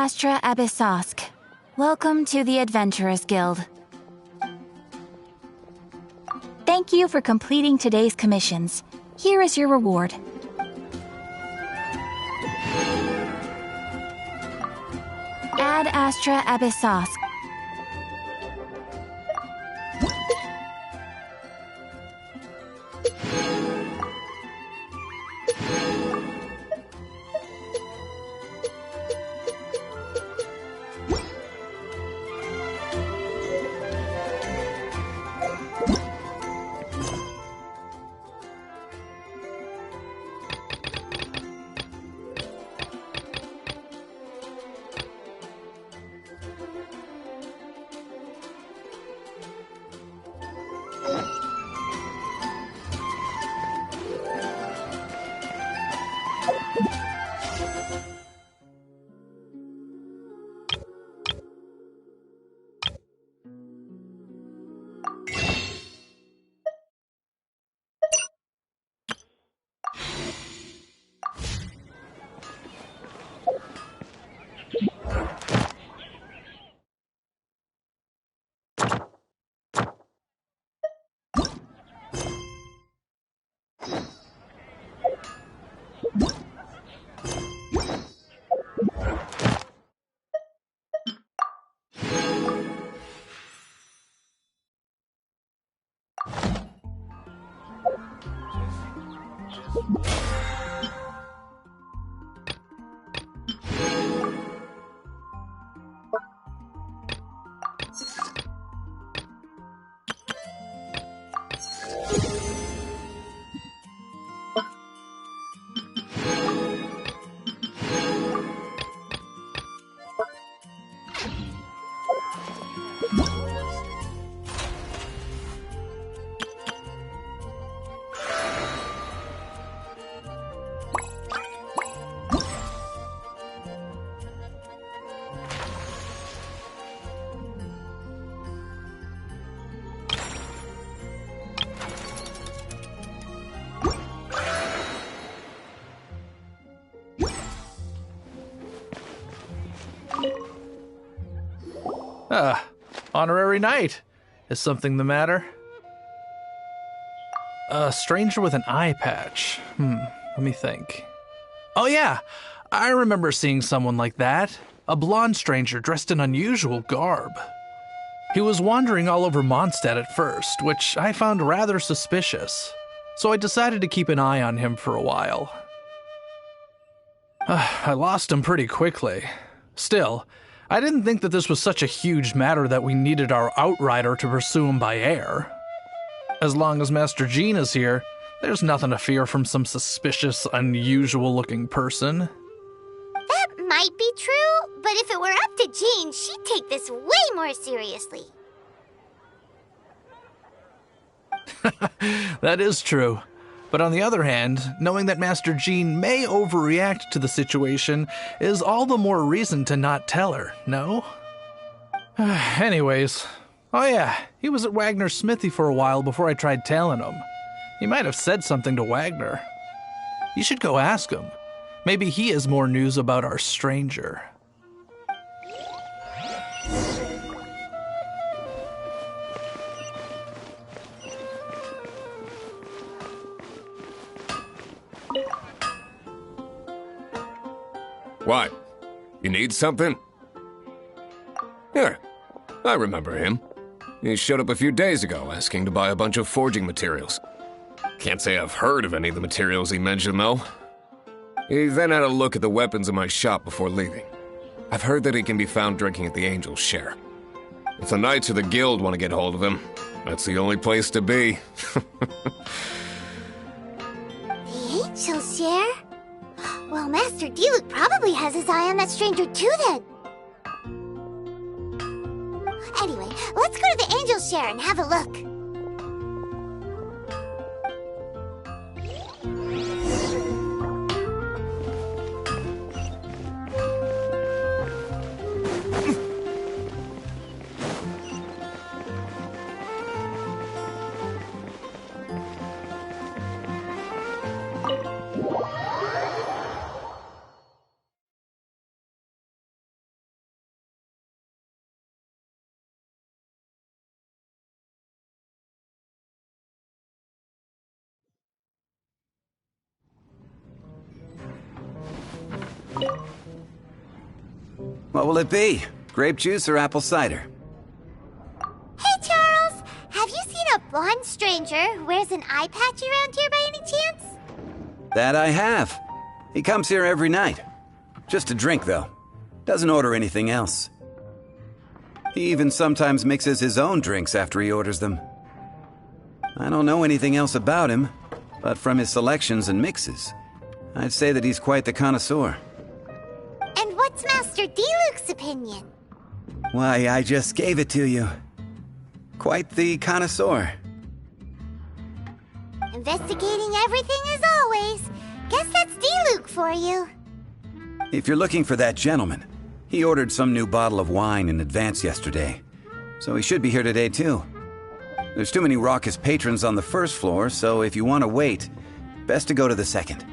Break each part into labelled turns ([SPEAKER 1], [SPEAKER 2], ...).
[SPEAKER 1] Astra Abyssosk. Welcome to the Adventurers Guild. Thank you for completing today's commissions. Here is your reward. Ad Astra Abyssosk.
[SPEAKER 2] Honorary knight. Is something the matter? A stranger with an eye patch. Let me think. Oh yeah, I remember seeing someone like that. A blonde stranger dressed in unusual garb. He was wandering all over Mondstadt at first, which I found rather suspicious. So I decided to keep an eye on him for a while. I lost him pretty quickly. Still, I didn't think that this was such a huge matter that we needed our outrider to pursue him by air. As long as Master Jean is here, there's nothing to fear from some suspicious, unusual-looking person.
[SPEAKER 3] That might be true, but if it were up to Jean, she'd take this way more seriously.
[SPEAKER 2] That is true. But on the other hand, knowing that Master Jean may overreact to the situation is all the more reason to not tell her, no? Anyways, oh yeah, he was at Wagner's smithy for a while before I tried tailing him. He might have said something to Wagner. You should go ask him. Maybe he has more news about our stranger.
[SPEAKER 4] What? You need something? Here, I remember him. He showed up a few days ago asking to buy a bunch of forging materials. Can't say I've heard of any of the materials he mentioned, though. He then had a look at the weapons in my shop before leaving. I've heard that he can be found drinking at the Angel's Share. If the Knights of the Guild want to get hold of him, that's the only place to be.
[SPEAKER 3] The Angel's Share? Well, Master Diluc probably has his eye on that stranger too, then. Anyway, let's go to the Angel's Share and have a look.
[SPEAKER 5] What will it be? Grape juice or apple cider?
[SPEAKER 3] Hey, Charles! Have you seen a blonde stranger who wears an eye patch around here by any chance?
[SPEAKER 5] That I have. He comes here every night. Just to drink, though. Doesn't order anything else. He even sometimes mixes his own drinks after he orders them. I don't know anything else about him, but from his selections and mixes, I'd say that he's quite the connoisseur.
[SPEAKER 3] And what's Master D-Luke's opinion?
[SPEAKER 5] Why, I just gave it to you. Quite the connoisseur.
[SPEAKER 3] Investigating everything as always. Guess that's D-Luke for you.
[SPEAKER 5] If you're looking for that gentleman, he ordered some new bottle of wine in advance yesterday, so he should be here today too. There's too many raucous patrons on the first floor, so if you want to wait, best to go to the second.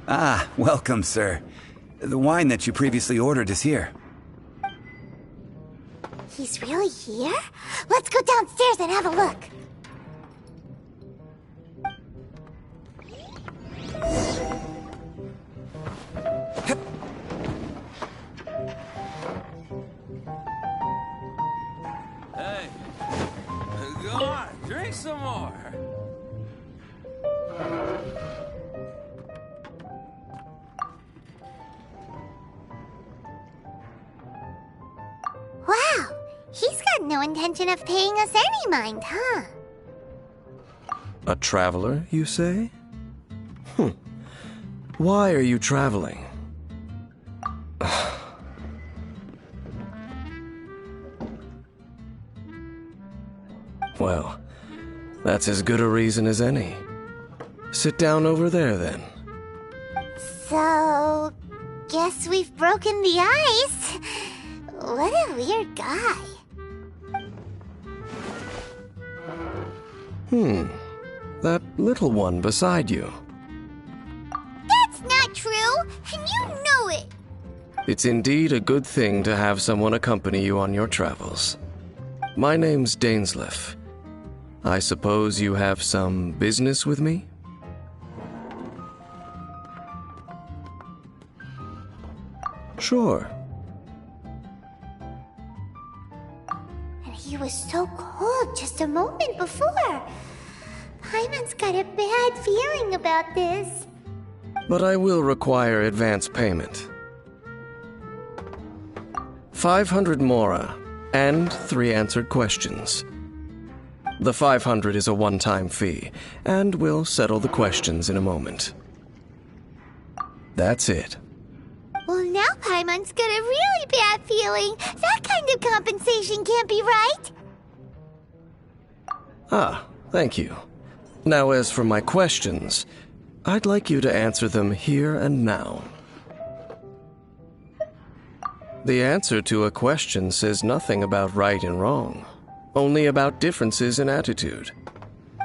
[SPEAKER 5] Ah, welcome, sir. The wine that you previously ordered is here.
[SPEAKER 3] He's really here? Let's go downstairs and have a look.
[SPEAKER 6] Hey, go on, drink some more.
[SPEAKER 3] Wow, he's got no intention of paying us any mind, huh?
[SPEAKER 6] A traveler, you say? Why are you traveling? Well, that's as good a reason as any. Sit down over there, then.
[SPEAKER 3] So, guess we've broken the ice. What a weird guy.
[SPEAKER 6] That little one beside you.
[SPEAKER 3] That's not true, and you know it.
[SPEAKER 6] It's indeed a good thing to have someone accompany you on your travels. My name's Dainsleif. I suppose you have some business with me? Sure.
[SPEAKER 3] And he was so cold just a moment before. Paimon's got a bad feeling about this.
[SPEAKER 6] But I will require advance payment. 500 mora and 3 answered questions. The 500 is a one-time fee, and we'll settle the questions in a moment. That's it.
[SPEAKER 3] Well, now Paimon's got a really bad feeling. That kind of compensation can't be right.
[SPEAKER 6] Ah, thank you. Now, as for my questions, I'd like you to answer them here and now. The answer to a question says nothing about right and wrong, only about differences in attitude.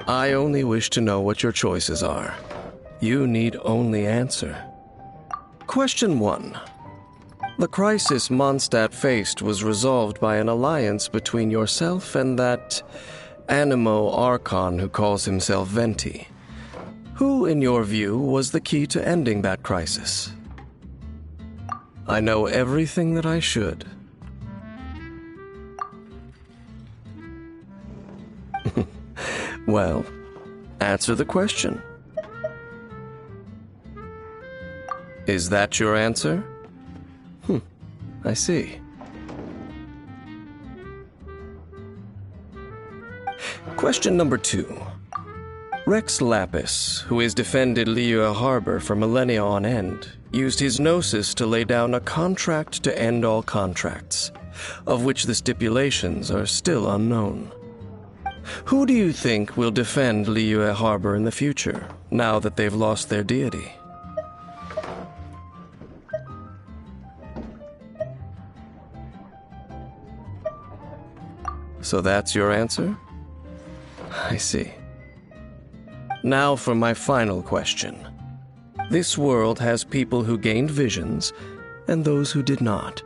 [SPEAKER 6] I only wish to know what your choices are. You need only answer. Question 1. The crisis Mondstadt faced was resolved by an alliance between yourself and that Animo Archon who calls himself Venti. Who, in your view, was the key to ending that crisis? I know everything that I should. Well, answer the question. Is that your answer? I see. Question number 2. Rex Lapis, who has defended Liyue Harbor for millennia on end, used his gnosis to lay down a contract to end all contracts, of which the stipulations are still unknown. Who do you think will defend Liyue Harbor in the future, now that they've lost their deity? So that's your answer? I see. Now for my final question. This world has people who gained visions, and those who did not.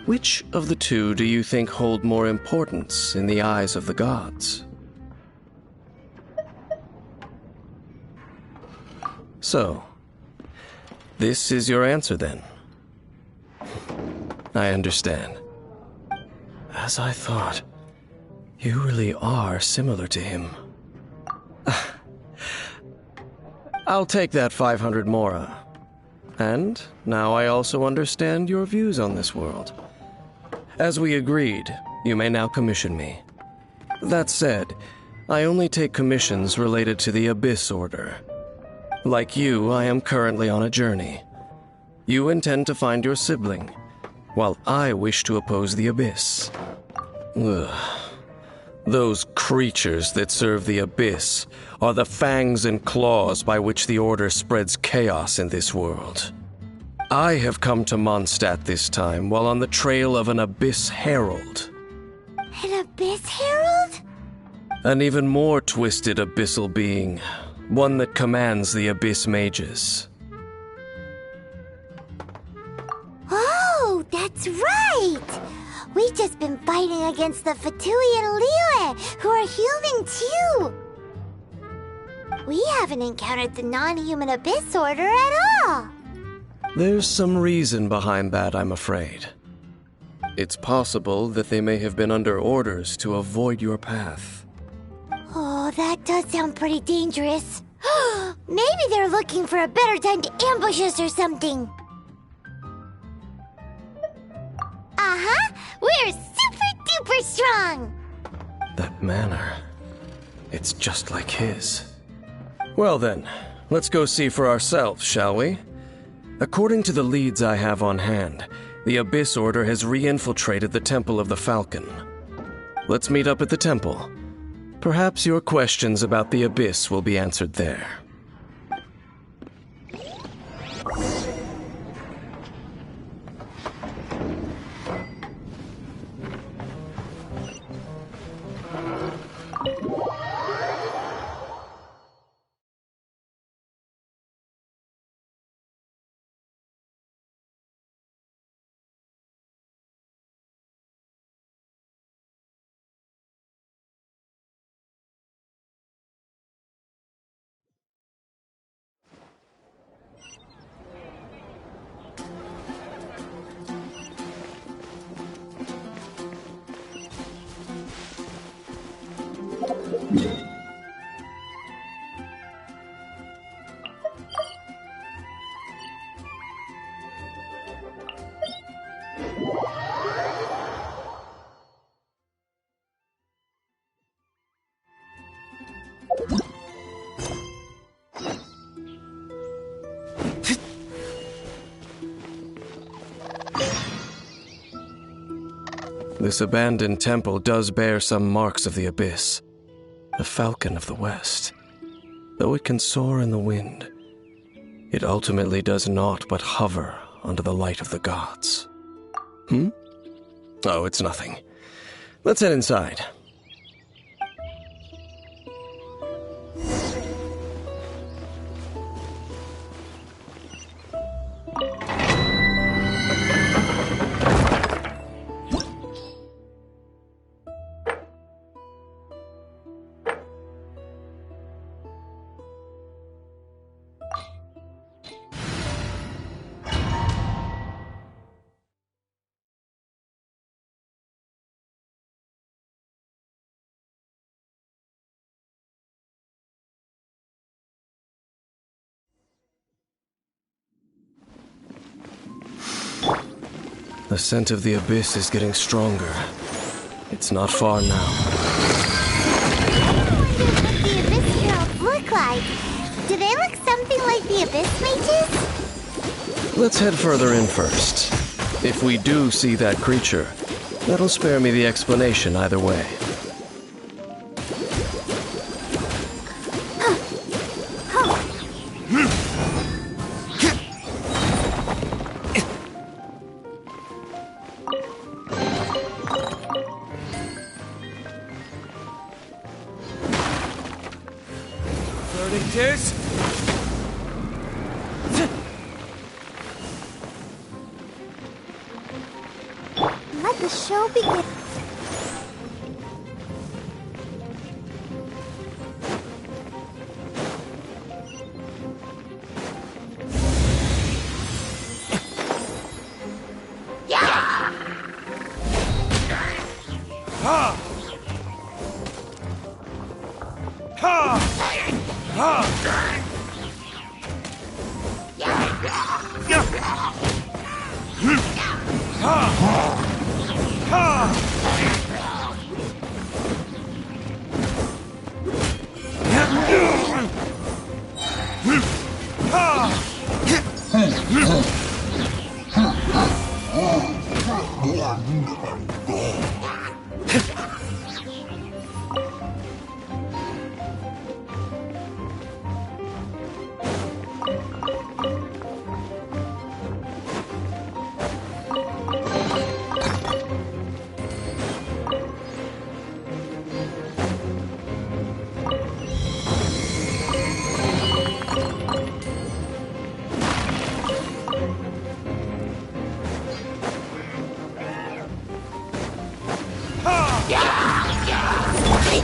[SPEAKER 6] Which of the two do you think hold more importance in the eyes of the gods? So, this is your answer then? I understand. As I thought, you really are similar to him. I'll take that 500 mora. And now I also understand your views on this world. As we agreed, you may now commission me. That said, I only take commissions related to the Abyss Order. Like you, I am currently on a journey. You intend to find your sibling, while I wish to oppose the Abyss. Ugh. Those creatures that serve the Abyss are the fangs and claws by which the Order spreads chaos in this world. I have come to Mondstadt this time while on the trail of an Abyss Herald.
[SPEAKER 3] An Abyss Herald?
[SPEAKER 6] An even more twisted abyssal being, one that commands the Abyss Mages.
[SPEAKER 3] Oh, that's right! We've just been fighting against the Fatui and Liyue, who are human too! We haven't encountered the non-human Abyss Order at all!
[SPEAKER 6] There's some reason behind that, I'm afraid. It's possible that they may have been under orders to avoid your path.
[SPEAKER 3] Oh, that does sound pretty dangerous. Maybe they're looking for a better time to ambush us or something. Uh-huh! We're super-duper strong!
[SPEAKER 6] That manner, it's just like his. Well then, let's go see for ourselves, shall we? According to the leads I have on hand, the Abyss Order has re-infiltrated the Temple of the Falcon. Let's meet up at the temple. Perhaps your questions about the Abyss will be answered there. This abandoned temple does bear some marks of the Abyss. The Falcon of the West. Though it can soar in the wind, it ultimately does naught but hover under the light of the gods. Oh, it's nothing. Let's head inside. The scent of the Abyss is getting stronger. It's not far now.
[SPEAKER 3] Do they look something like the Abyss Mages?
[SPEAKER 6] Let's head further in first. If we do see that creature, that'll spare me the explanation either way.
[SPEAKER 3] Let the show begin.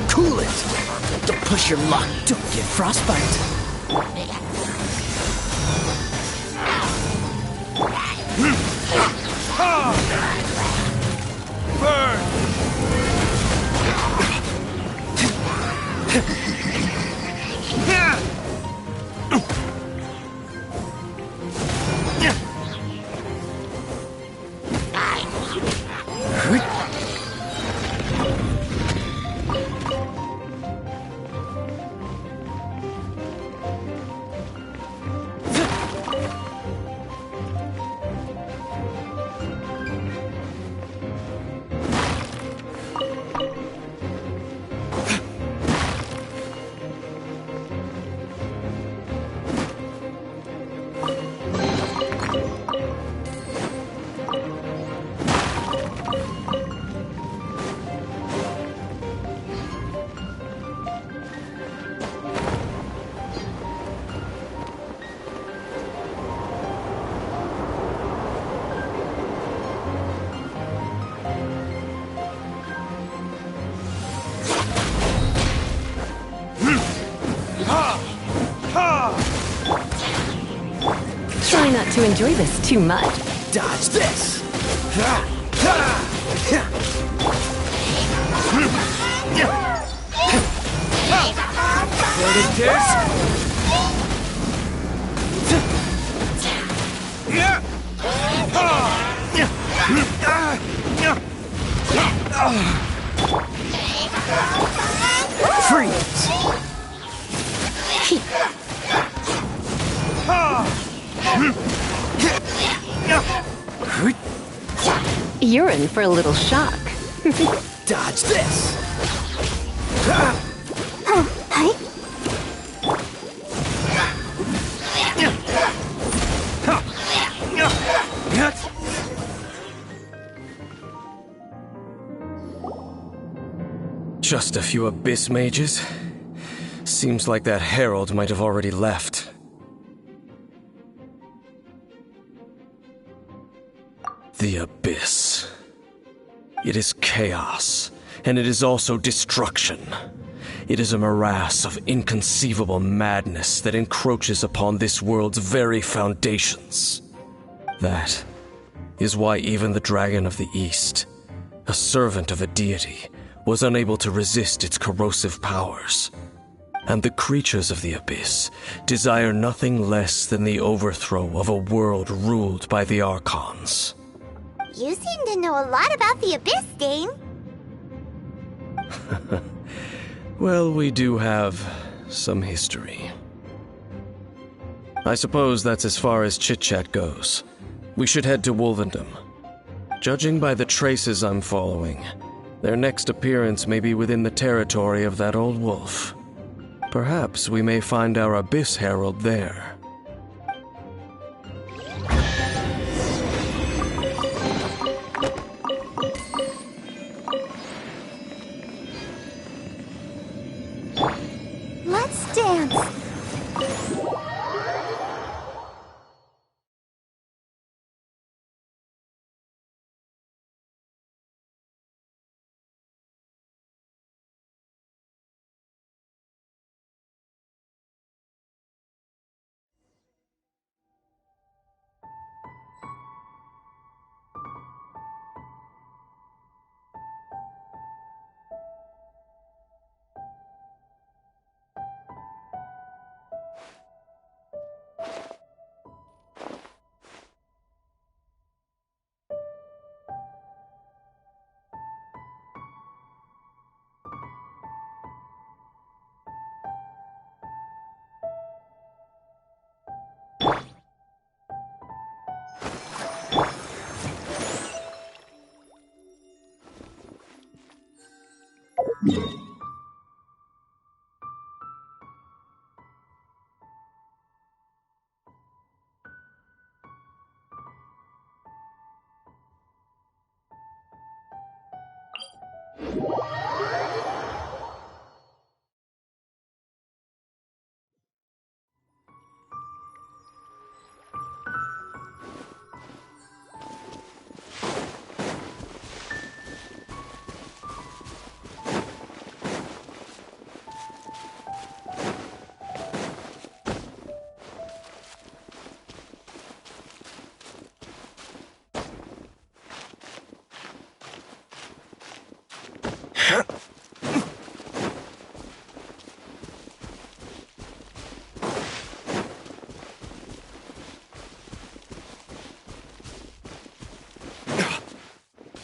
[SPEAKER 7] Cool it! Don't push your luck, don't get frostbite.
[SPEAKER 8] Burn!
[SPEAKER 9] Try not to enjoy this too much.
[SPEAKER 7] Dodge this! Freeze!
[SPEAKER 9] You're in for a little shock.
[SPEAKER 7] Dodge this!
[SPEAKER 6] Just a few Abyss Mages? Seems like that herald might have already left. The Abyss. It is chaos, and it is also destruction. It is a morass of inconceivable madness that encroaches upon this world's very foundations. That is why even the Dragon of the East, a servant of a deity, was unable to resist its corrosive powers. And the creatures of the Abyss desire nothing less than the overthrow of a world ruled by the Archons.
[SPEAKER 3] You seem to know a lot about the Abyss, Dane.
[SPEAKER 6] Well, we do have some history. I suppose that's as far as chit-chat goes. We should head to Wolvendom. Judging by the traces I'm following, their next appearance may be within the territory of that old wolf. Perhaps we may find our Abyss Herald there.
[SPEAKER 3] Let's dance.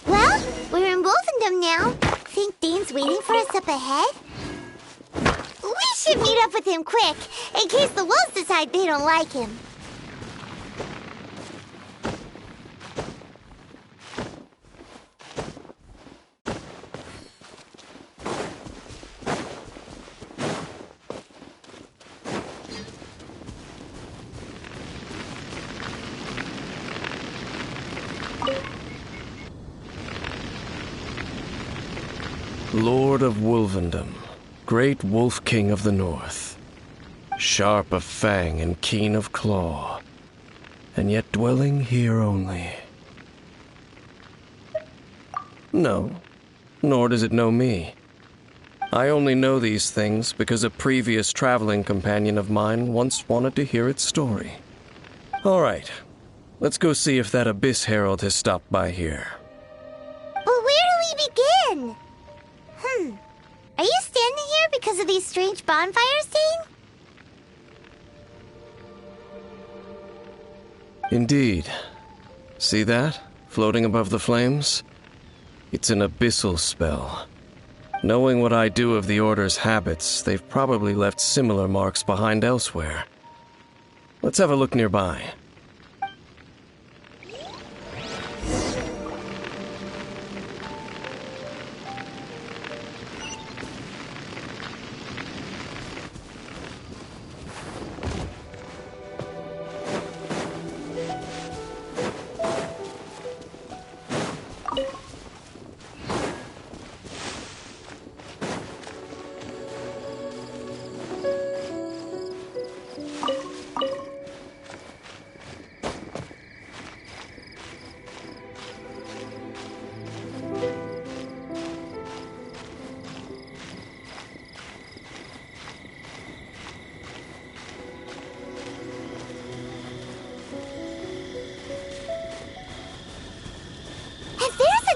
[SPEAKER 3] Well, we're in Wolfendom now. Think Dane's waiting for us up ahead? We should meet up with him quick, in case the wolves decide they don't like him.
[SPEAKER 6] Lord of Wolvendom, great Wolf King of the North, sharp of fang and keen of claw, and yet dwelling here only. No, nor does it know me. I only know these things because a previous traveling companion of mine once wanted to hear its story. All right, let's go see if that Abyss Herald has stopped by here.
[SPEAKER 3] But where do we begin? Are you standing here because of these strange bonfires, Dane?
[SPEAKER 6] Indeed. See that, floating above the flames? It's an abyssal spell. Knowing what I do of the Order's habits, they've probably left similar marks behind elsewhere. Let's have a look nearby.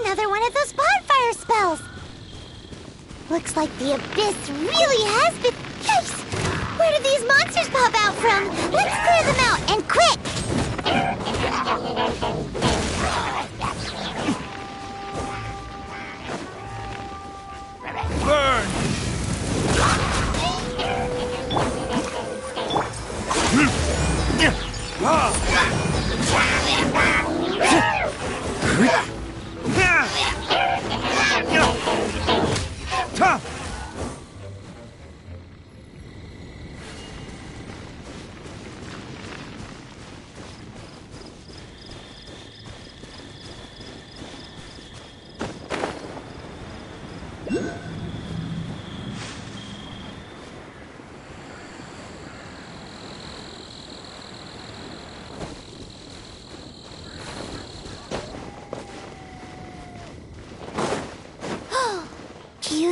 [SPEAKER 3] Another one of those bonfire spells! Looks like the Abyss really has been... Yikes! Where did these monsters pop out from? Let's clear them out, and quick!
[SPEAKER 8] Burn!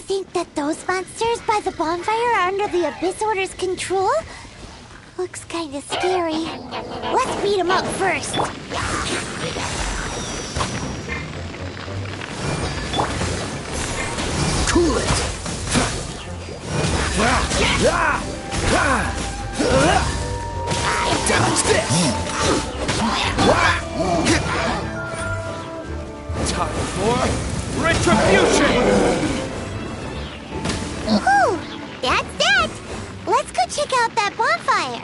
[SPEAKER 3] think that those monsters by the bonfire are under the Abyss Order's control? Looks kinda scary. Let's beat them up first.
[SPEAKER 7] Cool it! Dodge this! Time for retribution!
[SPEAKER 3] Ooh, that's that! Let's go check out that bonfire.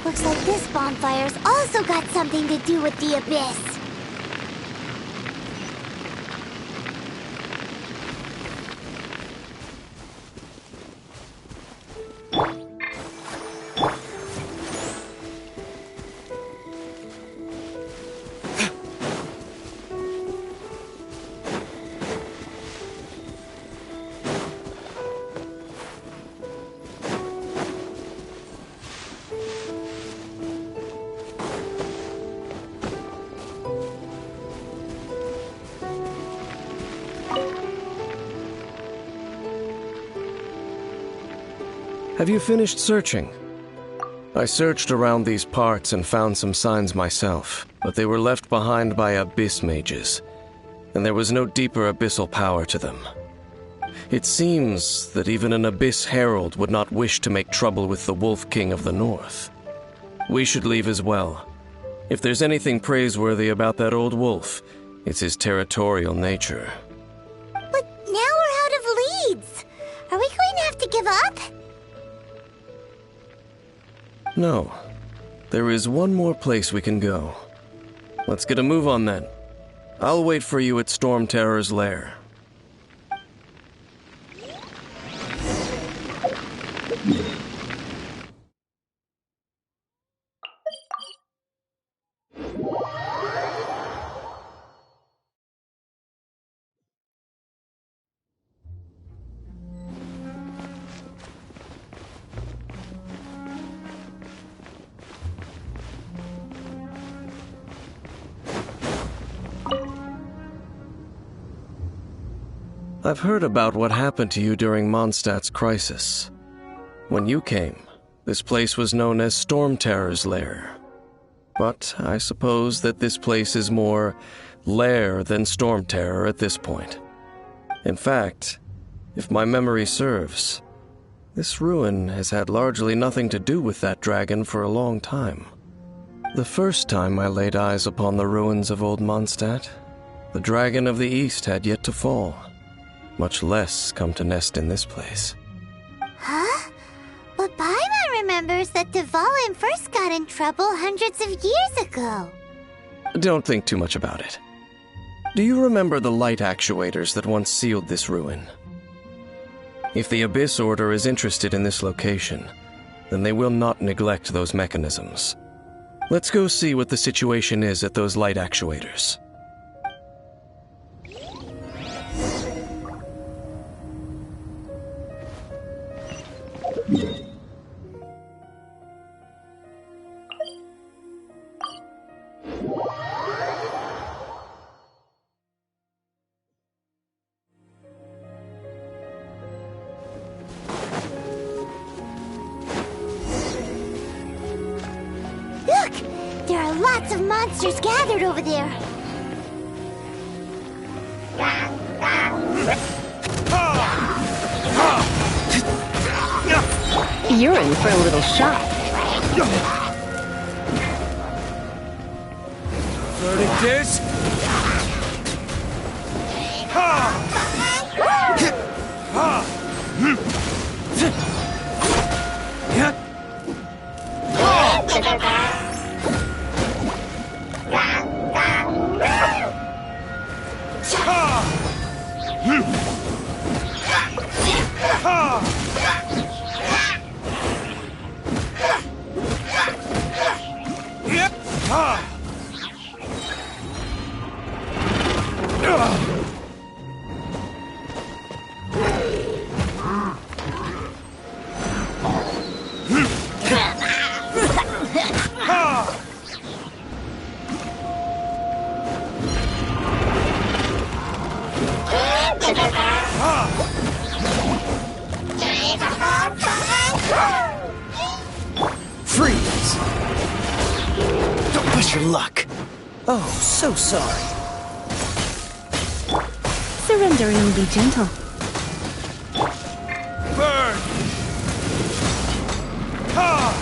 [SPEAKER 3] Looks like this bonfire's also got something to do with the Abyss.
[SPEAKER 6] Have you finished searching? I searched around these parts and found some signs myself, but they were left behind by abyss mages, and there was no deeper abyssal power to them. It seems that even an abyss herald would not wish to make trouble with the Wolf King of the North. We should leave as well. If there's anything praiseworthy about that old wolf, it's his territorial nature.
[SPEAKER 3] But now we're out of leads. Are we going to have to give up?
[SPEAKER 6] No. There is one more place we can go. Let's get a move on then. I'll wait for you at Storm Terror's lair. I've heard about what happened to you during Mondstadt's crisis. When you came, this place was known as Storm Terror's lair. But I suppose that this place is more lair than Storm Terror at this point. In fact, if my memory serves, this ruin has had largely nothing to do with that dragon for a long time. The first time I laid eyes upon the ruins of Old Mondstadt, the Dragon of the East had yet to fall, much less come to nest in this place.
[SPEAKER 3] Huh? But Paimon remembers that Dvalin first got in trouble hundreds of years ago.
[SPEAKER 6] Don't think too much about it. Do you remember the light actuators that once sealed this ruin? If the Abyss Order is interested in this location, then they will not neglect those mechanisms. Let's go see what the situation is at those light actuators.
[SPEAKER 3] Look! There are lots of monsters gathered over there.
[SPEAKER 9] You're in for a little shock.
[SPEAKER 7] Verdict is... Freeze! Don't push your luck. Oh, so sorry.
[SPEAKER 9] Surrendering will be gentle.
[SPEAKER 8] Burn! Ha!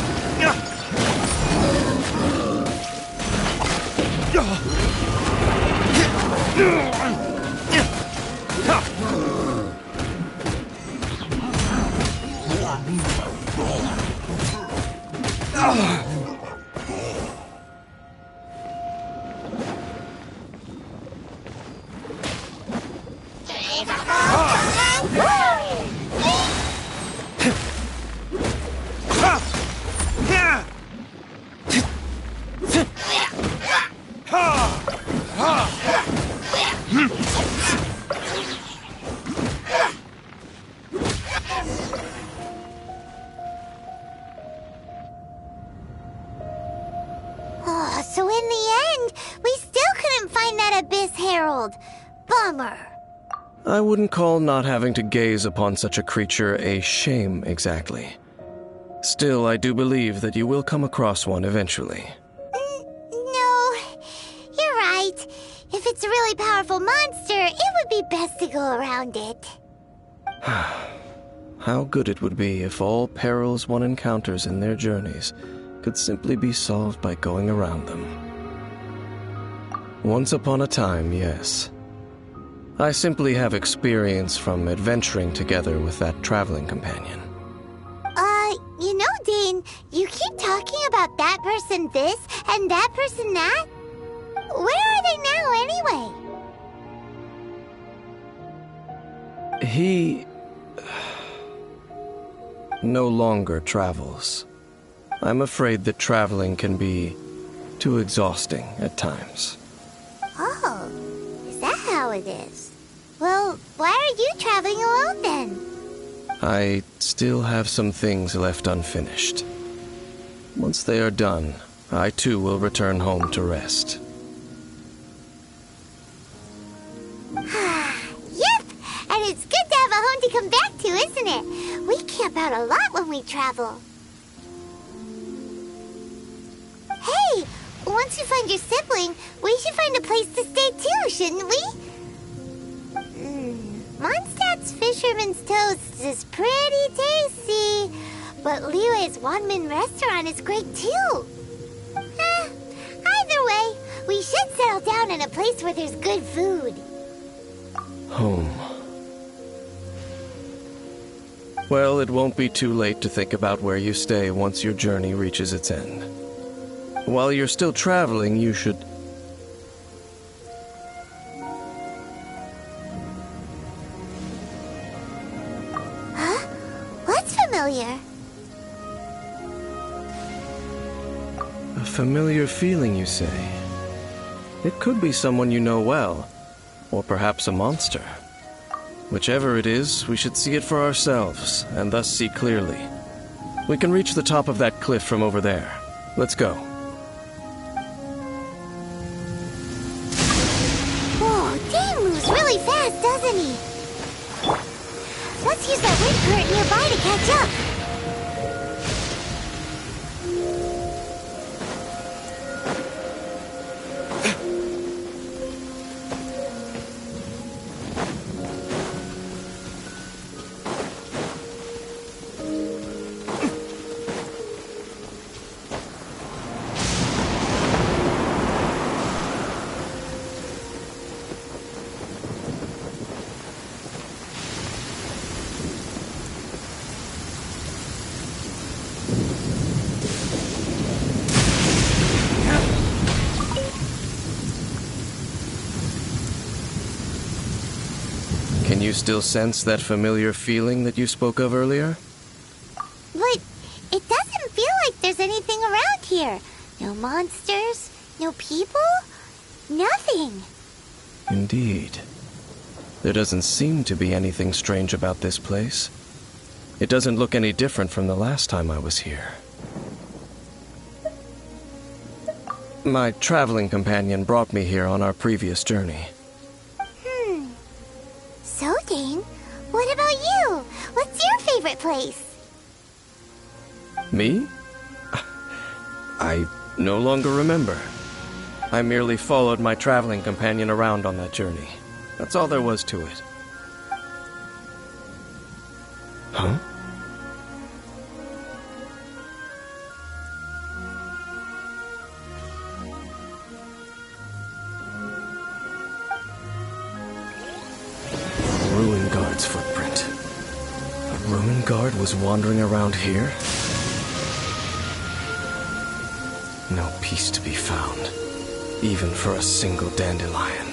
[SPEAKER 3] So in the end, we still couldn't find that Abyss Herald. Bummer.
[SPEAKER 6] I wouldn't call not having to gaze upon such a creature a shame exactly. Still, I do believe that you will come across one eventually.
[SPEAKER 3] No, you're right. If it's a really powerful monster, it would be best to go around it.
[SPEAKER 6] How good it would be if all perils one encounters in their journeys could simply be solved by going around them. Once upon a time, yes. I simply have experience from adventuring together with that traveling companion.
[SPEAKER 3] You know, Dane, you keep talking about that person this and that person that. Where are they now, anyway?
[SPEAKER 6] He no longer travels. I'm afraid that traveling can be too exhausting at times.
[SPEAKER 3] Oh, is that how it is? Well, why are you traveling alone then?
[SPEAKER 6] I still have some things left unfinished. Once they are done, I too will return home to rest.
[SPEAKER 3] Yep, and it's good to have a home to come back to, isn't it? We camp out a lot when we travel. Hey, once you find your sibling, we should find a place to stay too, shouldn't we? Mondstadt's Fisherman's Toast is pretty tasty, but Liyue's Wanmin restaurant is great too. Either way, we should settle down in a place where there's good food.
[SPEAKER 6] Home. Well, it won't be too late to think about where you stay once your journey reaches its end. While you're still traveling, you should...
[SPEAKER 3] Huh? What's familiar?
[SPEAKER 6] A familiar feeling, you say? It could be someone you know well, or perhaps a monster. Whichever it is, we should see it for ourselves, and thus see clearly. We can reach the top of that cliff from over there. Let's go.
[SPEAKER 3] Whoa, Dane moves really fast, doesn't he? Let's use that wind current nearby to catch up.
[SPEAKER 6] Can you still sense that familiar feeling that you spoke of earlier?
[SPEAKER 3] But it doesn't feel like there's anything around here. No monsters, no people, nothing.
[SPEAKER 6] Indeed. There doesn't seem to be anything strange about this place. It doesn't look any different from the last time I was here. My traveling companion brought me here on our previous journey.
[SPEAKER 3] So, Dane, what about you? What's your favorite place?
[SPEAKER 6] Me? I no longer remember. I merely followed my traveling companion around on that journey. That's all there was to it. Huh? Ruin Guard's footprint. A Ruin Guard was wandering around here? No peace to be found, even for a single dandelion.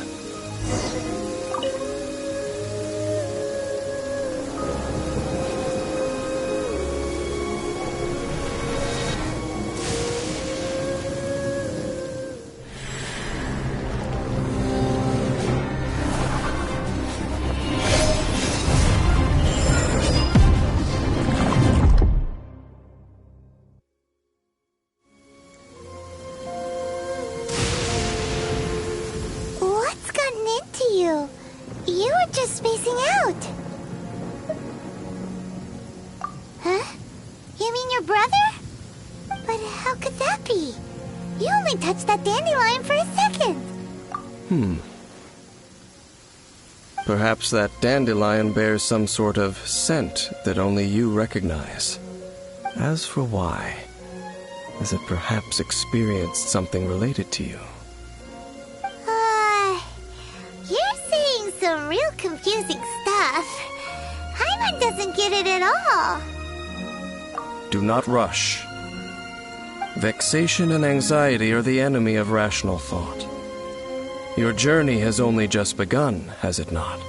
[SPEAKER 3] What's gotten into you? You were just spacing out. Huh? You mean your brother? But how could that be? You only touched that dandelion for a second.
[SPEAKER 6] Perhaps that dandelion bears some sort of scent that only you recognize. As for why, has it perhaps experienced something related to you?
[SPEAKER 3] You're saying some real confusing stuff. Hyman doesn't get it at all.
[SPEAKER 6] Do not rush. Vexation and anxiety are the enemy of rational thought. Your journey has only just begun, has it not?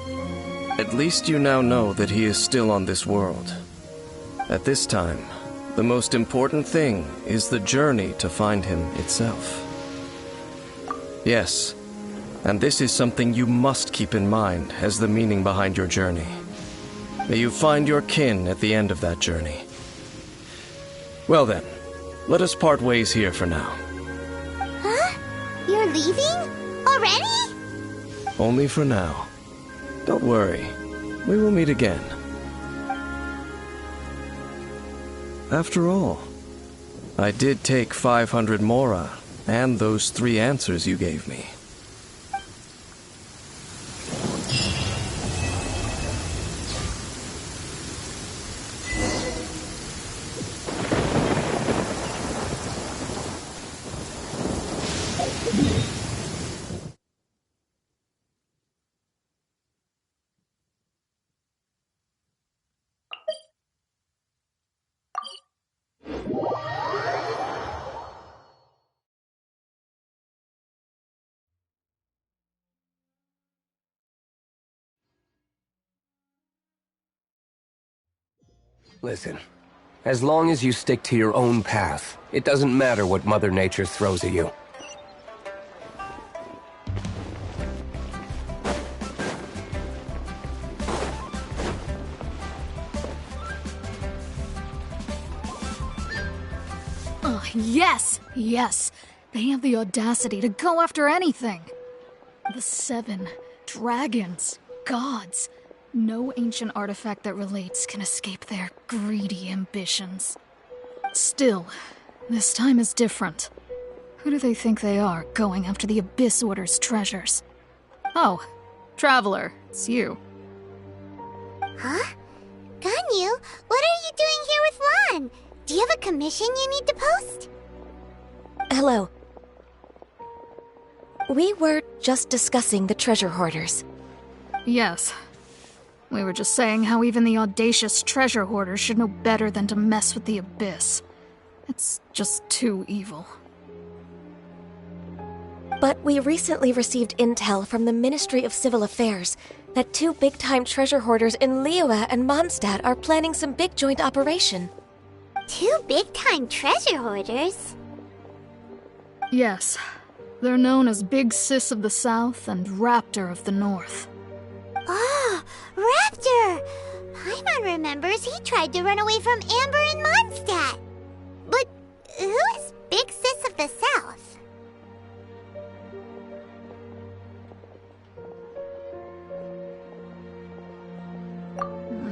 [SPEAKER 6] At least you now know that he is still on this world. At this time, the most important thing is the journey to find him itself. Yes, and this is something you must keep in mind as the meaning behind your journey. May you find your kin at the end of that journey. Well then, let us part ways here for now.
[SPEAKER 3] Huh? You're leaving? Already?
[SPEAKER 6] Only for now. Don't worry, we will meet again. After all, I did take 500 mora and those 3 answers you gave me.
[SPEAKER 8] Listen, as long as you stick to your own path, it doesn't matter what Mother Nature throws at you.
[SPEAKER 10] Oh, yes! Yes! They have the audacity to go after anything! The 7 dragons, gods. No ancient artifact that relates can escape their greedy ambitions. Still, this time is different. Who do they think they are, going after the Abyss Order's treasures? Oh, Traveler, it's you.
[SPEAKER 3] Huh? Ganyu, what are you doing here with Lan? Do you have a commission you need to post?
[SPEAKER 11] Hello. We were just discussing the treasure hoarders.
[SPEAKER 10] Yes. We were just saying how even the audacious treasure hoarders should know better than to mess with the Abyss. It's just too evil.
[SPEAKER 11] But we recently received intel from the Ministry of Civil Affairs that 2 big-time treasure hoarders in Liyue and Mondstadt are planning some big joint operation.
[SPEAKER 3] 2 big-time treasure hoarders?
[SPEAKER 10] Yes. They're known as Big Sis of the South and Raptor of the North.
[SPEAKER 3] Oh, Raptor! Paimon remembers he tried to run away from Amber in Mondstadt. But who is Big Sis of the South?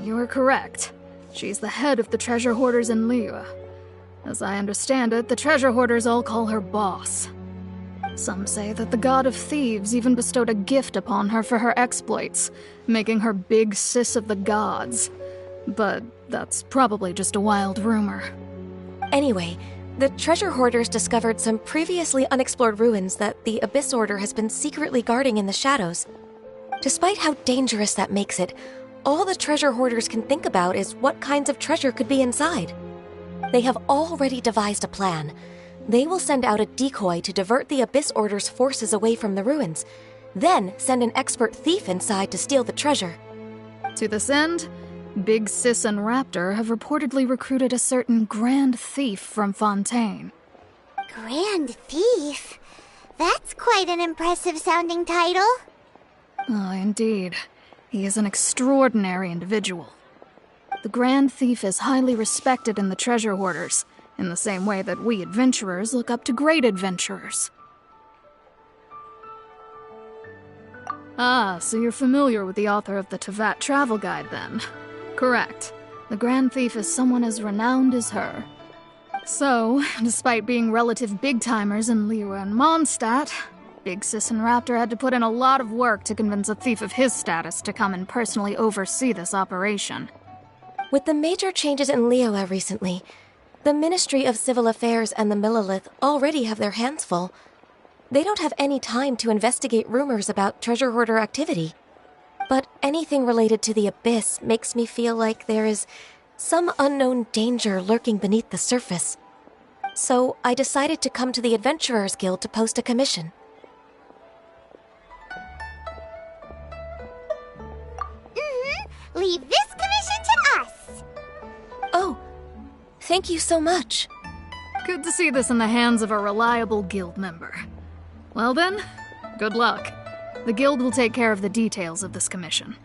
[SPEAKER 10] You are correct. She's the head of the treasure hoarders in Liyue. As I understand it, the treasure hoarders all call her boss. Some say that the god of thieves even bestowed a gift upon her for her exploits, making her big sis of the gods. But that's probably just a wild rumor.
[SPEAKER 11] Anyway, the treasure hoarders discovered some previously unexplored ruins that the Abyss Order has been secretly guarding in the shadows. Despite how dangerous that makes it, all the treasure hoarders can think about is what kinds of treasure could be inside. They have already devised a plan. They will send out a decoy to divert the Abyss Order's forces away from the ruins, then send an expert thief inside to steal the treasure.
[SPEAKER 10] To this end, Big Sis and Raptor have reportedly recruited a certain Grand Thief from Fontaine.
[SPEAKER 3] Grand Thief? That's quite an impressive sounding title.
[SPEAKER 10] Oh, indeed. He is an extraordinary individual. The Grand Thief is highly respected in the treasure hoarders, in the same way that we adventurers look up to great adventurers. Ah, so you're familiar with the author of the Tevat Travel Guide, then? Correct. The Grand Thief is someone as renowned as her. So, despite being relative big-timers in Liyue and Mondstadt, Big Sis and Raptor had to put in a lot of work to convince a thief of his status to come and personally oversee this operation.
[SPEAKER 11] With the major changes in Liyue recently, the Ministry of Civil Affairs and the Millelith already have their hands full. They don't have any time to investigate rumors about treasure hoarder activity. But anything related to the Abyss makes me feel like there is some unknown danger lurking beneath the surface. So I decided to come to the Adventurers Guild to post a commission.
[SPEAKER 3] Leave this commission to us!
[SPEAKER 11] Oh, thank you so much.
[SPEAKER 10] Good to see this in the hands of a reliable guild member. Well then, good luck. The guild will take care of the details of this commission.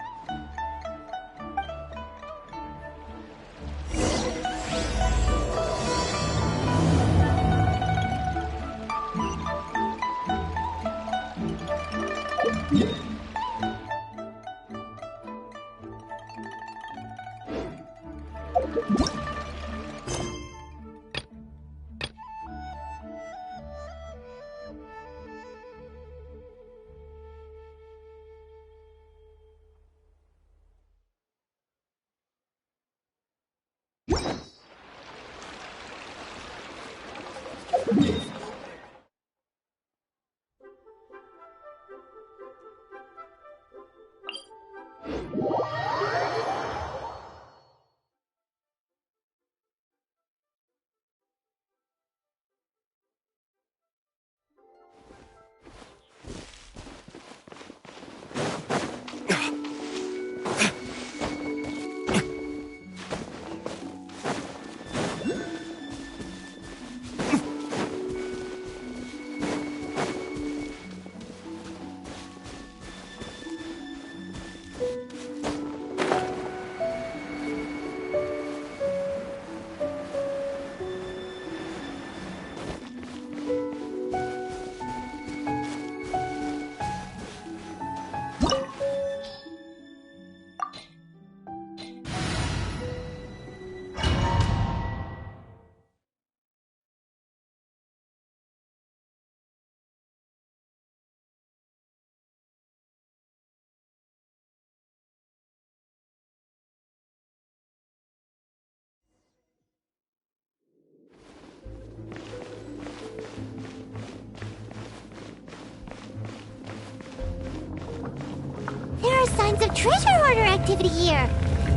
[SPEAKER 3] There are signs of treasure hoarder activity here.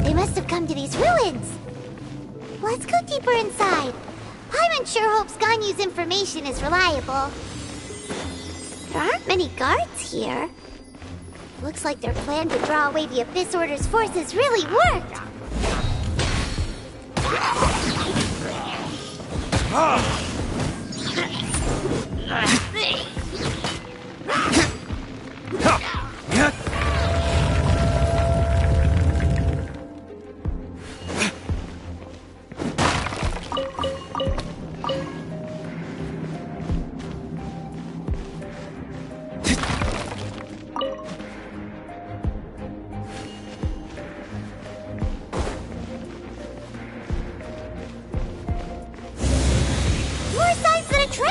[SPEAKER 3] They must have come to these ruins. Let's go deeper inside. Paimon sure hopes Ganyu's information is reliable. There aren't many guards here. Looks like their plan to draw away the Abyss Order's forces really worked.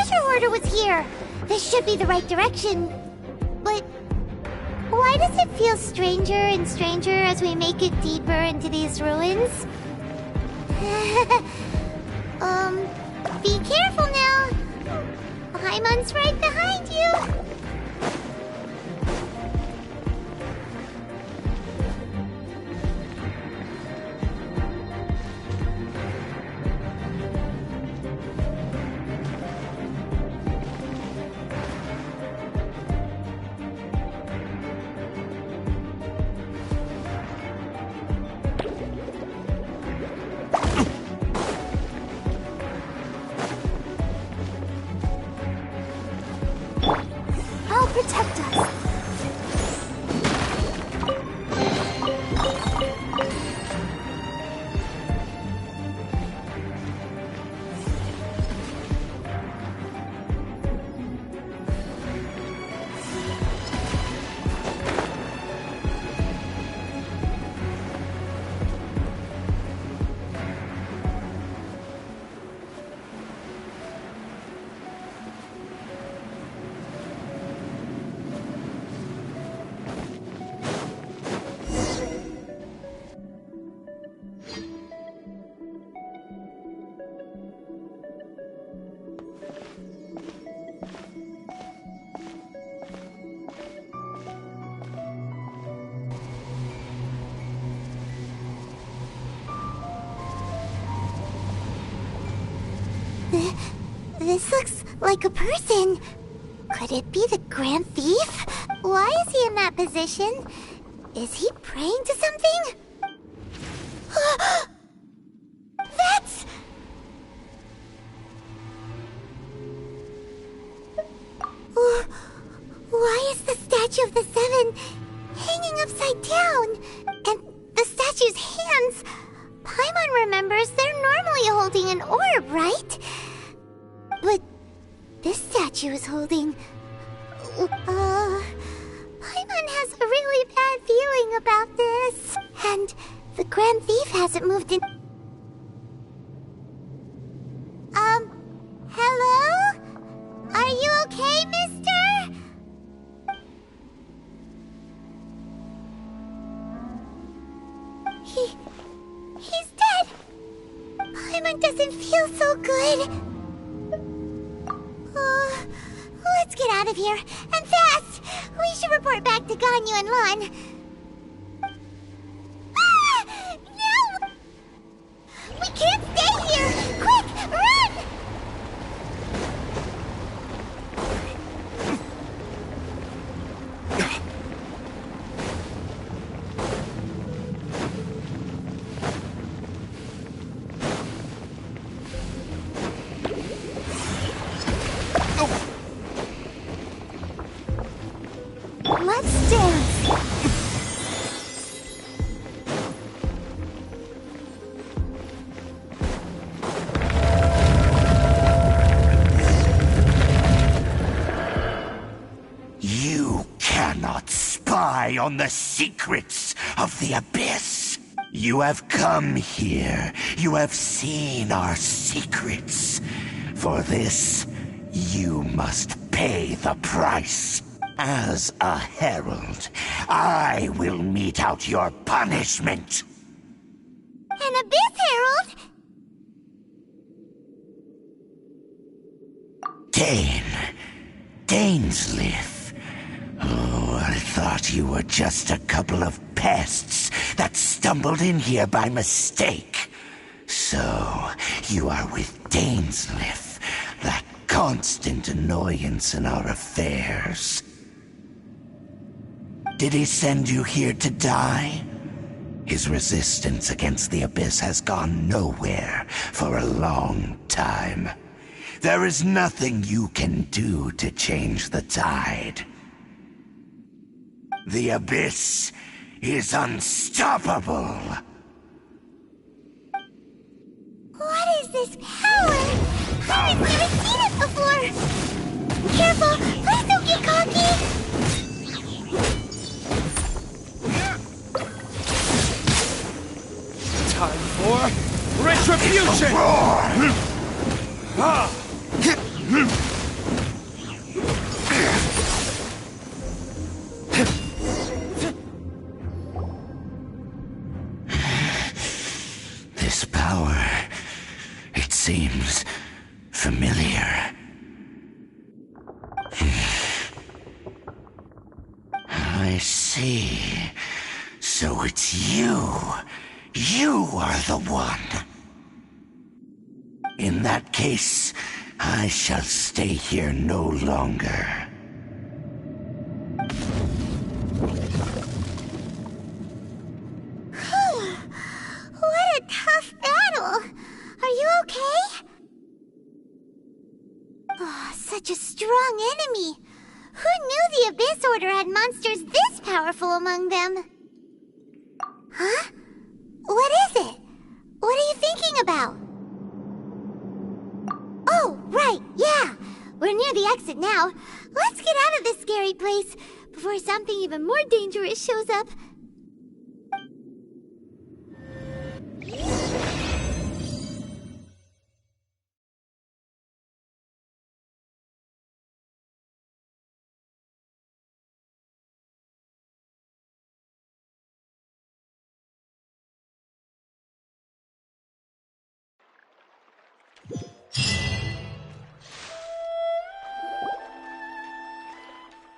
[SPEAKER 3] treasure hoarder was here. This should be the right direction. But why does it feel stranger and stranger as we make it deeper into these ruins? Be careful now. Paimon's right behind you. I'll protect us. This looks like a person. Could it be the Grand Thief? Why is he in that position? Is he praying to something? That's... Why is the statue of the Seven hanging upside down? And the statue's hands... Paimon remembers they're normally holding an orb, right? But this statue is holding... Paimon has a really bad feeling about this. And the Grand Thief hasn't moved in... Hello? Are you okay, mister? He's dead. Paimon doesn't feel so good. Let's get out of here, and fast! We should report back to Ganyu and Lan. Ah! No! We can't stay here! Quick, run! Let's dance!
[SPEAKER 12] You cannot spy on the secrets of the Abyss. You have come here. You have seen our secrets. For this, you must pay the price. As a herald, I will mete out your punishment.
[SPEAKER 3] An Abyss Herald?
[SPEAKER 12] Dainsleif. Oh, I thought you were just a couple of pests that stumbled in here by mistake. So, you are with Dainsleif, that constant annoyance in our affairs. Did he send you here to die? His resistance against the Abyss has gone nowhere for a long time. There is nothing you can do to change the tide. The Abyss is unstoppable.
[SPEAKER 3] What is this power? I've never seen it before! Careful! Please don't get cocky!
[SPEAKER 13] Time for retribution!
[SPEAKER 12] This power, it seems familiar. I see. So it's you. You are the one. In that case, I shall stay here no longer.
[SPEAKER 3] What a tough battle! Are you okay? Oh, such a strong enemy! Who knew the Abyss Order had monsters this powerful among them? Huh? What is it? What are you thinking about? Oh, right, yeah! We're near the exit now. Let's get out of this scary place before something even more dangerous shows up.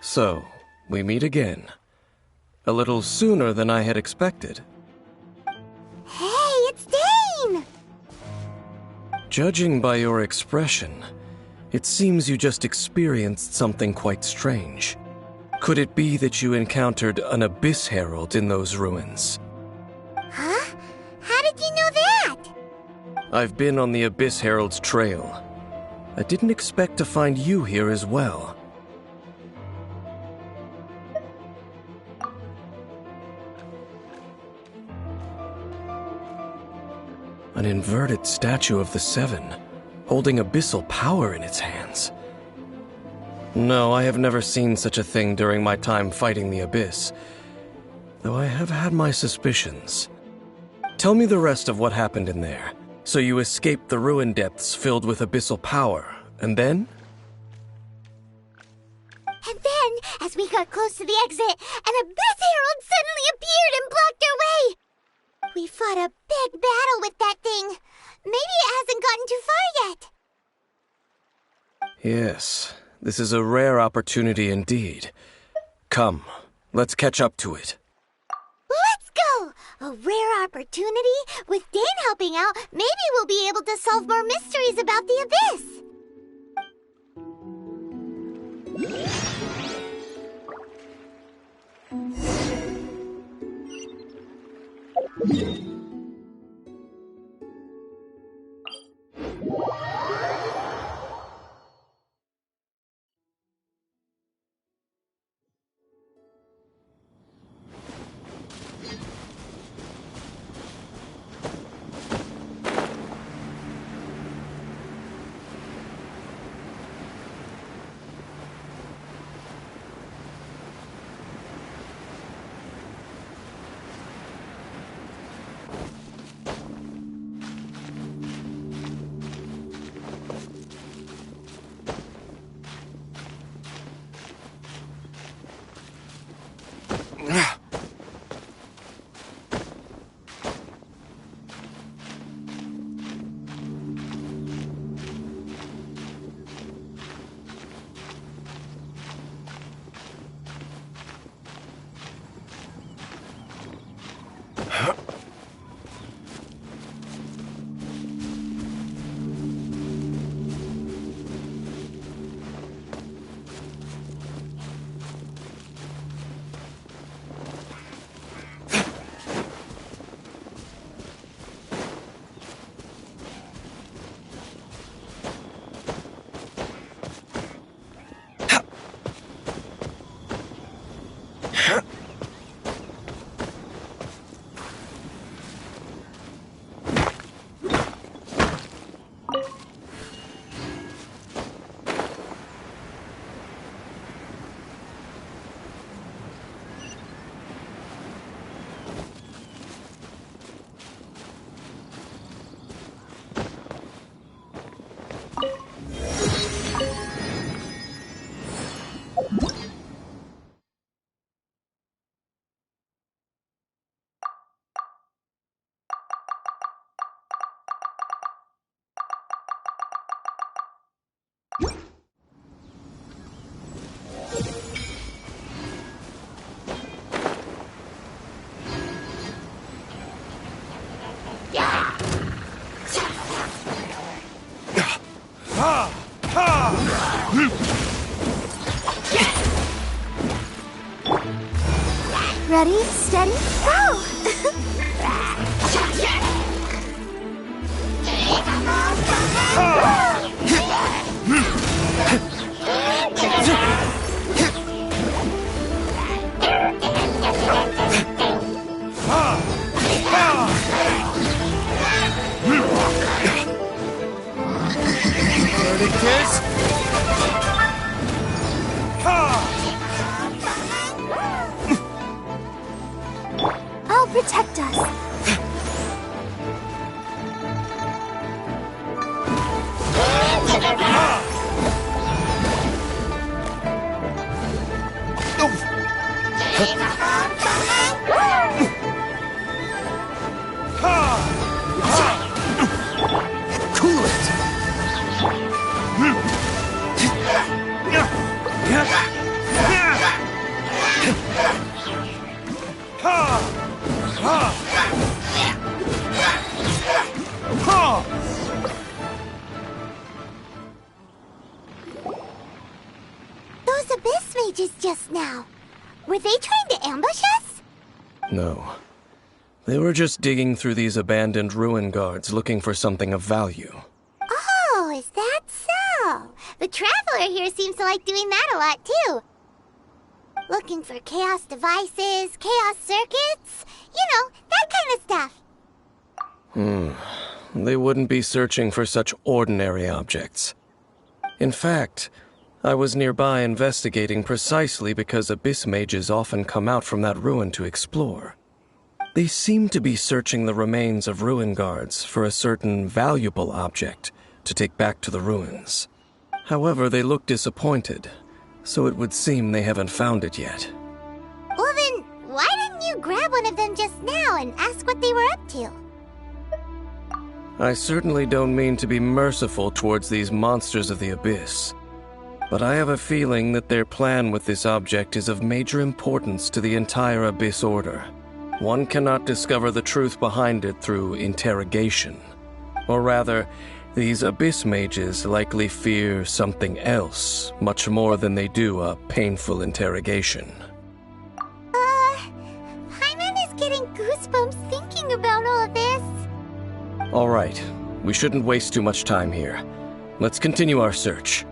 [SPEAKER 6] So, we meet again. A little sooner than I had expected.
[SPEAKER 3] Hey, it's Dane!
[SPEAKER 6] Judging by your expression, it seems you just experienced something quite strange. Could it be that you encountered an Abyss Herald in those ruins?
[SPEAKER 3] Huh? How did you know that?
[SPEAKER 6] I've been on the Abyss Herald's trail. I didn't expect to find you here as well. An inverted statue of the Seven, holding abyssal power in its hands. No, I have never seen such a thing during my time fighting the Abyss, though I have had my suspicions. Tell me the rest of what happened in there. So you escaped the ruin depths filled with abyssal power, and then?
[SPEAKER 3] And then, as we got close to the exit, an Abyss Herald suddenly appeared and blocked our way! We fought a big battle with that thing. Maybe it hasn't gotten too far yet.
[SPEAKER 6] Yes, this is a rare opportunity indeed. Come, let's catch up to it.
[SPEAKER 3] Let's go! A rare opportunity? With Dane helping out, maybe we'll be able to solve more mysteries about the Abyss. Ready, steady, go! I'll protect us.
[SPEAKER 7] Cool it!
[SPEAKER 3] Those abyss mages just now. Were they trying to ambush us?
[SPEAKER 6] No. They were just digging through these abandoned ruin guards looking for something of value.
[SPEAKER 3] Oh, is that so? The Traveler here seems to like doing that a lot, too. Looking for chaos devices, chaos circuits, you know, that kind of stuff.
[SPEAKER 6] They wouldn't be searching for such ordinary objects. In fact, I was nearby investigating precisely because abyss mages often come out from that ruin to explore. They seem to be searching the remains of ruin guards for a certain valuable object to take back to the ruins. However, they look disappointed, so it would seem they haven't found it yet.
[SPEAKER 3] Well then, why didn't you grab one of them just now and ask what they were up to?
[SPEAKER 6] I certainly don't mean to be merciful towards these monsters of the abyss, but I have a feeling that their plan with this object is of major importance to the entire Abyss Order. One cannot discover the truth behind it through interrogation. Or rather, these Abyss mages likely fear something else much more than they do a painful interrogation.
[SPEAKER 3] Paimon is getting goosebumps thinking about all of this.
[SPEAKER 6] All right, we shouldn't waste too much time here. Let's continue our search.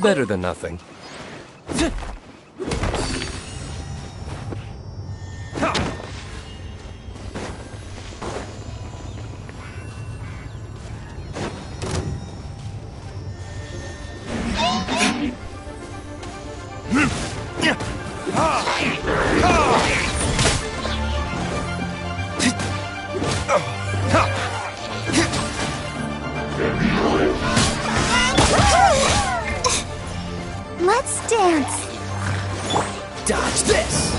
[SPEAKER 8] Better than nothing.
[SPEAKER 3] Let's dance.
[SPEAKER 7] Dodge this!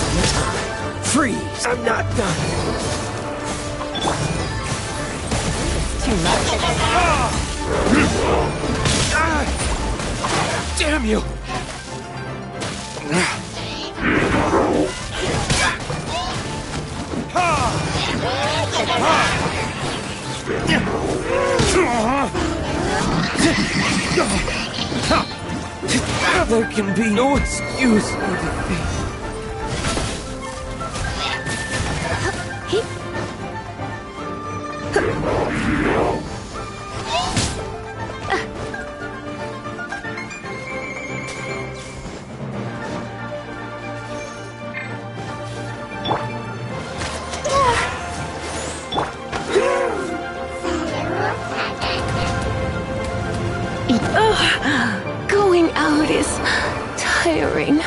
[SPEAKER 7] sometime. Freeze!
[SPEAKER 8] I'm not done.
[SPEAKER 7] Too much.
[SPEAKER 8] Damn you! There can be no excuse for defeat.
[SPEAKER 9] Going out is tiring.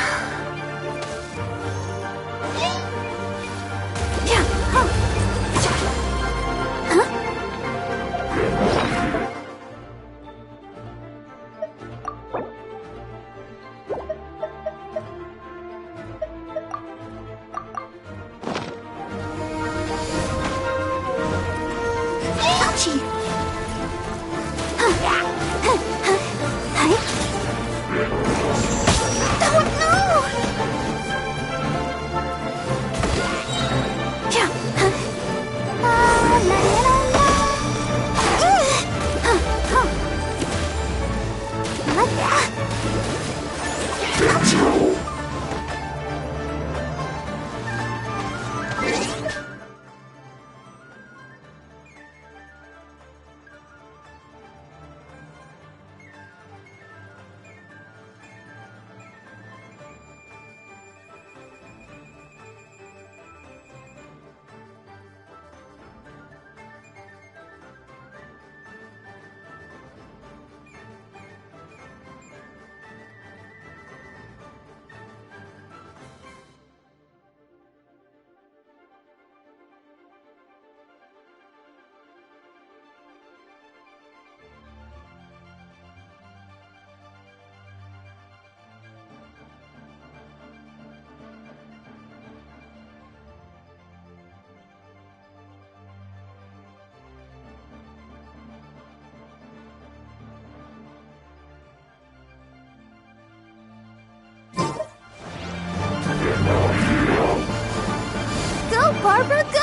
[SPEAKER 3] Go, Barbara, go!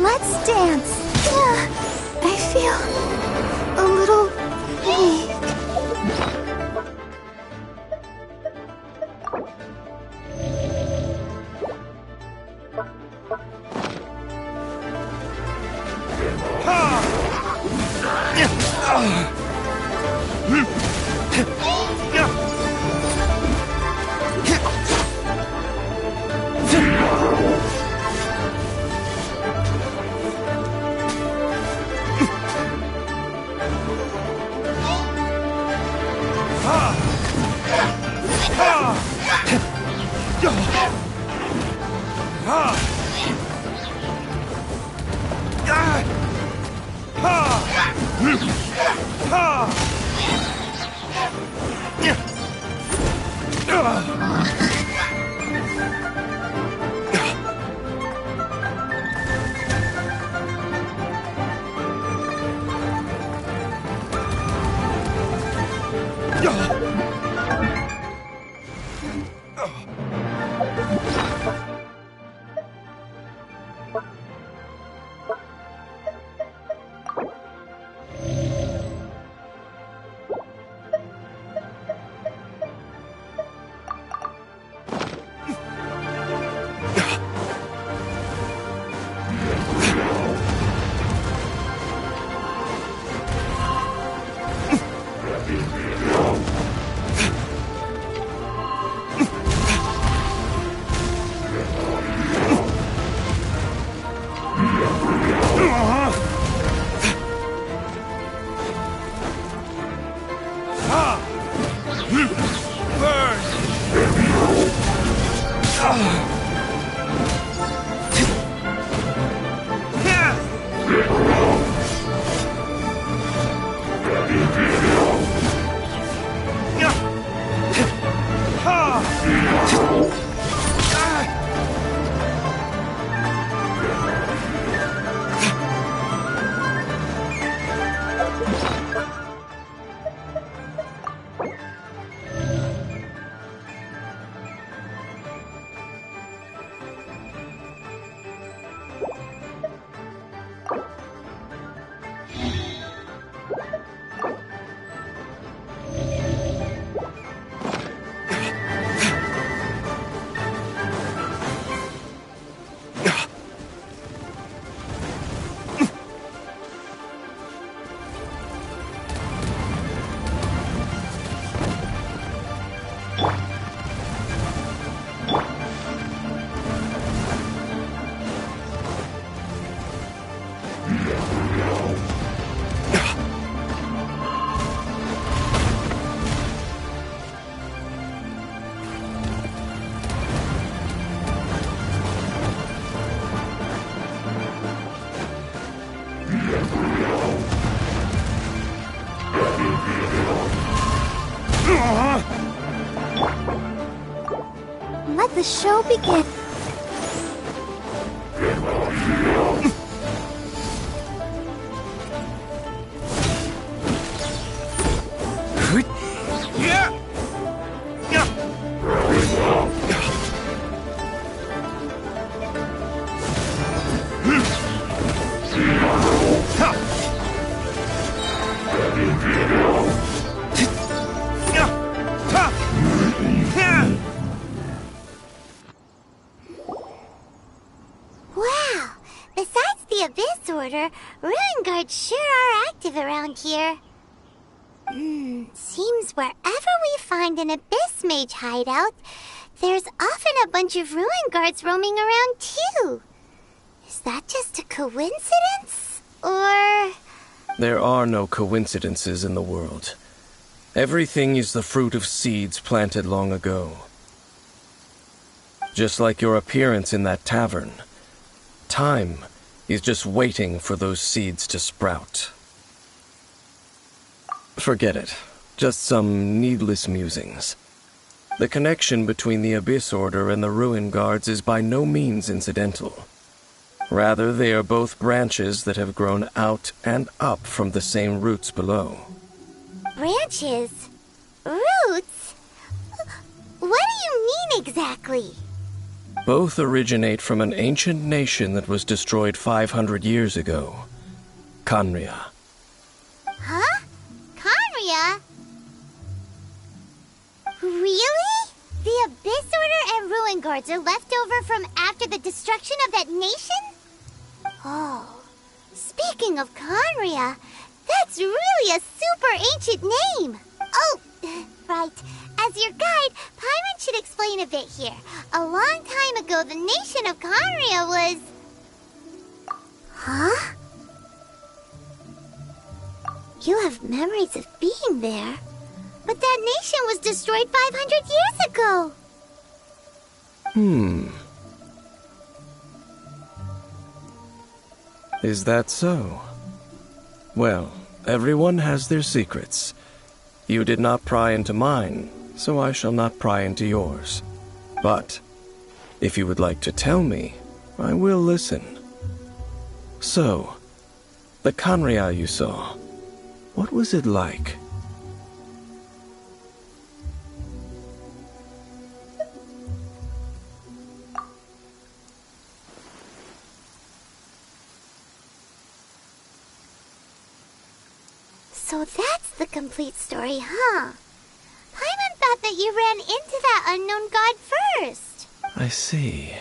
[SPEAKER 3] Let's dance. I feel a little weak. Let the show begin. Wow! Besides the Abyss Order, Ruin Guards sure are active around here. Seems wherever we find an Abyss Mage hideout, there's often a bunch of Ruin Guards roaming around too. Is that just a coincidence? Or...
[SPEAKER 6] There are no coincidences in the world. Everything is the fruit of seeds planted long ago. Just like your appearance in that tavern, time is just waiting for those seeds to sprout. Forget it. Just some needless musings. The connection between the Abyss Order and the Ruin Guards is by no means incidental. Rather, they are both branches that have grown out and up from the same roots below.
[SPEAKER 3] Branches? Roots? What do you mean exactly?
[SPEAKER 6] Both originate from an ancient nation that was destroyed 500 years ago. Khaenri'ah.
[SPEAKER 3] Huh? Khaenri'ah? Really? The Abyss Order and Ruin Guards are left over from after the destruction of that nation? Oh, speaking of Khaenri'ah, that's really a super ancient name. Oh, right. As your guide, Paimon should explain a bit here. A long time ago, the nation of Khaenri'ah was... Huh? You have memories of being there. But that nation was destroyed 500 years ago.
[SPEAKER 6] Is that so? Well, everyone has their secrets. You did not pry into mine, so I shall not pry into yours. But, if you would like to tell me, I will listen. So, the Khaenri'ah you saw, what was it like?
[SPEAKER 3] So that's the complete story, huh? Paimon thought that you ran into that unknown god first.
[SPEAKER 6] I see.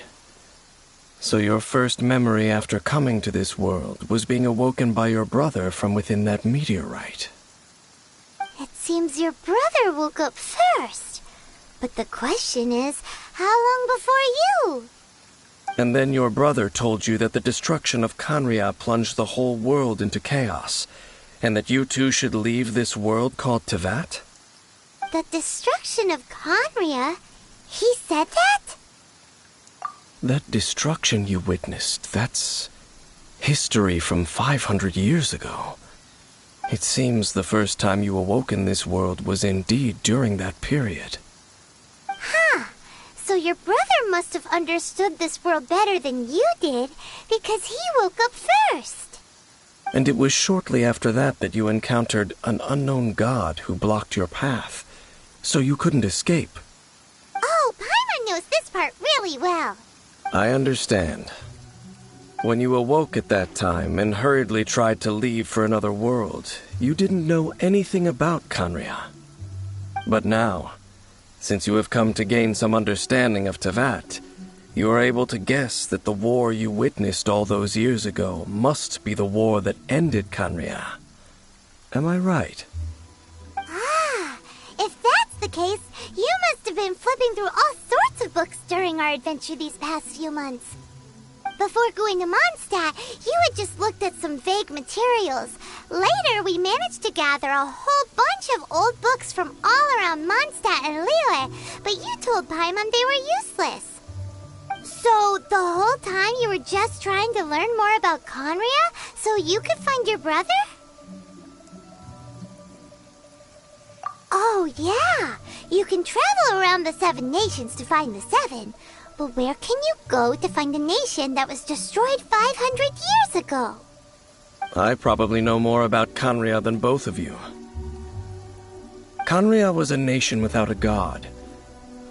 [SPEAKER 6] So your first memory after coming to this world was being awoken by your brother from within that meteorite.
[SPEAKER 3] It seems your brother woke up first. But the question is, how long before you?
[SPEAKER 6] And then your brother told you that the destruction of Khaenri'ah plunged the whole world into chaos, and that you two should leave this world called Teyvat?
[SPEAKER 3] The destruction of Khaenri'ah? He said that?
[SPEAKER 6] That destruction you witnessed, that's history from 500 years ago. It seems the first time you awoke in this world was indeed during that period.
[SPEAKER 3] Huh. So your brother must have understood this world better than you did, because he woke up first.
[SPEAKER 6] And it was shortly after that that you encountered an unknown god who blocked your path, so you couldn't escape.
[SPEAKER 3] Oh, Paimon knows this part really well.
[SPEAKER 6] I understand. When you awoke at that time and hurriedly tried to leave for another world, you didn't know anything about Khaenri'ah. But now, since you have come to gain some understanding of Teyvat, you are able to guess that the war you witnessed all those years ago must be the war that ended Khaenri'ah. Am I right?
[SPEAKER 3] Ah, if that's the case, you must have been flipping through all sorts of books during our adventure these past few months. Before going to Mondstadt, you had just looked at some vague materials. Later, we managed to gather a whole bunch of old books from all around Mondstadt and Liyue, but you told Paimon they were useless. So, the whole time you were just trying to learn more about Khaenri'ah so you could find your brother? Oh, yeah. You can travel around the 7 nations to find the 7. But where can you go to find a nation that was destroyed 500 years ago?
[SPEAKER 6] I probably know more about Canria than both of you. Canria was a nation without a god.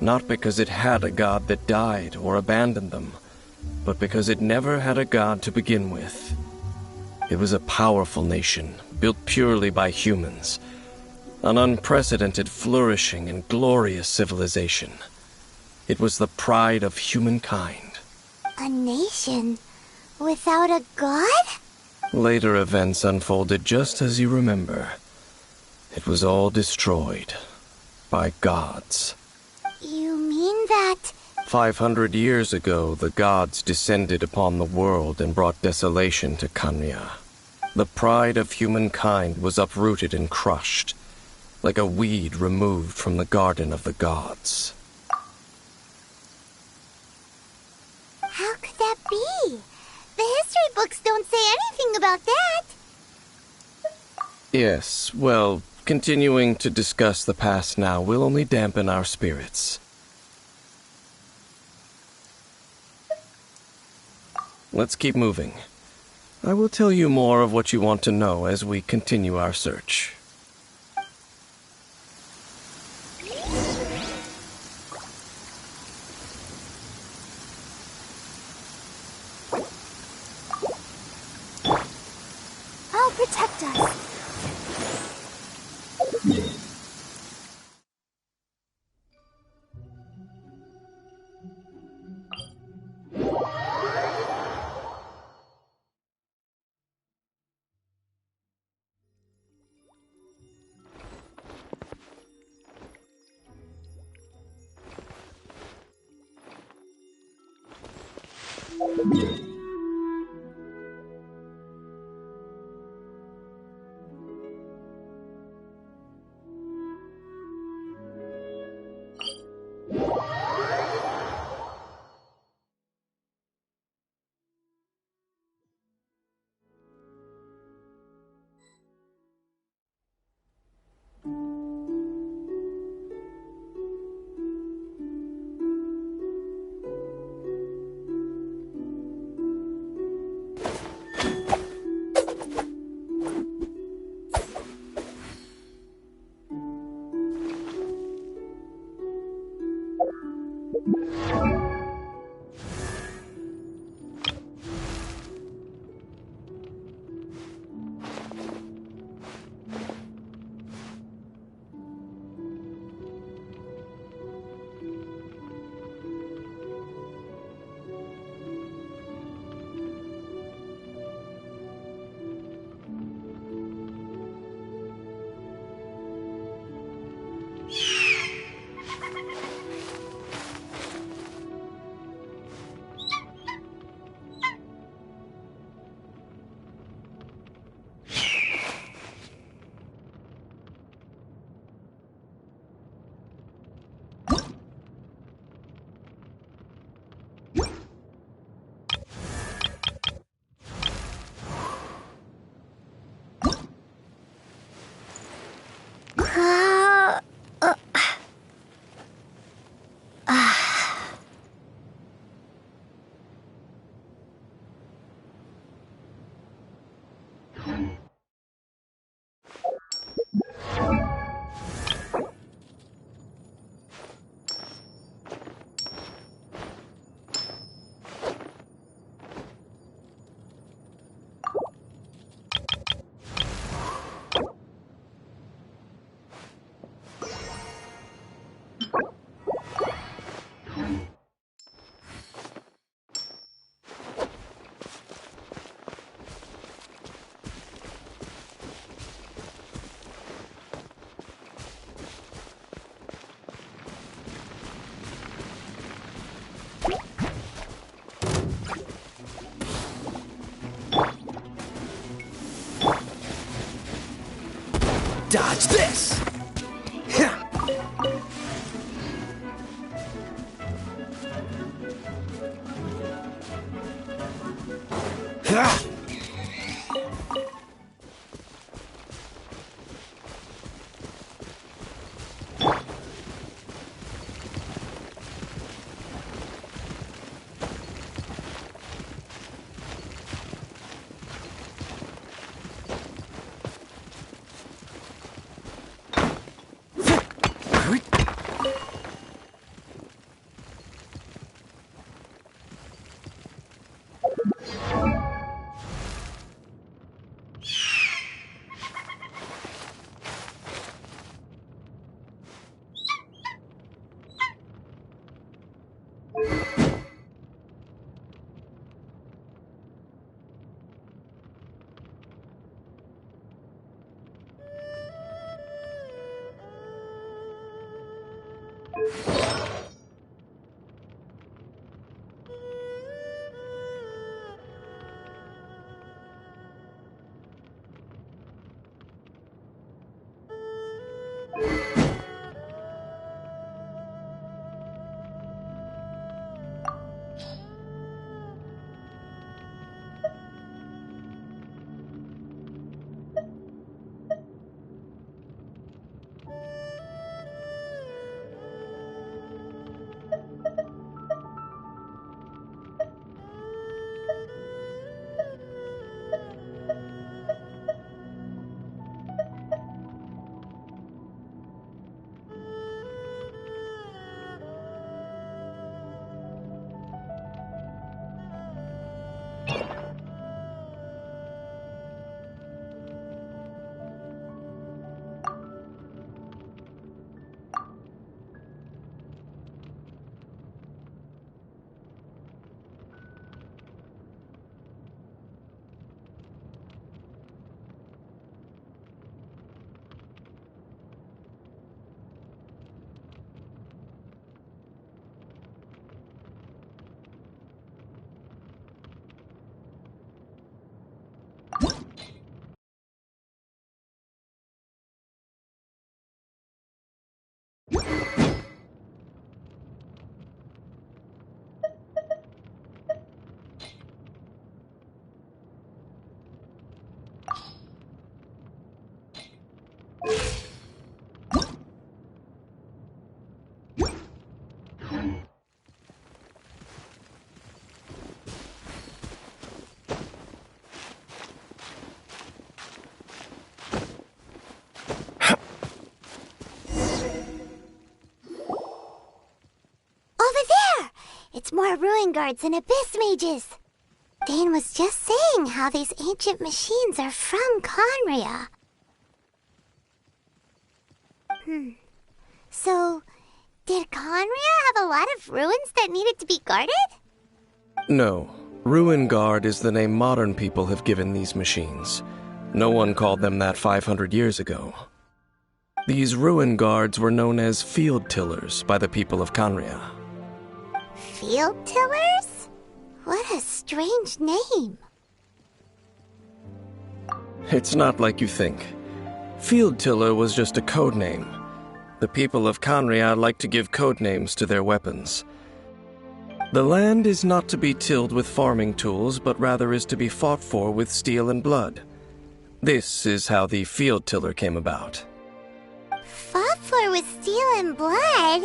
[SPEAKER 6] Not because it had a god that died or abandoned them, but because it never had a god to begin with. It was a powerful nation, built purely by humans. An unprecedented, flourishing, and glorious civilization. It was the pride of humankind.
[SPEAKER 3] A nation without a god?
[SPEAKER 6] Later events unfolded just as you remember. It was all destroyed by gods.
[SPEAKER 3] You mean that...
[SPEAKER 6] 500 years ago, the gods descended upon the world and brought desolation to Canria. The pride of humankind was uprooted and crushed, like a weed removed from the garden of the gods.
[SPEAKER 3] How could that be? The history books don't say anything about that.
[SPEAKER 6] Yes, well, continuing to discuss the past now will only dampen our spirits. Let's keep moving. I will tell you more of what you want to know as we continue our search.
[SPEAKER 3] I'll protect us.
[SPEAKER 7] Dodge this!
[SPEAKER 3] It's more ruin guards and abyss mages. Dane was just saying how these ancient machines are from Conria. So, did Conria have a lot of ruins that needed to be guarded?
[SPEAKER 6] No. Ruin Guard is the name modern people have given these machines. No one called them that 500 years ago. These Ruin Guards were known as Field Tillers by the people of Conria.
[SPEAKER 3] Field Tillers? What a strange name.
[SPEAKER 6] It's not like you think. Field Tiller was just a code name. The people of Conria like to give code names to their weapons. The land is not to be tilled with farming tools, but rather is to be fought for with steel and blood. This is how the Field Tiller came about.
[SPEAKER 3] Fought for with steel and blood?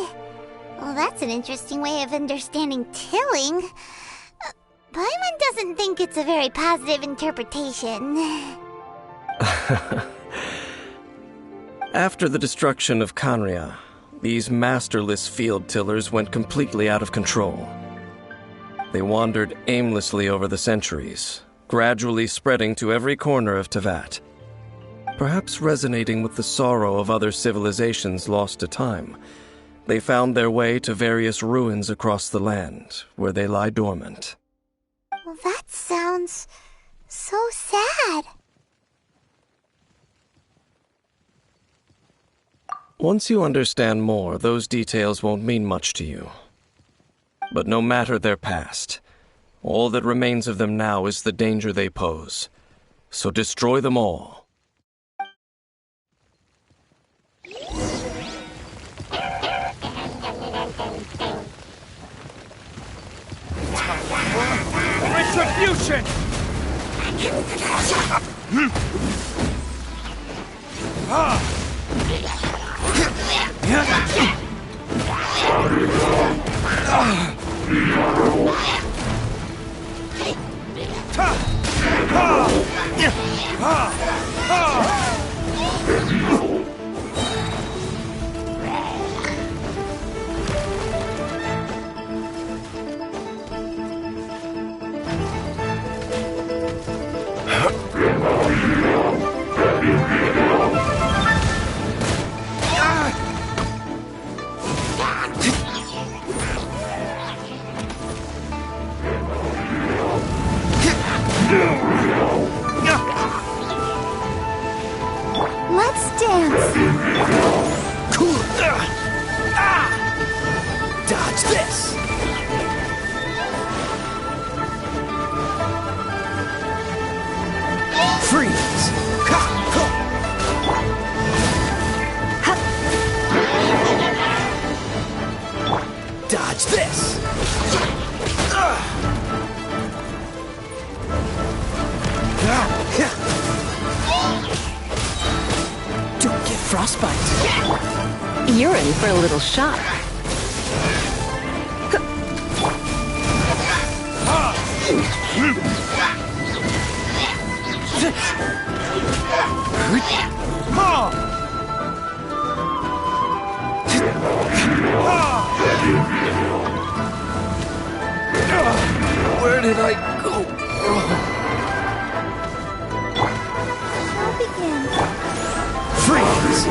[SPEAKER 3] Well, that's an interesting way of understanding tilling. Paimon doesn't think it's a very positive interpretation.
[SPEAKER 6] After the destruction of Conria, these masterless field tillers went completely out of control. They wandered aimlessly over the centuries, gradually spreading to every corner of Teyvat. Perhaps resonating with the sorrow of other civilizations lost to time, they found their way to various ruins across the land, where they lie dormant.
[SPEAKER 3] Well, that sounds so sad.
[SPEAKER 6] Once you understand more, those details won't mean much to you. But no matter their past, all that remains of them now is the danger they pose. So destroy them all.
[SPEAKER 13] Retribution! this!
[SPEAKER 7] Don't get frostbite.
[SPEAKER 9] You're in for a little shock.
[SPEAKER 6] Where did I go?
[SPEAKER 3] I'll begin.
[SPEAKER 13] Freeze!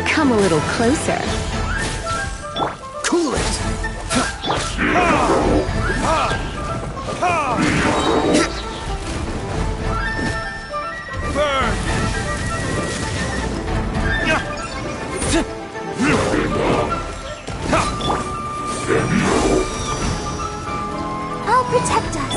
[SPEAKER 9] Come a little closer.
[SPEAKER 13] Cool it! Burn!
[SPEAKER 3] I'll protect us.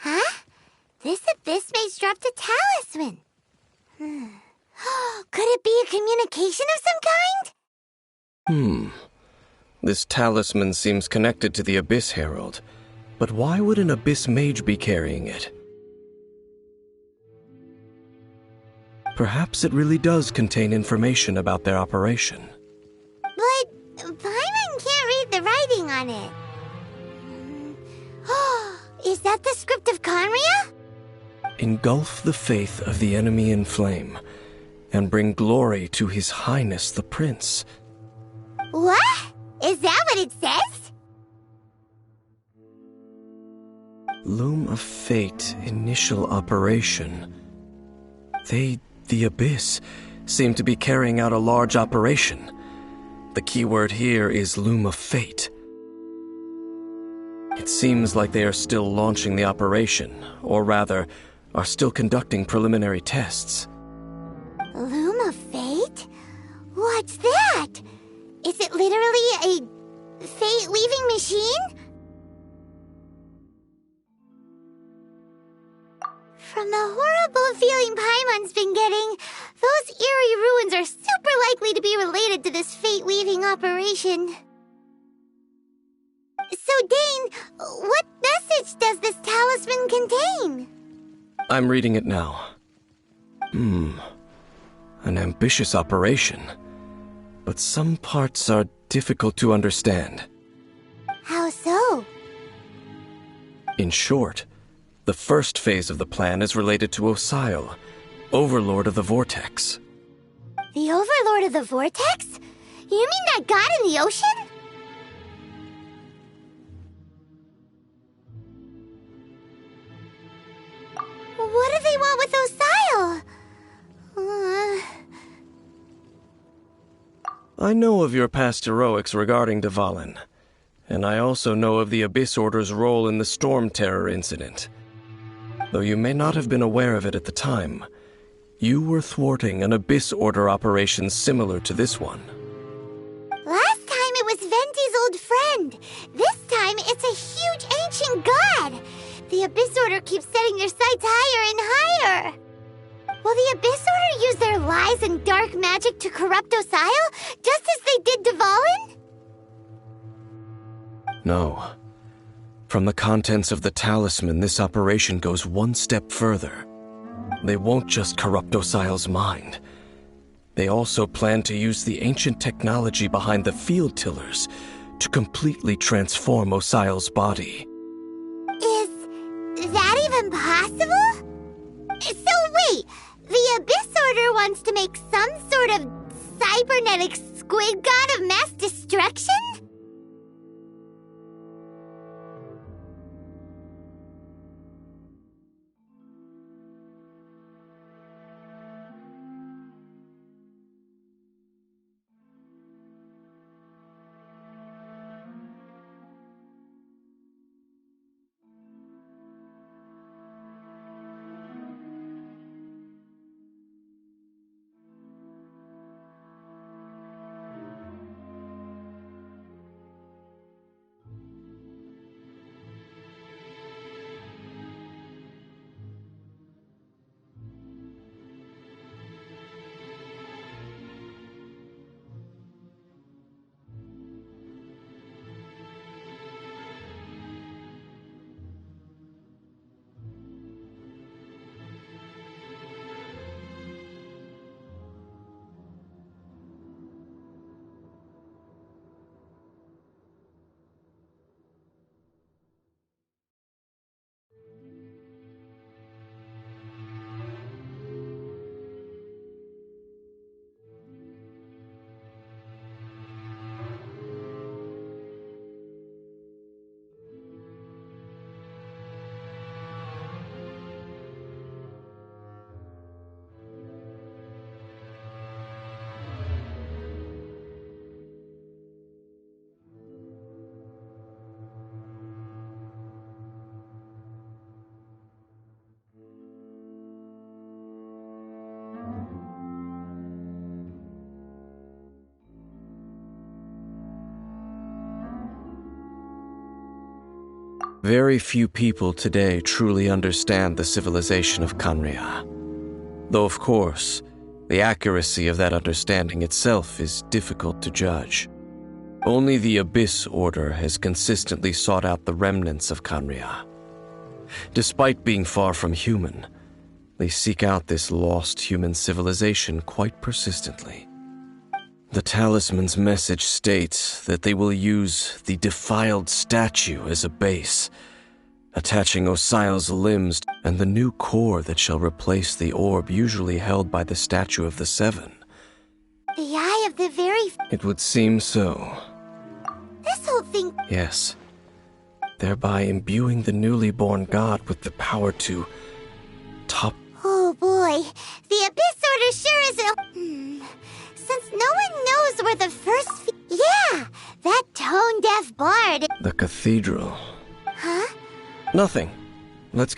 [SPEAKER 3] Huh? This abyss maze dropped a talisman. Could it be a communication of some kind?
[SPEAKER 6] This talisman seems connected to the Abyss Herald. But why would an Abyss Mage be carrying it? Perhaps it really does contain information about their operation.
[SPEAKER 3] But Paimon can't read the writing on it. Is that the script of Conria?
[SPEAKER 6] Engulf the faith of the enemy in flame, and bring glory to His Highness the Prince.
[SPEAKER 3] What? Is that what it says?
[SPEAKER 6] Loom of Fate, initial operation. The Abyss, seem to be carrying out a large operation. The keyword here is Loom of Fate. It seems like they are still launching the operation, or rather, are still conducting preliminary tests.
[SPEAKER 3] Loom of Fate? What's that? Is it literally a fate-weaving machine? From the horrible feeling Paimon's been getting, those eerie ruins are super likely to be related to this fate-weaving operation. So, Dane, what message does this talisman contain?
[SPEAKER 6] I'm reading it now. An ambitious operation. But some parts are difficult to understand.
[SPEAKER 3] How so?
[SPEAKER 6] In short, The first phase of the plan is related to Osile, Overlord of the Vortex.
[SPEAKER 3] The Overlord of the Vortex? You mean that god in the ocean? What do they want with Osile?
[SPEAKER 6] I know of your past heroics regarding Dvalin, and I also know of the Abyss Order's role in the Storm Terror incident. Though you may not have been aware of it at the time, you were thwarting an Abyss Order operation similar to this one.
[SPEAKER 3] Last time it was Venti's old friend. This time it's a huge ancient god. The Abyss Order keeps setting their sights higher and higher. Will the Abyss Order use their lies and dark magic to corrupt Osile, just as they did Dvalin?
[SPEAKER 6] No. From the contents of the talisman, this operation goes one step further. They won't just corrupt Osile's mind. They also plan to use the ancient technology behind the field tillers to completely transform Osile's body.
[SPEAKER 3] Is that even possible? So wait, the Abyss Order wants to make some sort of cybernetic squid god of mass destruction?
[SPEAKER 6] Very few people today truly understand the civilization of Khaenri'ah. Though, of course, the accuracy of that understanding itself is difficult to judge. Only the Abyss Order has consistently sought out the remnants of Khaenri'ah. Despite being far from human, they seek out this lost human civilization quite persistently. The talisman's message states that they will use the defiled statue as a base, attaching Osile's limbs and the new core that shall replace the orb usually held by the statue of the Seven.
[SPEAKER 3] The eye of the very...
[SPEAKER 6] It would seem so.
[SPEAKER 3] This whole thing...
[SPEAKER 6] Yes. Thereby imbuing the newly born god with the power to...
[SPEAKER 3] Oh boy, the Abyss Order sure is a... Since no one knows where the first... Yeah, that tone-deaf bard...
[SPEAKER 6] The cathedral.
[SPEAKER 3] Huh?
[SPEAKER 6] Nothing. Let's...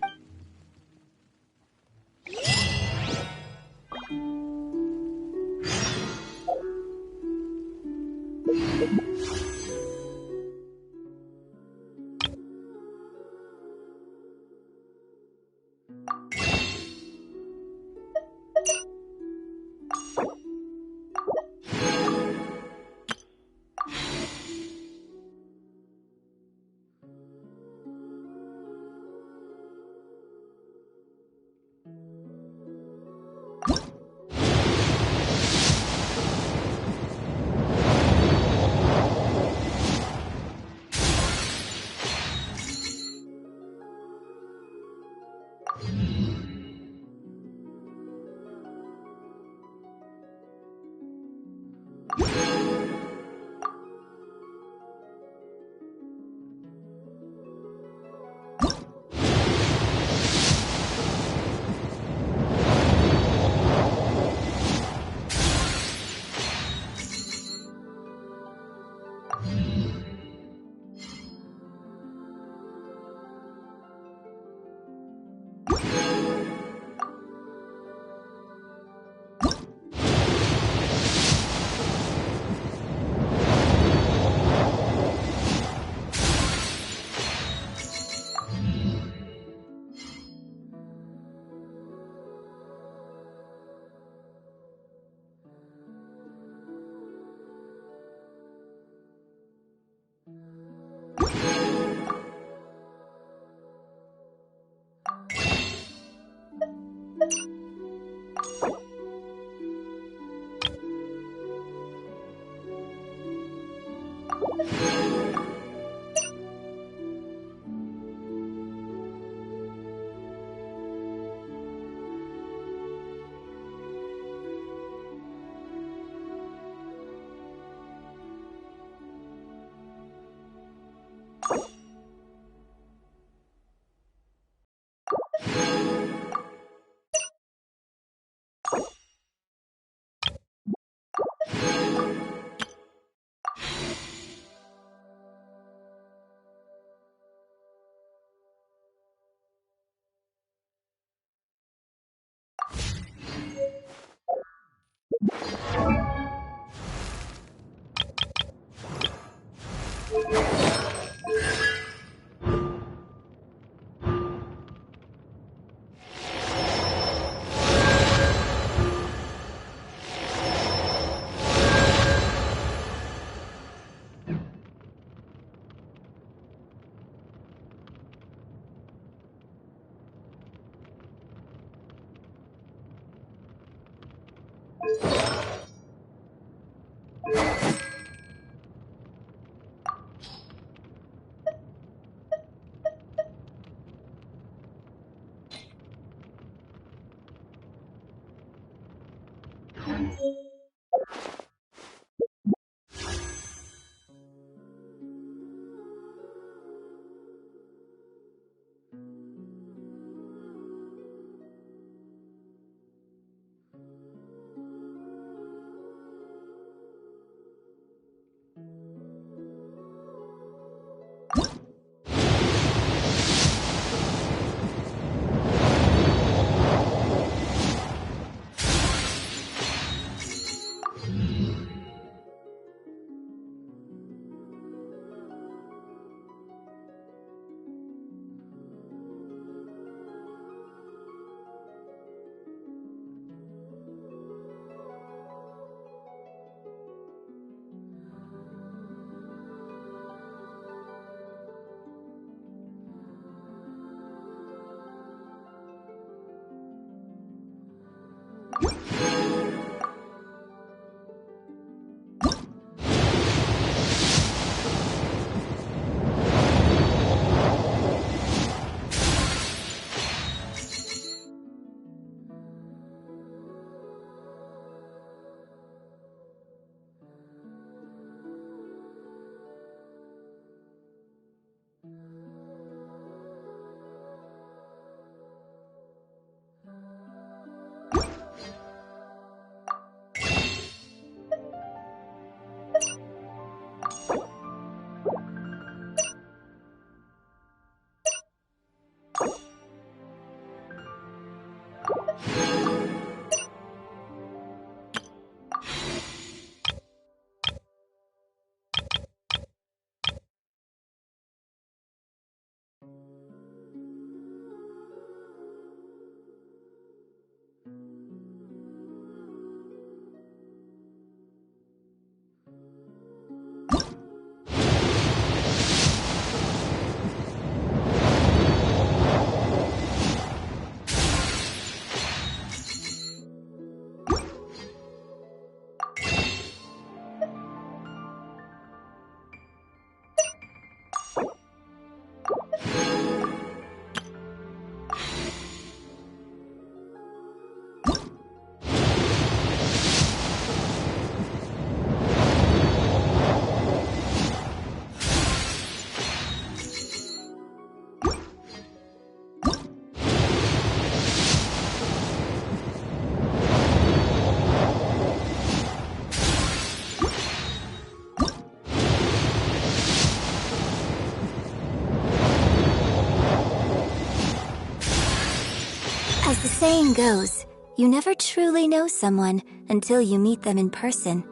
[SPEAKER 3] As the saying goes, you never truly know someone until you meet them in person.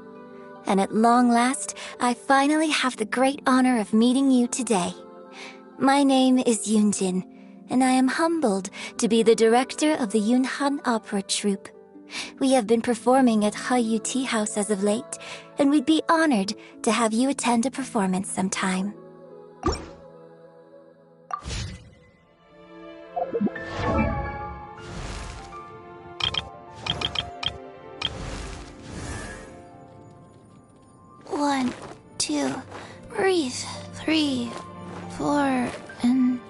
[SPEAKER 3] And at long last, I finally have the great honor of meeting you today. My name is Yoonjin, and I am humbled to be the director of the Yunhan Opera Troupe. We have been performing at Hayu Tea House as of late, and we'd be honored to have you attend a performance sometime. One, two, breathe, 3, 4, and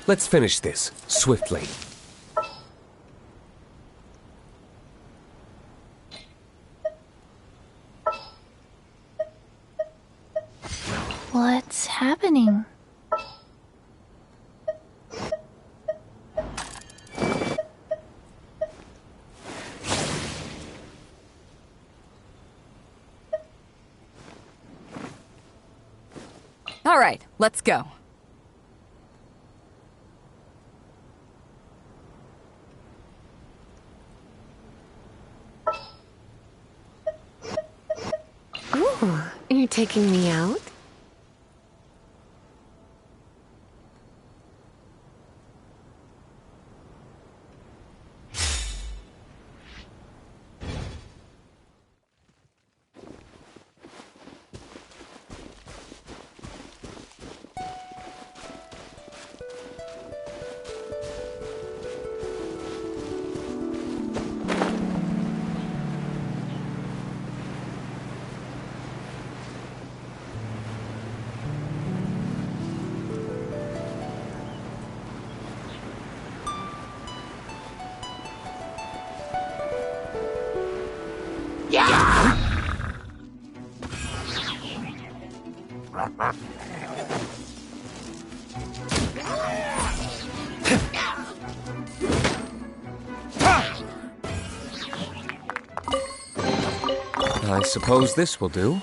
[SPEAKER 8] Let's finish this, swiftly.
[SPEAKER 1] What's happening?
[SPEAKER 14] All right, let's go.
[SPEAKER 9] Ooh, you're taking me out?
[SPEAKER 8] I suppose this will do.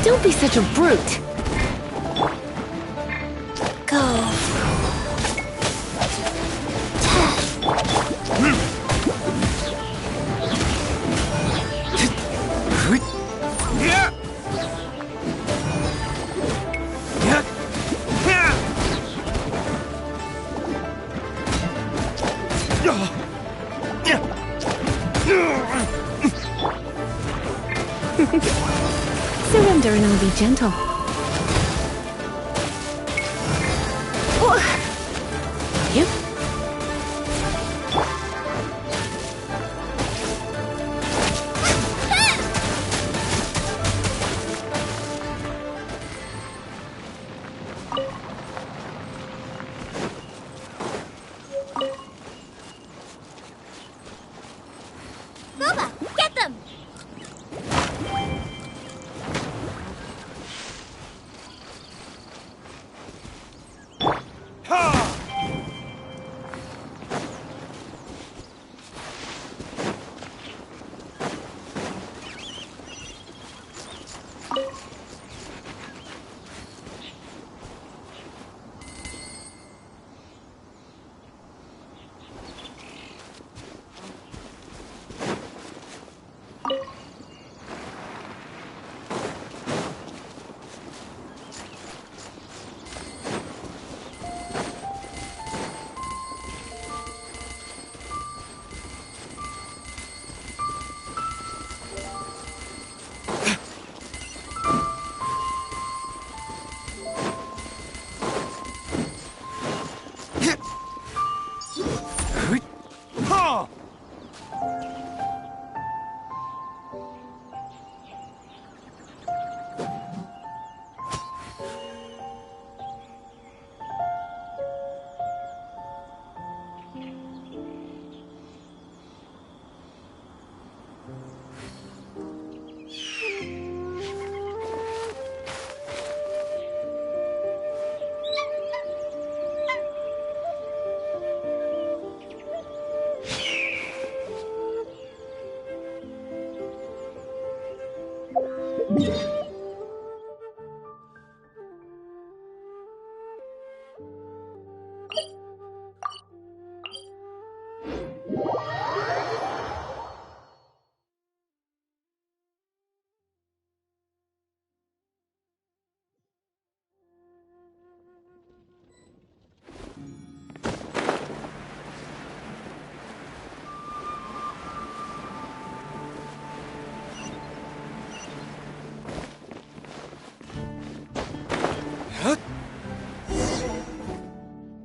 [SPEAKER 8] Don't be such a brute.
[SPEAKER 3] Go.
[SPEAKER 9] surrender and I'll be gentle. Yep.
[SPEAKER 3] Boba, get them!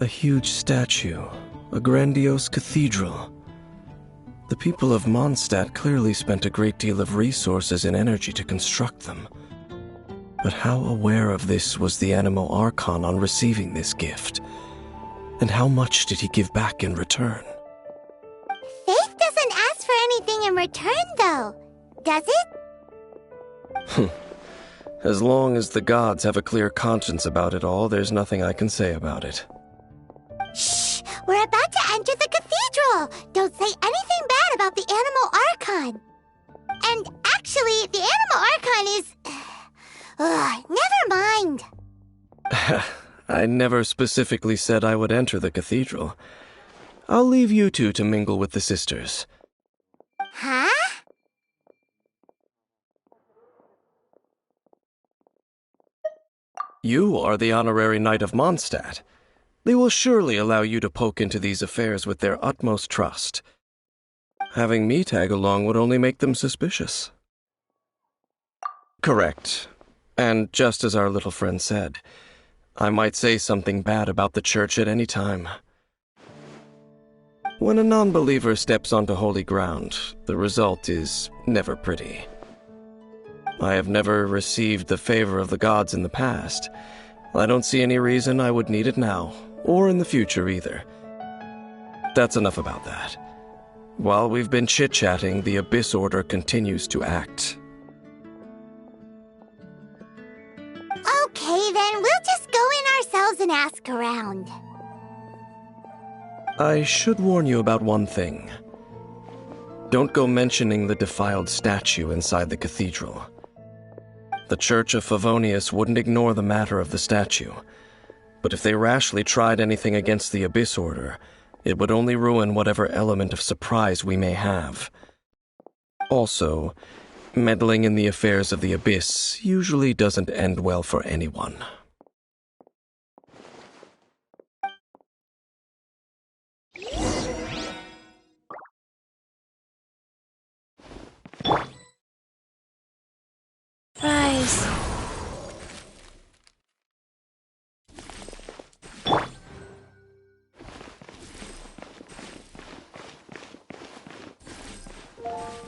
[SPEAKER 6] A huge statue, a grandiose cathedral. The people of Mondstadt clearly spent a great deal of resources and energy to construct them. But how aware of this was the Animo Archon on receiving this gift? And how much did he give back in return?
[SPEAKER 3] Faith doesn't ask for anything in return, though, does it?
[SPEAKER 6] As long as the gods have a clear conscience about it all, there's nothing I can say about it.
[SPEAKER 3] Shh! We're about to enter the cathedral! Don't say anything bad about the Animo Archon! And actually, the Animo Archon is... never mind!
[SPEAKER 6] I never specifically said I would enter the cathedral. I'll leave you two to mingle with the sisters.
[SPEAKER 3] Huh?
[SPEAKER 6] You are the honorary knight of Mondstadt. They will surely allow you to poke into these affairs with their utmost trust. Having me tag along would only make them suspicious. Correct. And just as our little friend said, I might say something bad about the church at any time. When a non-believer steps onto holy ground, the result is never pretty. I have never received the favor of the gods in the past. I don't see any reason I would need it now, or in the future either. That's enough about that. While we've been chit-chatting, the Abyss Order continues to act.
[SPEAKER 3] Okay, then we'll just go in ourselves and ask around.
[SPEAKER 6] I should warn you about one thing. Don't go mentioning the defiled statue inside the cathedral. The Church of Favonius wouldn't ignore the matter of the statue, but if they rashly tried anything against the Abyss Order, it would only ruin whatever element of surprise we may have. Also, meddling in the affairs of the Abyss usually doesn't end well for anyone.
[SPEAKER 11] Rise, Go.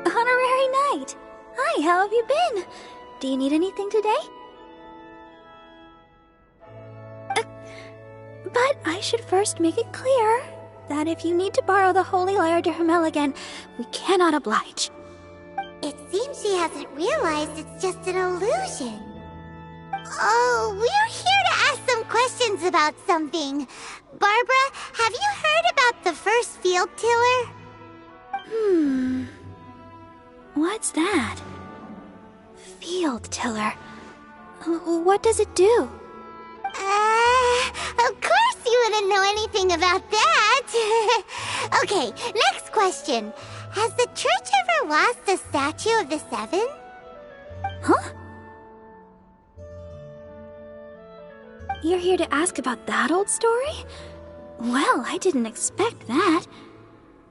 [SPEAKER 14] Honorary Knight! Hi, how have you been? Do you need anything today? But I should first make it clear that if you need to borrow the Holy Lyre de Hermel again, we cannot oblige.
[SPEAKER 3] It seems she hasn't realized it's just an illusion. Oh, we're here to ask some questions about something. Barbara, have you heard about the first field tiller?
[SPEAKER 14] What's that? Field tiller. What does it do?
[SPEAKER 3] Of course you wouldn't know anything about that. Okay, next question. Has the church ever lost a statue of the Seven?
[SPEAKER 14] Huh? You're here to ask about that old story? Well, I didn't expect that.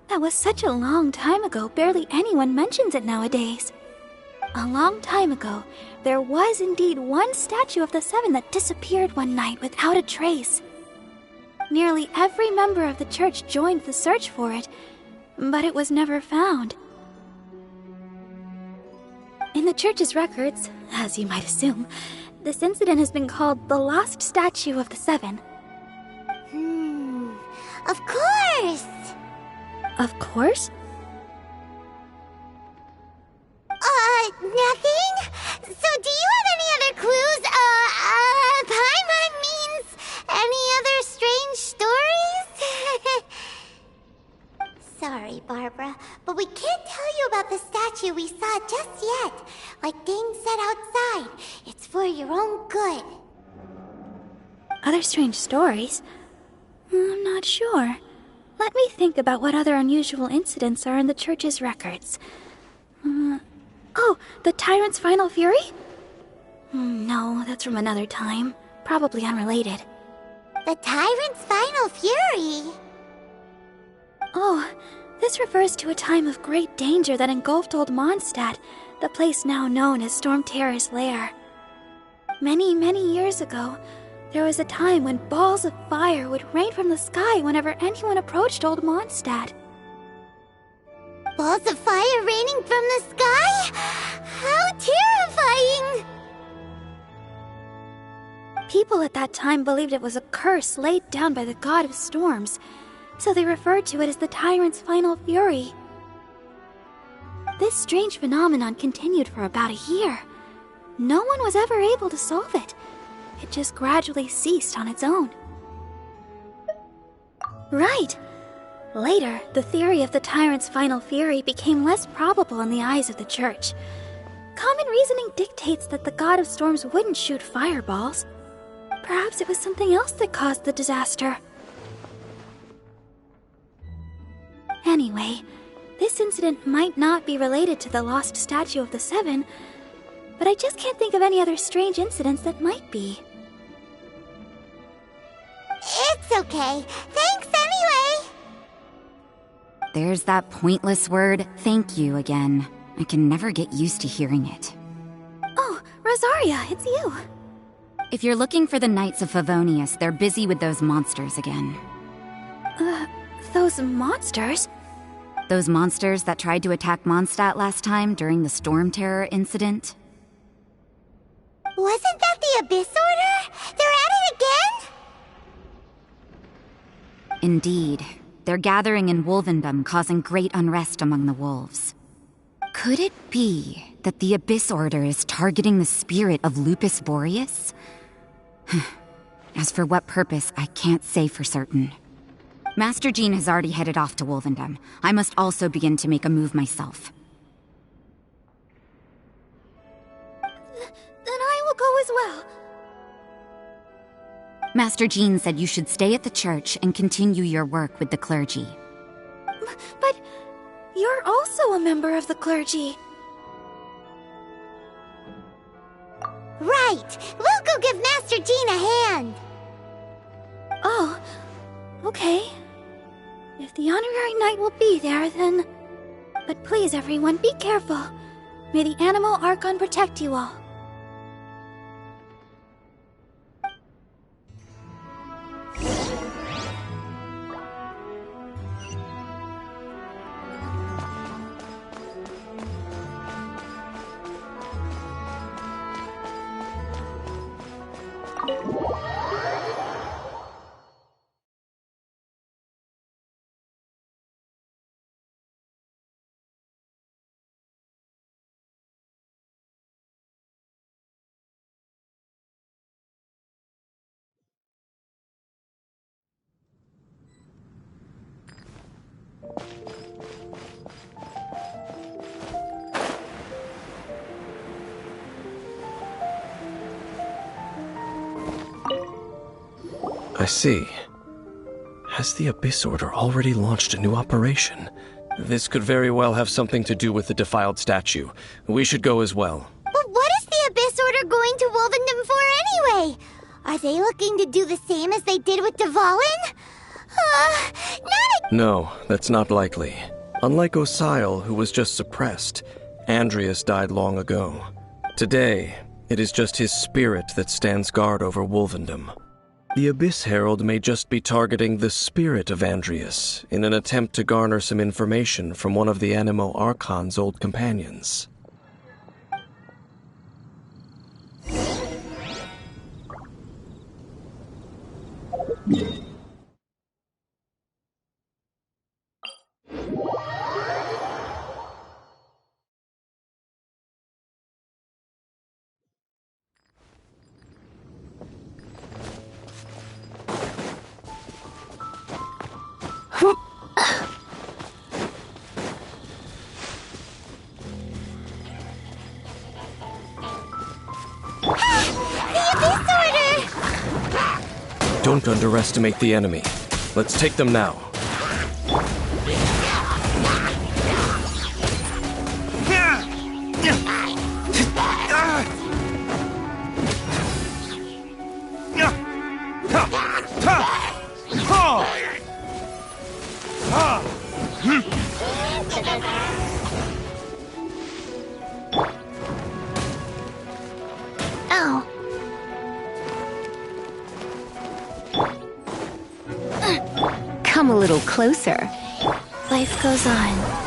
[SPEAKER 14] That was such a long time ago, barely anyone mentions it nowadays. A long time ago, there was indeed one statue of the Seven that disappeared one night without a trace. Nearly every member of the church joined the search for it, but it was never found. In the church's records, as you might assume, this incident has been called the Lost Statue of the Seven.
[SPEAKER 3] Of course!
[SPEAKER 14] Of course?
[SPEAKER 3] Nothing? So do you have any other clues? Paimon means any other strange stories? Sorry, Barbara, but we can't tell you about the statue we saw just yet. Like Dane said outside, it's for your own good.
[SPEAKER 14] Other strange stories? I'm not sure. Let me think about what other unusual incidents are in the church's records. Oh, the Tyrant's Final Fury? No, that's from another time. Probably unrelated.
[SPEAKER 3] The Tyrant's Final Fury?
[SPEAKER 14] Oh, this refers to a time of great danger that engulfed Old Mondstadt, the place now known as Storm Terror's lair. Many, many years ago, there was a time when balls of fire would rain from the sky whenever anyone approached Old Mondstadt.
[SPEAKER 3] Balls of fire raining from the sky? How terrifying!
[SPEAKER 14] People at that time believed it was a curse laid down by the god of storms, so they referred to it as the Tyrant's Final Fury. This strange phenomenon continued for about a year. No one was ever able to solve it. It just gradually ceased on its own. Right! Later, the theory of the Tyrant's Final Fury became less probable in the eyes of the church. Common reasoning dictates that the god of storms wouldn't shoot fireballs. Perhaps it was something else that caused the disaster. Anyway, This incident might not be related to the lost statue of the Seven, but I just can't think of any other strange incidents that might be.
[SPEAKER 3] It's okay. Thanks anyway!
[SPEAKER 15] There's that pointless word, thank you, again. I can never get used to hearing it.
[SPEAKER 14] Oh, Rosaria, it's you.
[SPEAKER 15] If you're looking for the Knights of Favonius, they're busy with those monsters again.
[SPEAKER 14] Those monsters?
[SPEAKER 15] Those monsters that tried to attack Mondstadt last time during the Storm Terror incident?
[SPEAKER 3] Wasn't that the Abyss Order? They're at it again?
[SPEAKER 15] Indeed. They're gathering in Wolvendom, causing great unrest among the wolves. Could it be that the Abyss Order is targeting the spirit of Lupus Boreas? As for what purpose, I can't say for certain. Master Jean has already headed off to Wolvendom. I must also begin to make a move myself.
[SPEAKER 14] Then I will go as well.
[SPEAKER 15] Master Jean said you should stay at the church and continue your work with the clergy.
[SPEAKER 14] But you're also a member of the clergy.
[SPEAKER 3] Right! We'll go give Master Jean a hand!
[SPEAKER 14] Oh, okay. If the honorary knight will be there, then... But please, everyone, be careful. May the Animal Archon protect you all.
[SPEAKER 6] I see. Has the Abyss Order already launched a new operation? This could very well have something to do with the defiled statue. We should go as well.
[SPEAKER 3] But what is the Abyss Order going to Wolvendom for anyway? Are they looking to do the same as they did with Dvalin?
[SPEAKER 6] No, that's not likely. Unlike Osile, who was just suppressed, Andreas died long ago. Today, it is just his spirit that stands guard over Wolvendom. The Abyss Herald may just be targeting the spirit of Andreas in an attempt to garner some information from one of the Animo Archon's old companions. Don't underestimate the enemy. Let's take them now.
[SPEAKER 3] Oh.
[SPEAKER 9] Come a little closer.
[SPEAKER 14] Life goes on.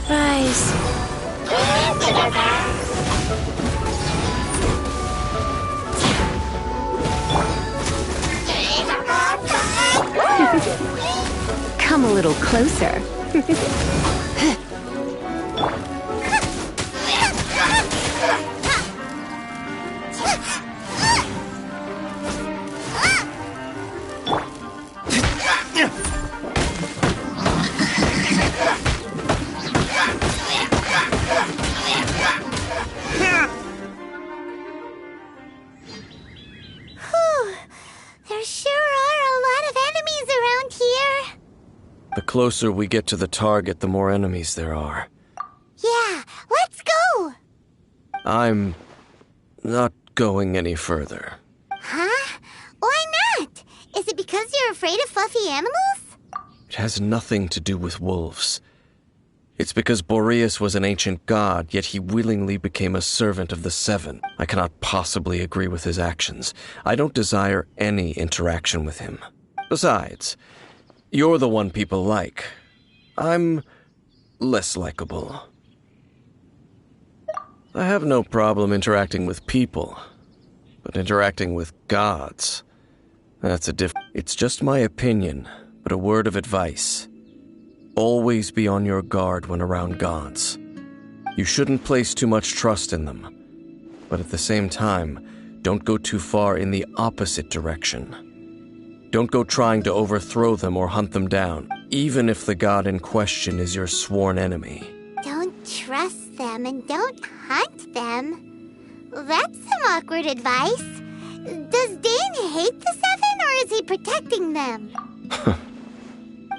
[SPEAKER 14] Rise.
[SPEAKER 9] little closer.
[SPEAKER 3] There sure are a lot of enemies around here.
[SPEAKER 6] The closer we get to the target, the more enemies there are.
[SPEAKER 3] Yeah, let's go!
[SPEAKER 6] I'm not going any further.
[SPEAKER 3] Huh? Why not? Is it because you're afraid of fluffy animals?
[SPEAKER 6] It has nothing to do with wolves. It's because Boreas was an ancient god, yet he willingly became a servant of the Seven. I cannot possibly agree with his actions. I don't desire any interaction with him. Besides, you're the one people like. I'm less likable. I have no problem interacting with people, but interacting with gods, that's a It's just my opinion, but a word of advice. Always be on your guard when around gods. You shouldn't place too much trust in them, but at the same time, don't go too far in the opposite direction. Don't go trying to overthrow them or hunt them down, even if the god in question is your sworn enemy.
[SPEAKER 3] Don't trust them and don't hunt them. That's some awkward advice. Does Dane hate the Seven, or is he protecting them?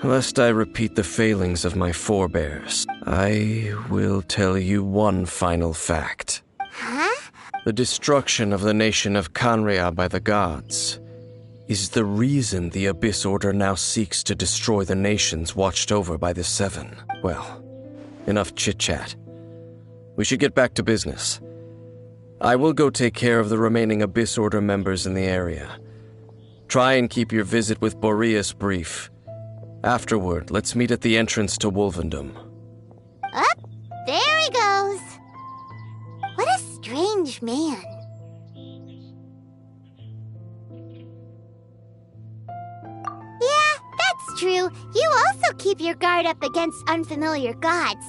[SPEAKER 6] Lest I repeat the failings of my forebears, I will tell you one final fact.
[SPEAKER 3] Huh?
[SPEAKER 6] The destruction of the nation of Canria by the gods is the reason the Abyss Order now seeks to destroy the nations watched over by the Seven. Well, enough chit-chat. We should get back to business. I will go take care of the remaining Abyss Order members in the area. Try and keep your visit with Boreas brief. Afterward, let's meet at the entrance to Wolvendom.
[SPEAKER 3] Up, there he goes. What a strange man. Yeah, that's true. You also keep your guard up against unfamiliar gods.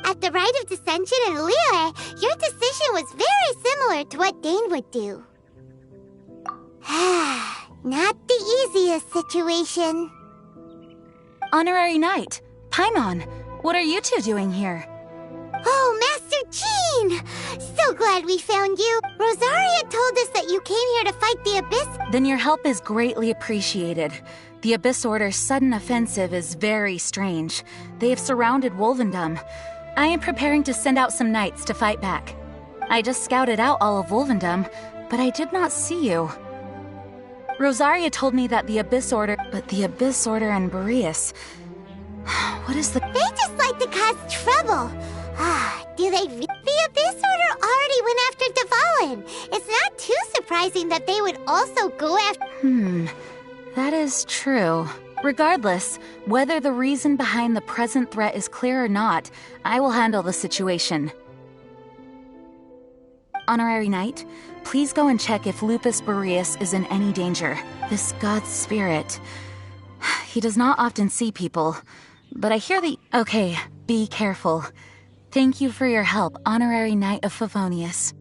[SPEAKER 3] At the Rite of Dissension in Liyue, your decision was very similar to what Dane would do. Not the easiest situation.
[SPEAKER 1] Honorary Knight, Paimon, what are you two doing here?
[SPEAKER 3] Oh, Master Jean! So glad we found you. Rosaria told us that you came here to fight the Abyss.
[SPEAKER 1] Then your help is greatly appreciated. The Abyss Order's sudden offensive is very strange. They have surrounded Wolvendom. I am preparing to send out some knights to fight back. I just scouted out all of Wolvendom, but I did not see you. Rosaria told me that the Abyss Order... But the Abyss Order and Boreas... What is the...
[SPEAKER 3] They just like to cause trouble. Do they... The Abyss Order already went after Dvalin. It's not too surprising that they would also go after...
[SPEAKER 1] That is true. Regardless, whether the reason behind the present threat is clear or not, I will handle the situation. Honorary Knight, please go and check if Lupus Boreas is in any danger. This god's spirit... He does not often see people, but I hear the... Okay, be careful. Thank you for your help, Honorary Knight of Favonius.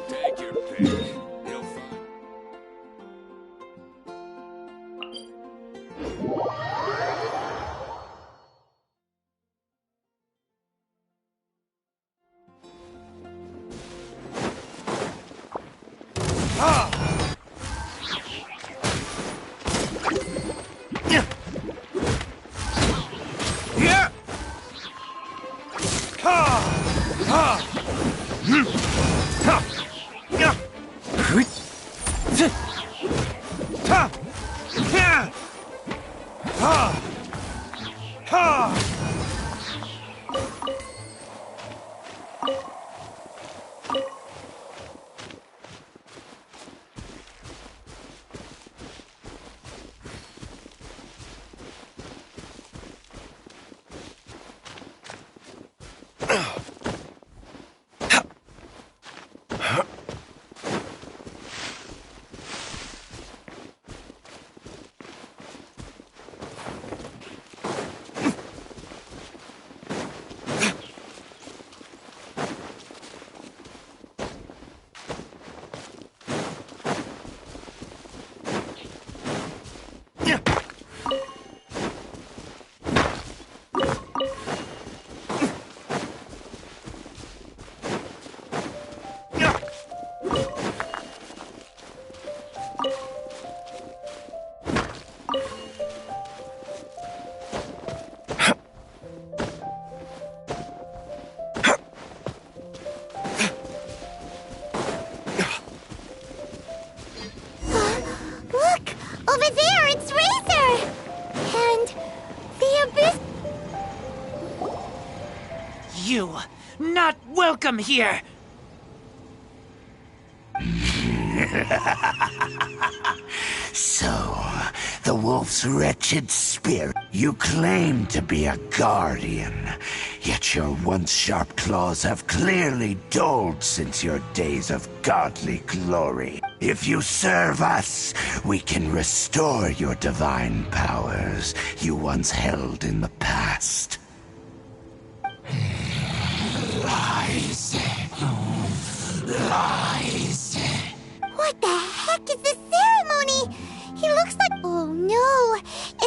[SPEAKER 4] Take your pick. You'll find.
[SPEAKER 16] You, not welcome here!
[SPEAKER 12] So, the wolf's wretched spirit. You claim to be a guardian, yet your once sharp claws have clearly dulled since your days of godly glory. If you serve us, we can restore your divine powers you once held in the past. Lies. Lies.
[SPEAKER 3] What the heck is this ceremony? He looks like... Oh no!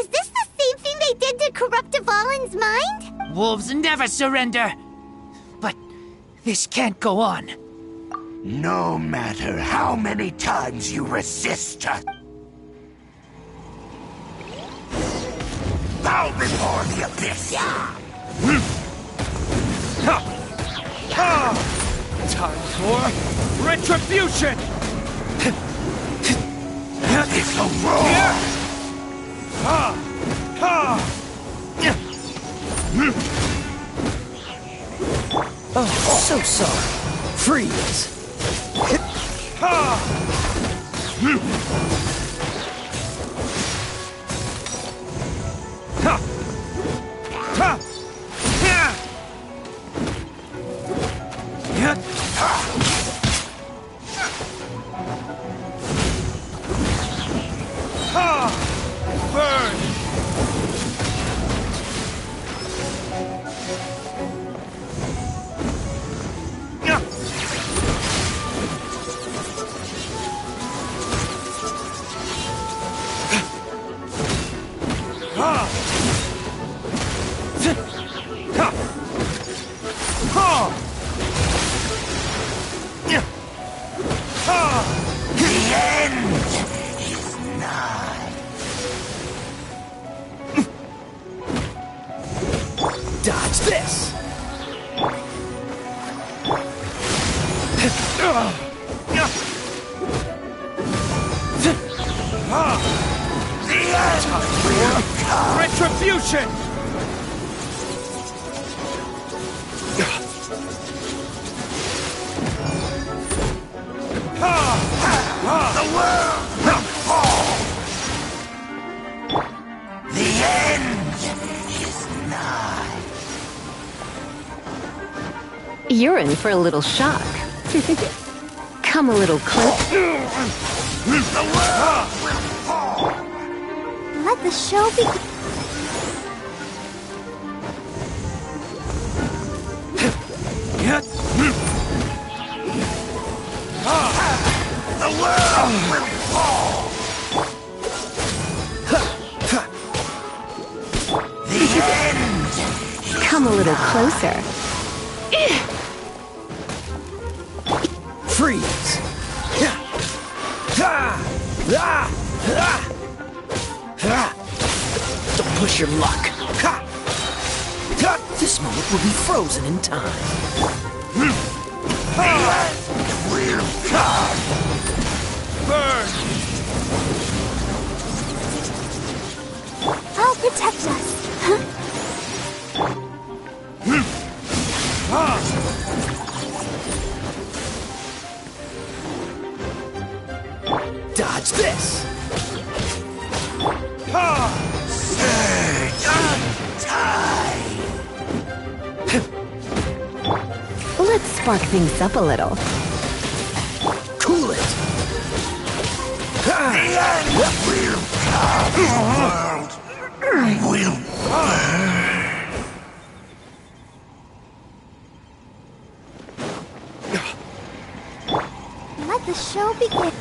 [SPEAKER 3] Is this the same thing they did to corrupt Dvalin's mind?
[SPEAKER 16] Wolves never surrender! But this can't go on.
[SPEAKER 12] No matter how many times you resist us. Bow before the abyss!
[SPEAKER 16] Time for retribution!
[SPEAKER 12] It's a roar!
[SPEAKER 7] Oh, so sorry. Freeze!
[SPEAKER 16] Burn!
[SPEAKER 7] Dodge this!
[SPEAKER 16] Retribution!
[SPEAKER 12] The world will fall! The end is nigh.
[SPEAKER 9] You're in for a little shock. Come a little close.
[SPEAKER 12] The world will fall!
[SPEAKER 3] Let the show begin.
[SPEAKER 12] The world will fall! The end!
[SPEAKER 9] Come a little closer.
[SPEAKER 7] Freeze! Don't push your luck. This moment will be frozen in time.
[SPEAKER 12] The end will come!
[SPEAKER 16] Burn!
[SPEAKER 3] I'll protect us.
[SPEAKER 7] Dodge this!
[SPEAKER 12] Surge in time!
[SPEAKER 9] Let's spark things up a little.
[SPEAKER 7] Cool it!
[SPEAKER 12] The end will come! The world will burn!
[SPEAKER 3] Let the show begin.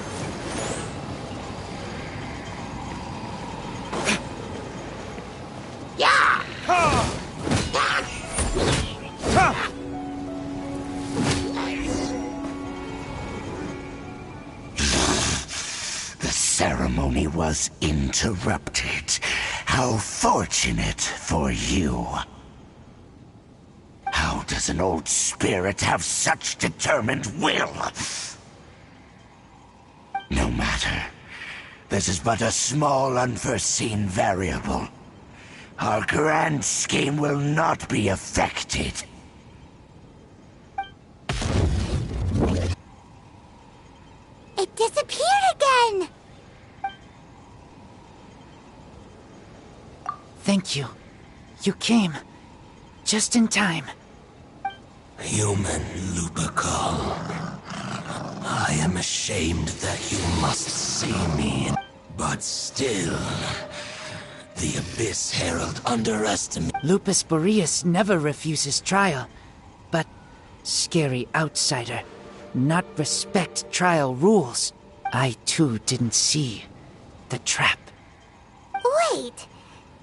[SPEAKER 12] The ceremony was interrupted. How fortunate for you. How does an old spirit have such determined will? No matter. This is but a small unforeseen variable. Our grand scheme will not be affected.
[SPEAKER 3] It disappeared again!
[SPEAKER 16] Thank you. You came. Just in time.
[SPEAKER 12] Human Lupercal. I am ashamed that you must see me, but still, the Abyss Herald underestimates.
[SPEAKER 16] Lupus Boreas never refuses trial, but scary outsider, not respect trial rules. I too didn't see the trap.
[SPEAKER 3] Wait,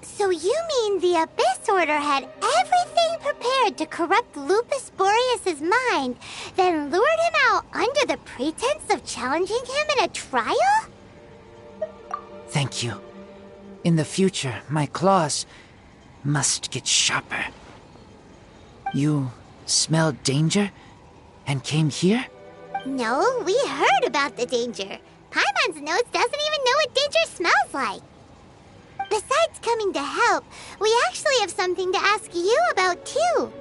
[SPEAKER 3] so you mean the Abyss Order had everything prepared to corrupt Lupus Boreas' mind, then lured him out under the pretense of challenging him in a trial?
[SPEAKER 16] Thank you. In the future, my claws must get sharper. You smell danger? and came here?
[SPEAKER 3] No, we heard about the danger. Paimon's nose doesn't even know what danger smells like. Besides coming to help, we actually have something to ask you about, too.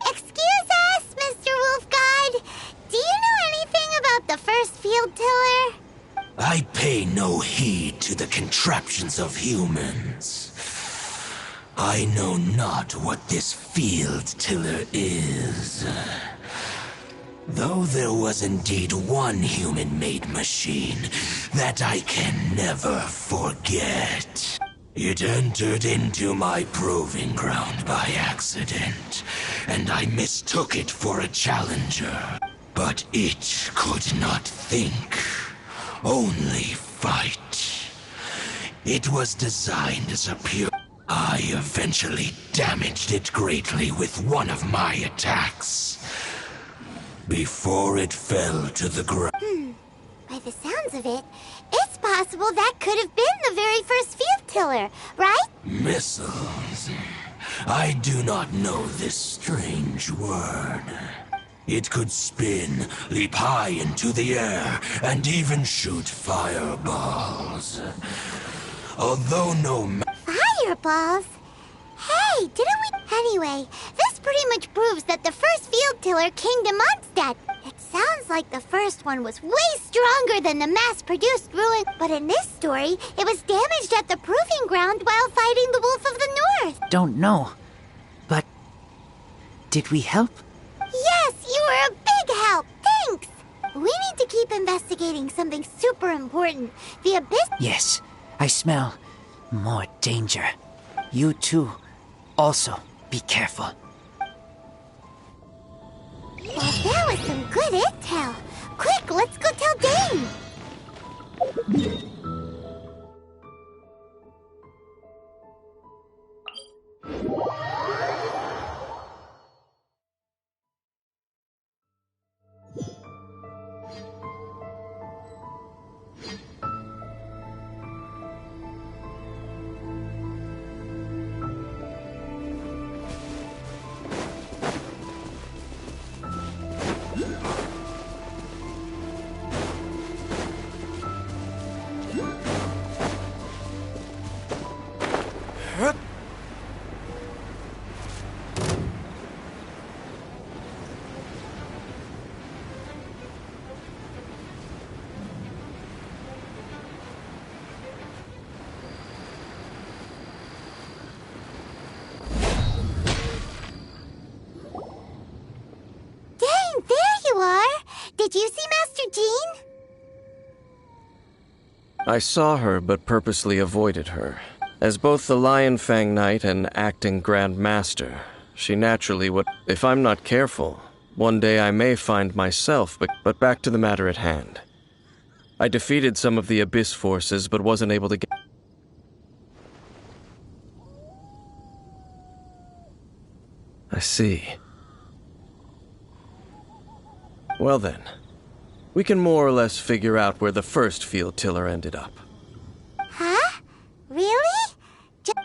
[SPEAKER 3] Excuse us, Mr. Wolf Guide. Do you know anything about the first field tiller?
[SPEAKER 12] I pay no heed to the contraptions of humans. I know not what this field tiller is. Though there was indeed one human-made machine that I can never forget. It entered into my proving ground by accident, and I mistook it for a challenger. But it could not think, only fight. It was designed as a pure... I eventually damaged it greatly with one of my attacks. Before it fell to the ground.
[SPEAKER 3] By the sounds of it, it's possible that could have been the very first field tiller, right?
[SPEAKER 12] Missiles. I do not know this strange word. It could spin, leap high into the air, and even shoot fireballs. Although no...
[SPEAKER 3] Fireballs? Hey, didn't we... Anyway, this pretty much proves that the first field tiller came to Mondstadt. It sounds like the first one was way stronger than the mass-produced ruin, but in this story, it was damaged at the proving ground while fighting the Wolf of the North.
[SPEAKER 16] Don't know. But... did we help?
[SPEAKER 3] Yes, you were a big help. Thanks. We need to keep investigating something super important. The Abyss...
[SPEAKER 16] Yes, I smell more danger. You too. Also, be careful.
[SPEAKER 3] Well, that was some good intel. Quick, let's go tell Dane. Did you see Master Jean?
[SPEAKER 6] I saw her, but purposely avoided her. As both the Lion Fang Knight and acting Grand Master, she naturally would... If I'm not careful, one day I may find myself, but back to the matter at hand. I defeated some of the Abyss forces, but wasn't able to get... I see. Well then, we can more or less figure out where the first field tiller ended up.
[SPEAKER 3] Huh? Really?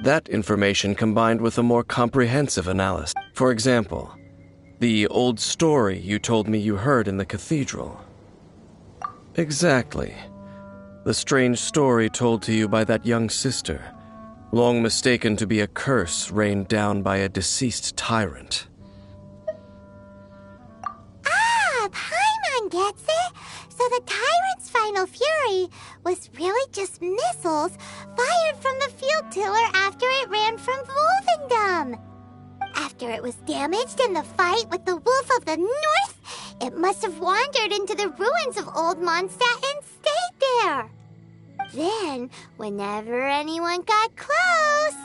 [SPEAKER 6] That information combined with a more comprehensive analysis. For example, the old story you told me you heard in the cathedral. Exactly. The strange story told to you by that young sister, long mistaken to be a curse rained down by a deceased tyrant.
[SPEAKER 3] Paimon gets it. So the tyrant's final fury was really just missiles fired from the field tiller after it ran from Wolvendom. After it was damaged in the fight with the Wolf of the North, it must have wandered into the ruins of Old Mondstadt and stayed there. Then, whenever anyone got close,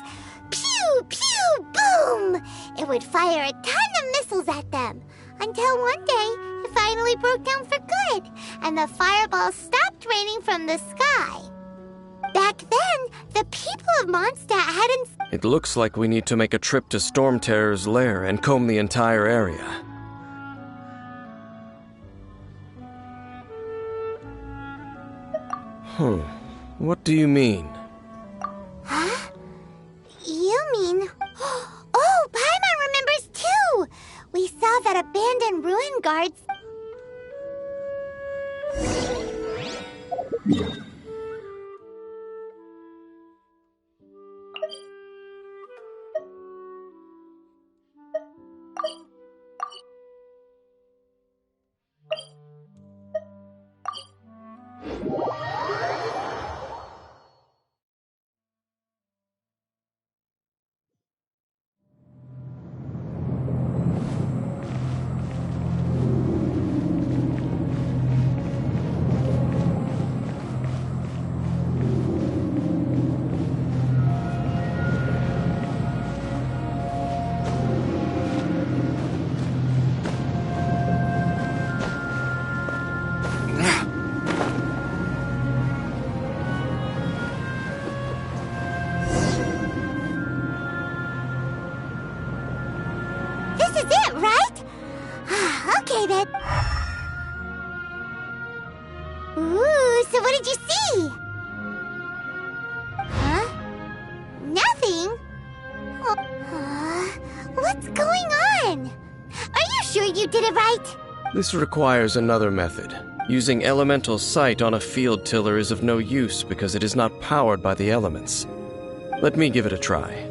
[SPEAKER 3] pew, pew, boom! It would fire a ton of missiles at them, until one day it finally broke down for good, and the fireballs stopped raining from the sky. Back then, the people of Mondstadt hadn't...
[SPEAKER 6] It looks like we need to make a trip to Storm Terror's lair and comb the entire area. What do you mean?
[SPEAKER 3] Huh? You mean... Oh, Paimon remembers too! We saw that abandoned ruin guard This is it, right? Okay then. Ooh, so what did you see? Huh? Nothing? What's going on? Are you sure you did it right?
[SPEAKER 6] This requires another method. Using elemental sight on a field tiller is of no use because it is not powered by the elements. Let me give it a try.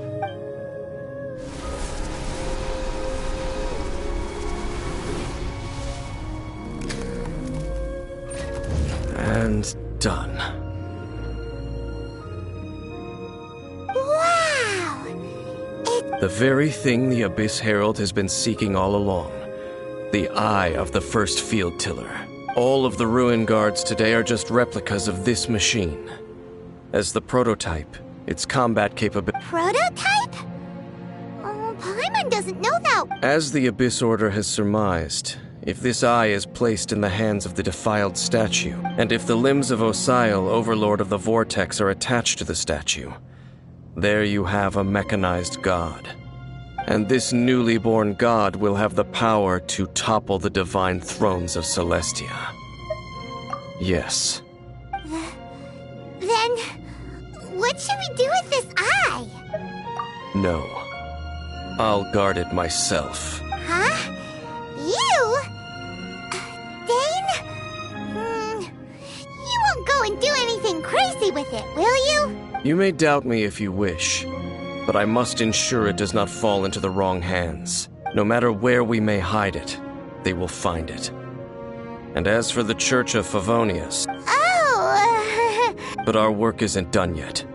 [SPEAKER 6] And done.
[SPEAKER 3] Wow!
[SPEAKER 6] The very thing the Abyss Herald has been seeking all along. The eye of the first field tiller. All of the ruin guards today are just replicas of this machine. As the prototype, its combat capability...
[SPEAKER 3] Prototype? Paimon doesn't know that.
[SPEAKER 6] As the Abyss Order has surmised, if this eye is placed in the hands of the defiled statue, and if the limbs of Osial, Overlord of the Vortex, are attached to the statue, there you have a mechanized god. And this newly born god will have the power to topple the divine thrones of Celestia. Yes.
[SPEAKER 3] Then, what should we do with this eye?
[SPEAKER 6] No. I'll guard it myself.
[SPEAKER 3] Huh? You? Dane? You won't go and do anything crazy with it, will you?
[SPEAKER 6] You may doubt me if you wish, but I must ensure it does not fall into the wrong hands. No matter where we may hide it, they will find it. And as for the Church of Favonius...
[SPEAKER 3] Oh!
[SPEAKER 6] But our work isn't done yet.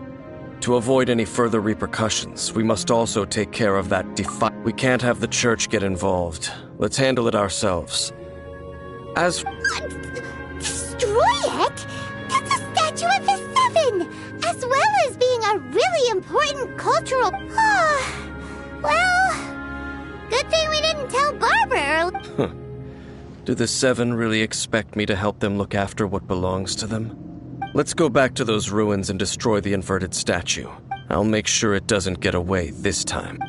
[SPEAKER 6] To avoid any further repercussions, we must also take care of that We can't have the Church get involved. Let's handle it ourselves. As...
[SPEAKER 3] Destroy it? That's a statue of the Seven! As well as being a really important cultural... Well... Good thing we didn't tell Barbara earlier.
[SPEAKER 6] Do the Seven really expect me to help them look after what belongs to them? Let's go back to those ruins and destroy the inverted statue. I'll make sure it doesn't get away this time.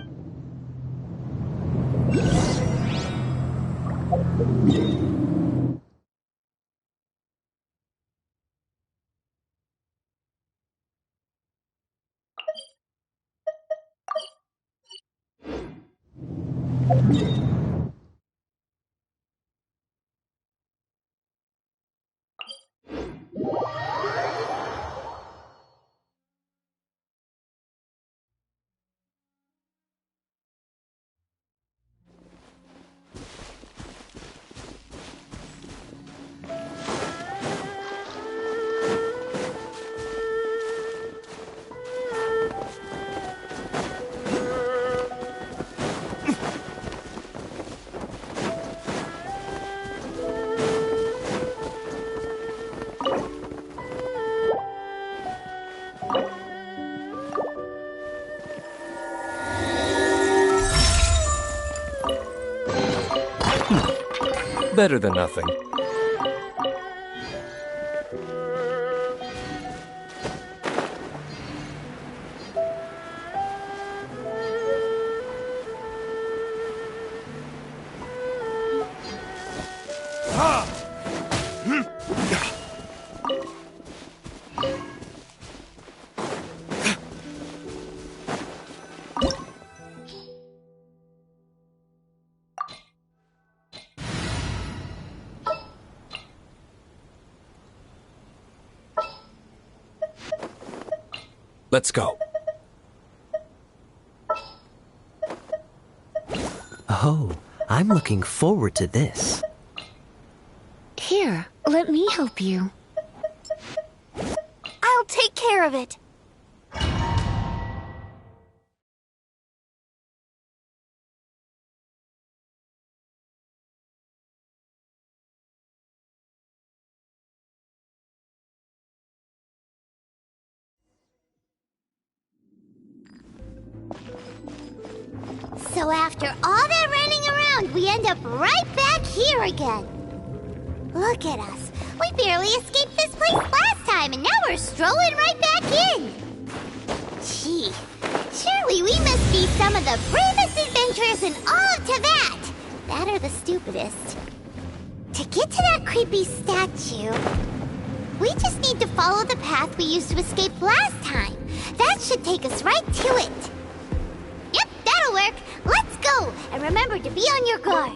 [SPEAKER 6] Better than nothing. Let's go.
[SPEAKER 7] Oh, I'm looking forward to this.
[SPEAKER 15] Here, let me help you.
[SPEAKER 3] I'll take care of it. So after all that running around, we end up right back here again. Look at us. We barely escaped this place last time, and now we're strolling right back in. Gee, surely we must be some of the bravest adventurers in all of Teyvat. That or the stupidest. To get to that creepy statue, we just need to follow the path we used to escape last time. That should take us right to it. Yep, that'll work. Let's go, and remember to be on your guard.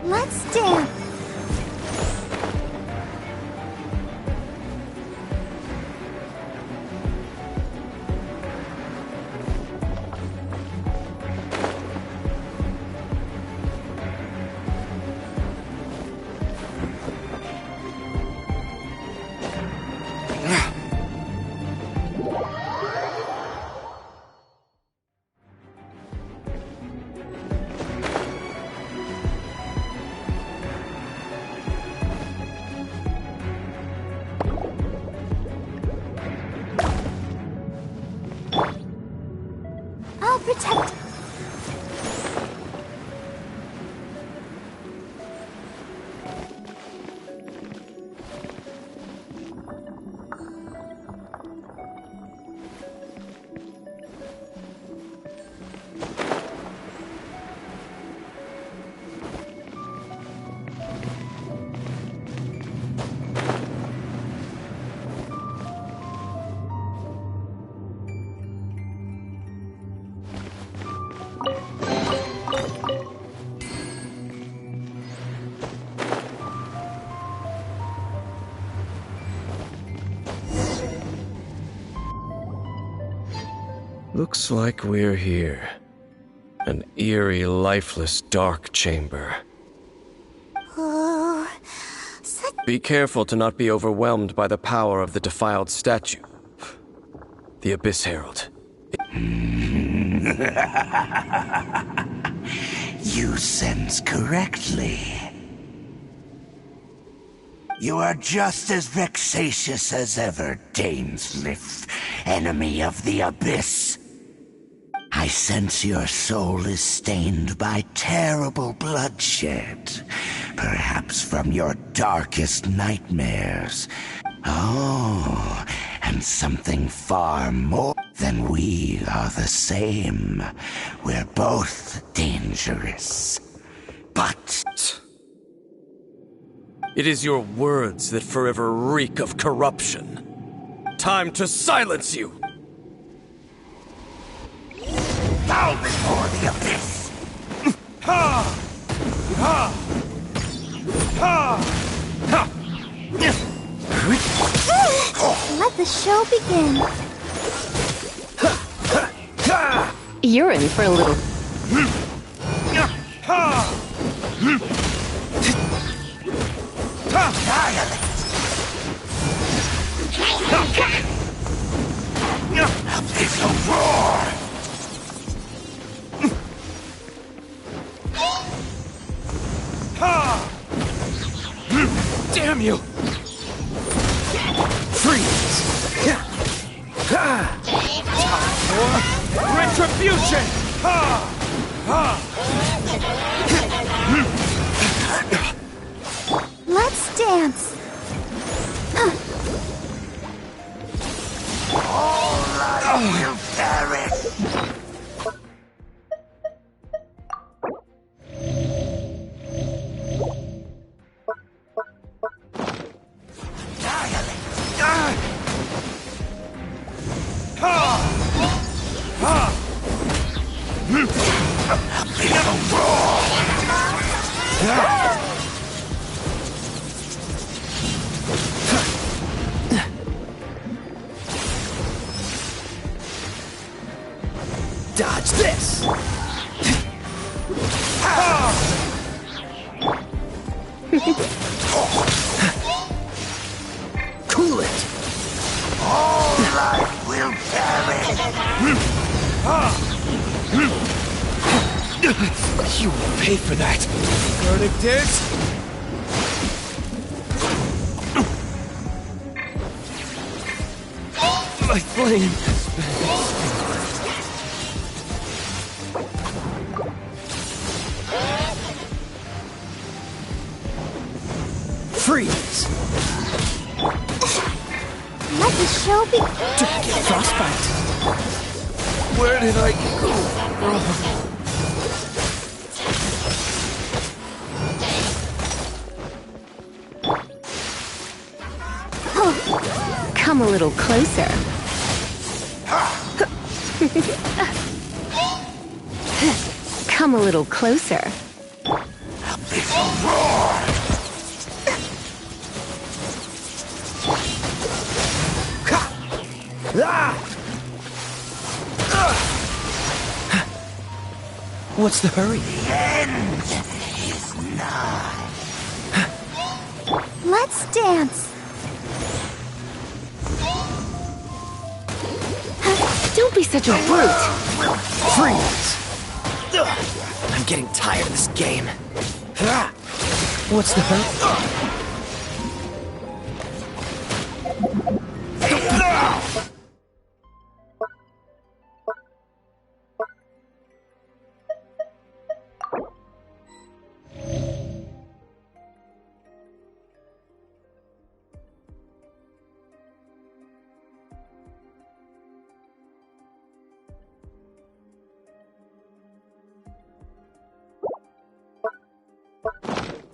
[SPEAKER 3] Let's dance. I'll protect.
[SPEAKER 6] Looks like we're here. An eerie, lifeless, dark chamber.
[SPEAKER 3] Oh,
[SPEAKER 6] Be careful to not be overwhelmed by the power of the defiled statue. The Abyss Herald.
[SPEAKER 12] You sense correctly. You are just as vexatious as ever, Daneslith, enemy of the Abyss. I sense your soul is stained by terrible bloodshed, perhaps from your darkest nightmares. Oh, and something far more than we are the same. We're both dangerous. But
[SPEAKER 6] it is your words that forever reek of corruption. Time to silence you!
[SPEAKER 12] Bow before the Abyss!
[SPEAKER 6] Ha! Ha! Ha!
[SPEAKER 3] Let the show begin.
[SPEAKER 9] You're in for a little...
[SPEAKER 12] Abyss of roar!
[SPEAKER 6] Damn you!
[SPEAKER 7] Freeze! Time for retribution!
[SPEAKER 3] Let's dance.
[SPEAKER 12] All life will perish.
[SPEAKER 7] Dodge this! Cool it!
[SPEAKER 12] All life will perish.
[SPEAKER 7] You will pay for that. Verdict is... my flame has been extinguished. Freeze!
[SPEAKER 3] Let the show be.
[SPEAKER 7] Don't get frostbite. Where did I go wrong?
[SPEAKER 9] Come a little closer. Come a little closer.
[SPEAKER 7] What's the hurry?
[SPEAKER 12] The end is nigh.
[SPEAKER 3] Let's dance.
[SPEAKER 9] Don't be such a brute.
[SPEAKER 7] Freeze! I'm getting tired of this game. What's the hurry?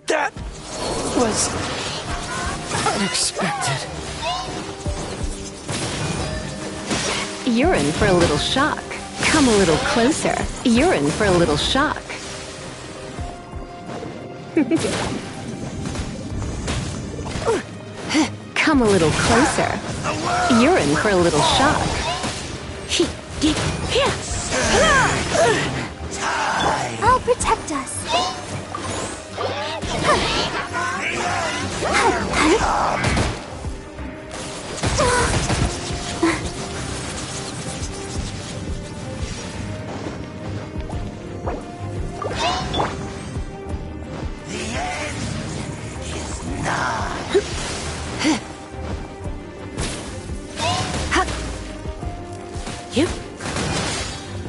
[SPEAKER 7] That was unexpected.
[SPEAKER 9] You're in for a little shock. Come a little closer. You're in for a little shock. Come a little closer. You're in for a little shock.
[SPEAKER 3] I'll protect us.
[SPEAKER 12] The end is nigh.
[SPEAKER 11] You?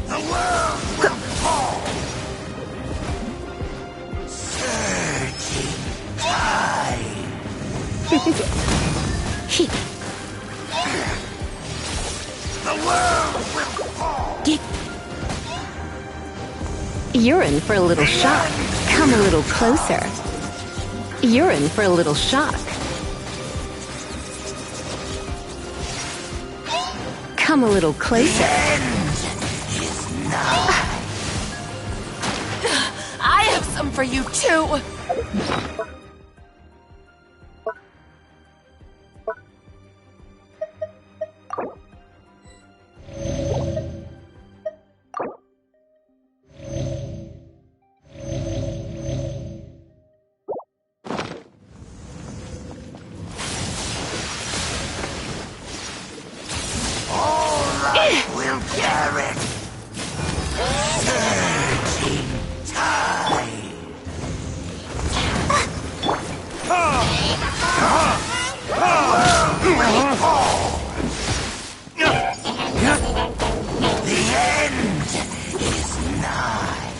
[SPEAKER 12] The world will fall. Surging tide. The world will fall.
[SPEAKER 9] You're in for a little shock. Come a little closer. You're in for a little shock. Come a little closer.
[SPEAKER 11] I have some for you too.
[SPEAKER 12] Will carry surging tide. The world will fall. The end is nigh.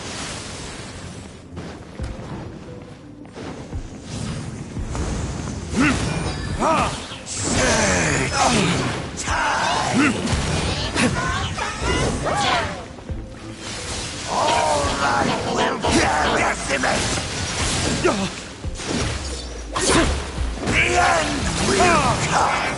[SPEAKER 12] Surging tide. All life will decimate. The end will come.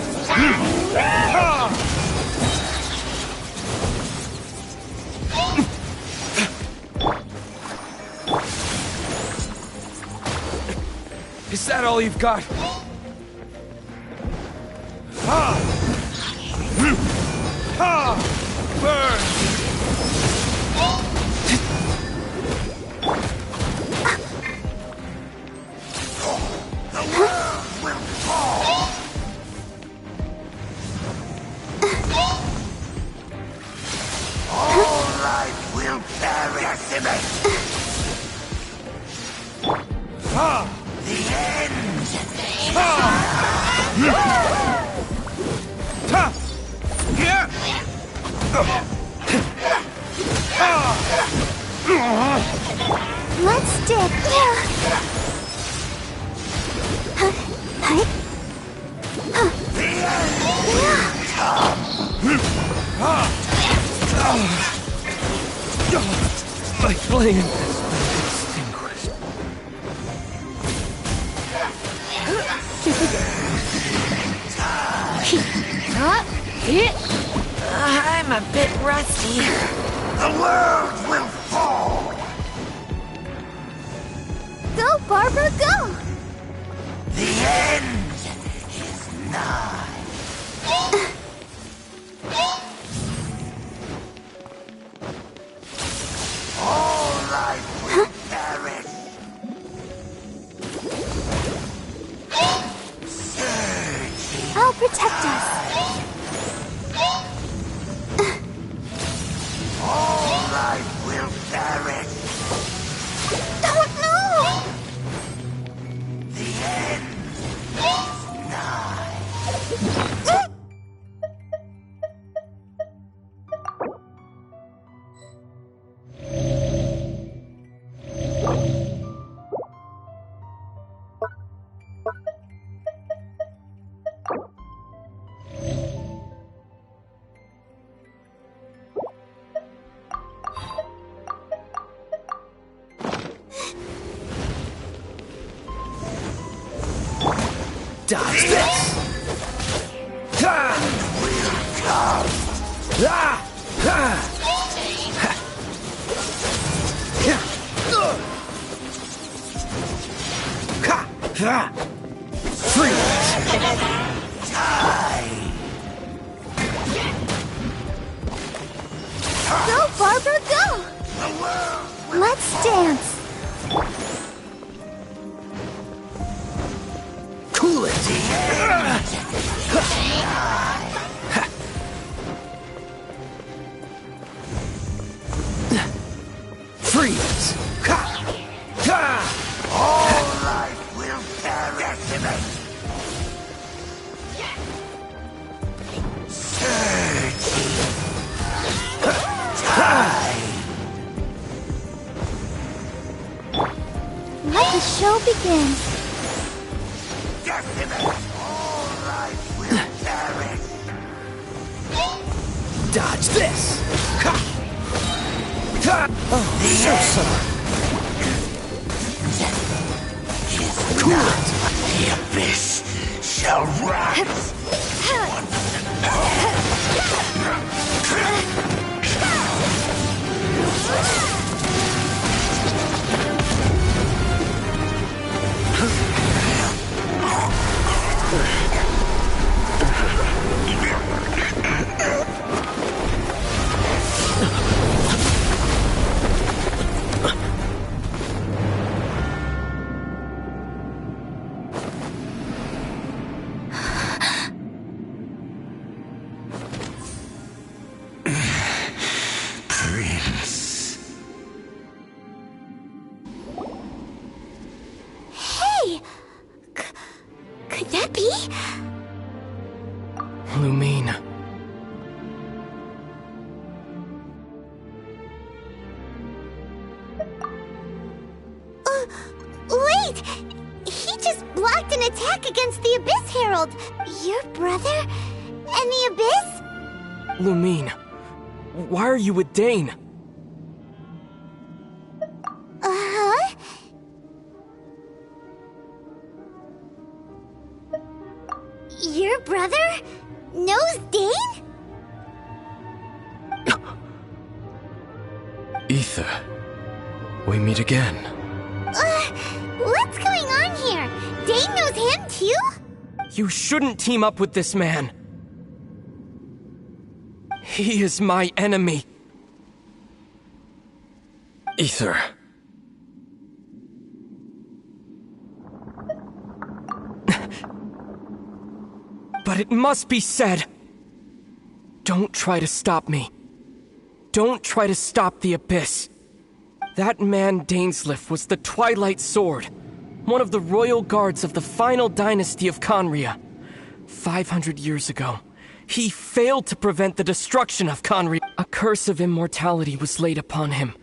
[SPEAKER 7] Is that all you've got? Burn!
[SPEAKER 12] The world will fall. All life will perish. The end is
[SPEAKER 3] Let's dip.
[SPEAKER 12] the end will come.
[SPEAKER 7] My flame has been extinguished.
[SPEAKER 14] I'm a bit rusty.
[SPEAKER 12] The world will fall.
[SPEAKER 3] Go, Barbara, go!
[SPEAKER 12] The end is nigh. All life will perish. Surging.
[SPEAKER 3] I'll protect us.
[SPEAKER 12] All life will perish.
[SPEAKER 3] Don't know!
[SPEAKER 12] The end is nigh.
[SPEAKER 7] Dodge this!
[SPEAKER 12] Will come.
[SPEAKER 3] Go, Barbara, go! Let's dance.
[SPEAKER 7] Cool it! Freeze!
[SPEAKER 12] All life will perish. Surging tide.
[SPEAKER 3] Let the show begin.
[SPEAKER 12] Decimate. All life will perish.
[SPEAKER 7] Dodge this! Oh, so sorry.
[SPEAKER 12] Cool it. The abyss shall rise.
[SPEAKER 3] Hey! Could that be?
[SPEAKER 6] Lumine.
[SPEAKER 3] Wait! He just blocked an attack against the Abyss Herald! Your brother? And the Abyss?
[SPEAKER 17] Lumine, why are you with Dane?
[SPEAKER 3] Uh-huh? Your brother knows Dane?
[SPEAKER 6] Ether, we meet again.
[SPEAKER 3] What's going on here? Dane knows him too?
[SPEAKER 17] You shouldn't team up with this man. He is my enemy.
[SPEAKER 6] Ether.
[SPEAKER 17] But it must be said. Don't try to stop me. Don't try to stop the Abyss. That man Dainsleif was the Twilight Sword, one of the royal guards of the final dynasty of Conria. 500 years ago, he failed to prevent the destruction of Conria. A curse of immortality was laid upon him,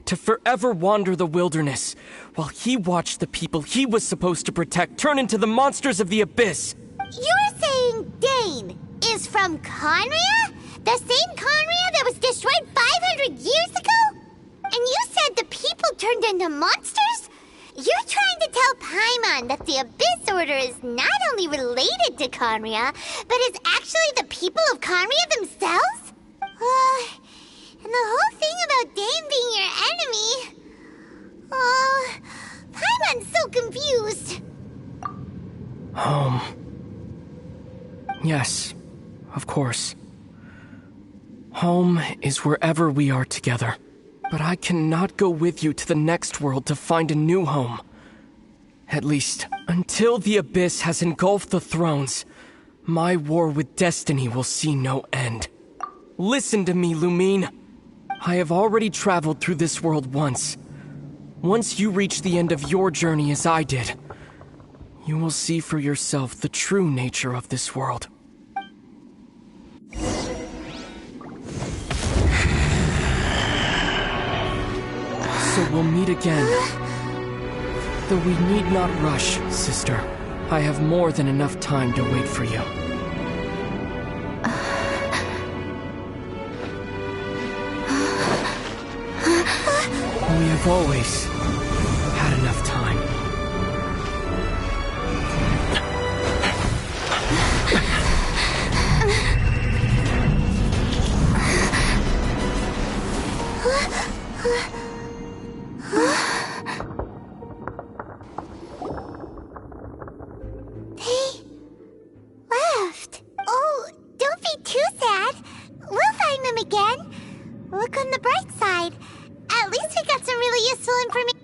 [SPEAKER 17] to forever wander the wilderness, while he watched the people he was supposed to protect turn into the monsters of the Abyss.
[SPEAKER 3] You're saying Dane is from Conria? The same Conria that was destroyed 500 years ago? And you said the people turned into monsters? You're trying to tell Paimon that the Abyss Order is not only related to Conria, but is actually the people of Conria themselves? And the whole thing about Dane being your enemy... Paimon's so confused.
[SPEAKER 17] Home. Yes, of course. Home is wherever we are together. But I cannot go with you to the next world to find a new home. At least, until the Abyss has engulfed the thrones, my war with destiny will see no end. Listen to me, Lumine. I have already traveled through this world once. Once you reach the end of your journey as I did, you will see for yourself the true nature of this world. So we'll meet again. Though we need not rush, sister. I have more than enough time to wait for you. We have always had enough time.
[SPEAKER 3] They left. Oh, don't be too sad. We'll find them again. Look on the bright side. At least we got some really useful information.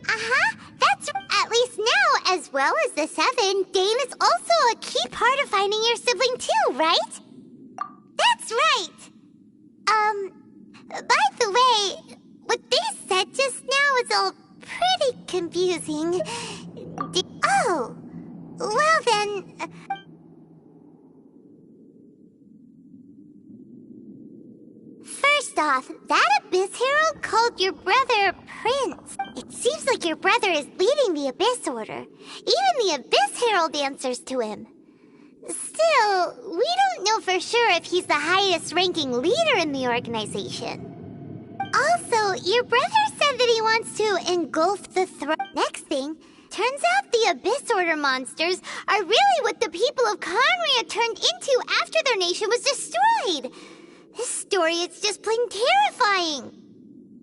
[SPEAKER 3] That's at least now, as well as the 7, Dane is also a key part of finding your sibling too, right? That's right. By the way, what they said just now is all pretty confusing. Oh, well then... First off, that Abyss Herald called your brother Prince. It seems like your brother is leading the Abyss Order. Even the Abyss Herald answers to him. Still, we don't know for sure if he's the highest-ranking leader in the organization. Also, your brother said that he wants to engulf the throne. Next thing, turns out the Abyss Order monsters are really what the people of Conria turned into after their nation was destroyed. This story is just plain terrifying.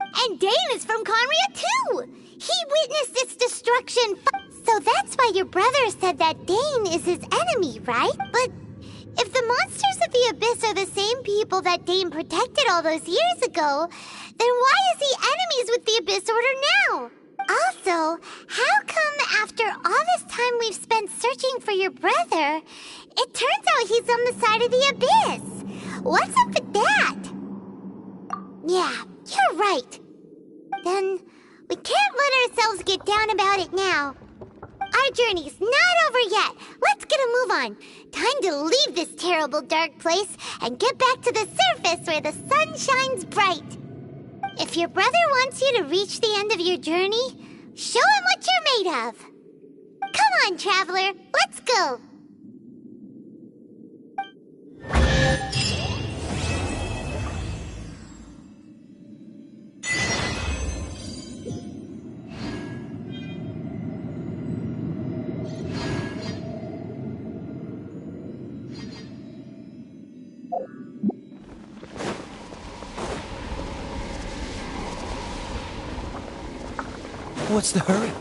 [SPEAKER 3] And Dane is from Conria too. He witnessed its destruction. So that's why your brother said that Dane is his enemy, right? But if the monsters of the Abyss are the same people that Dane protected all those years ago, then why is he enemies with the Abyss Order now? Also, how come after all this time we've spent searching for your brother, it turns out he's on the side of the Abyss? What's up with that? Yeah, you're right. Then we can't let ourselves get down about it now. Are our journey's not over yet. Let's get a move on. Time to leave this terrible dark place and get back to the surface where the sun shines bright. If your brother wants you to reach the end of your journey, show him what you're made of. Come on, traveler, let's go.
[SPEAKER 16] What's the hurry?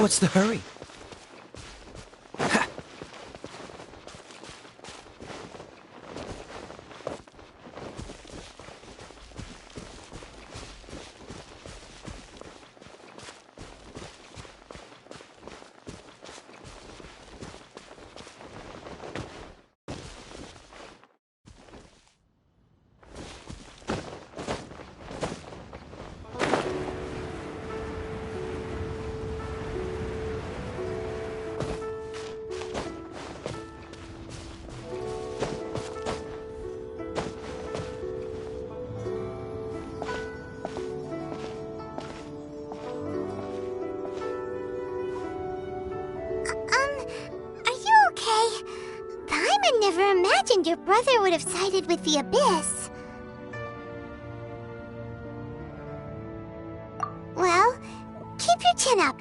[SPEAKER 16] What's the hurry?
[SPEAKER 3] Your brother would have sided with the Abyss. Well, keep your chin up.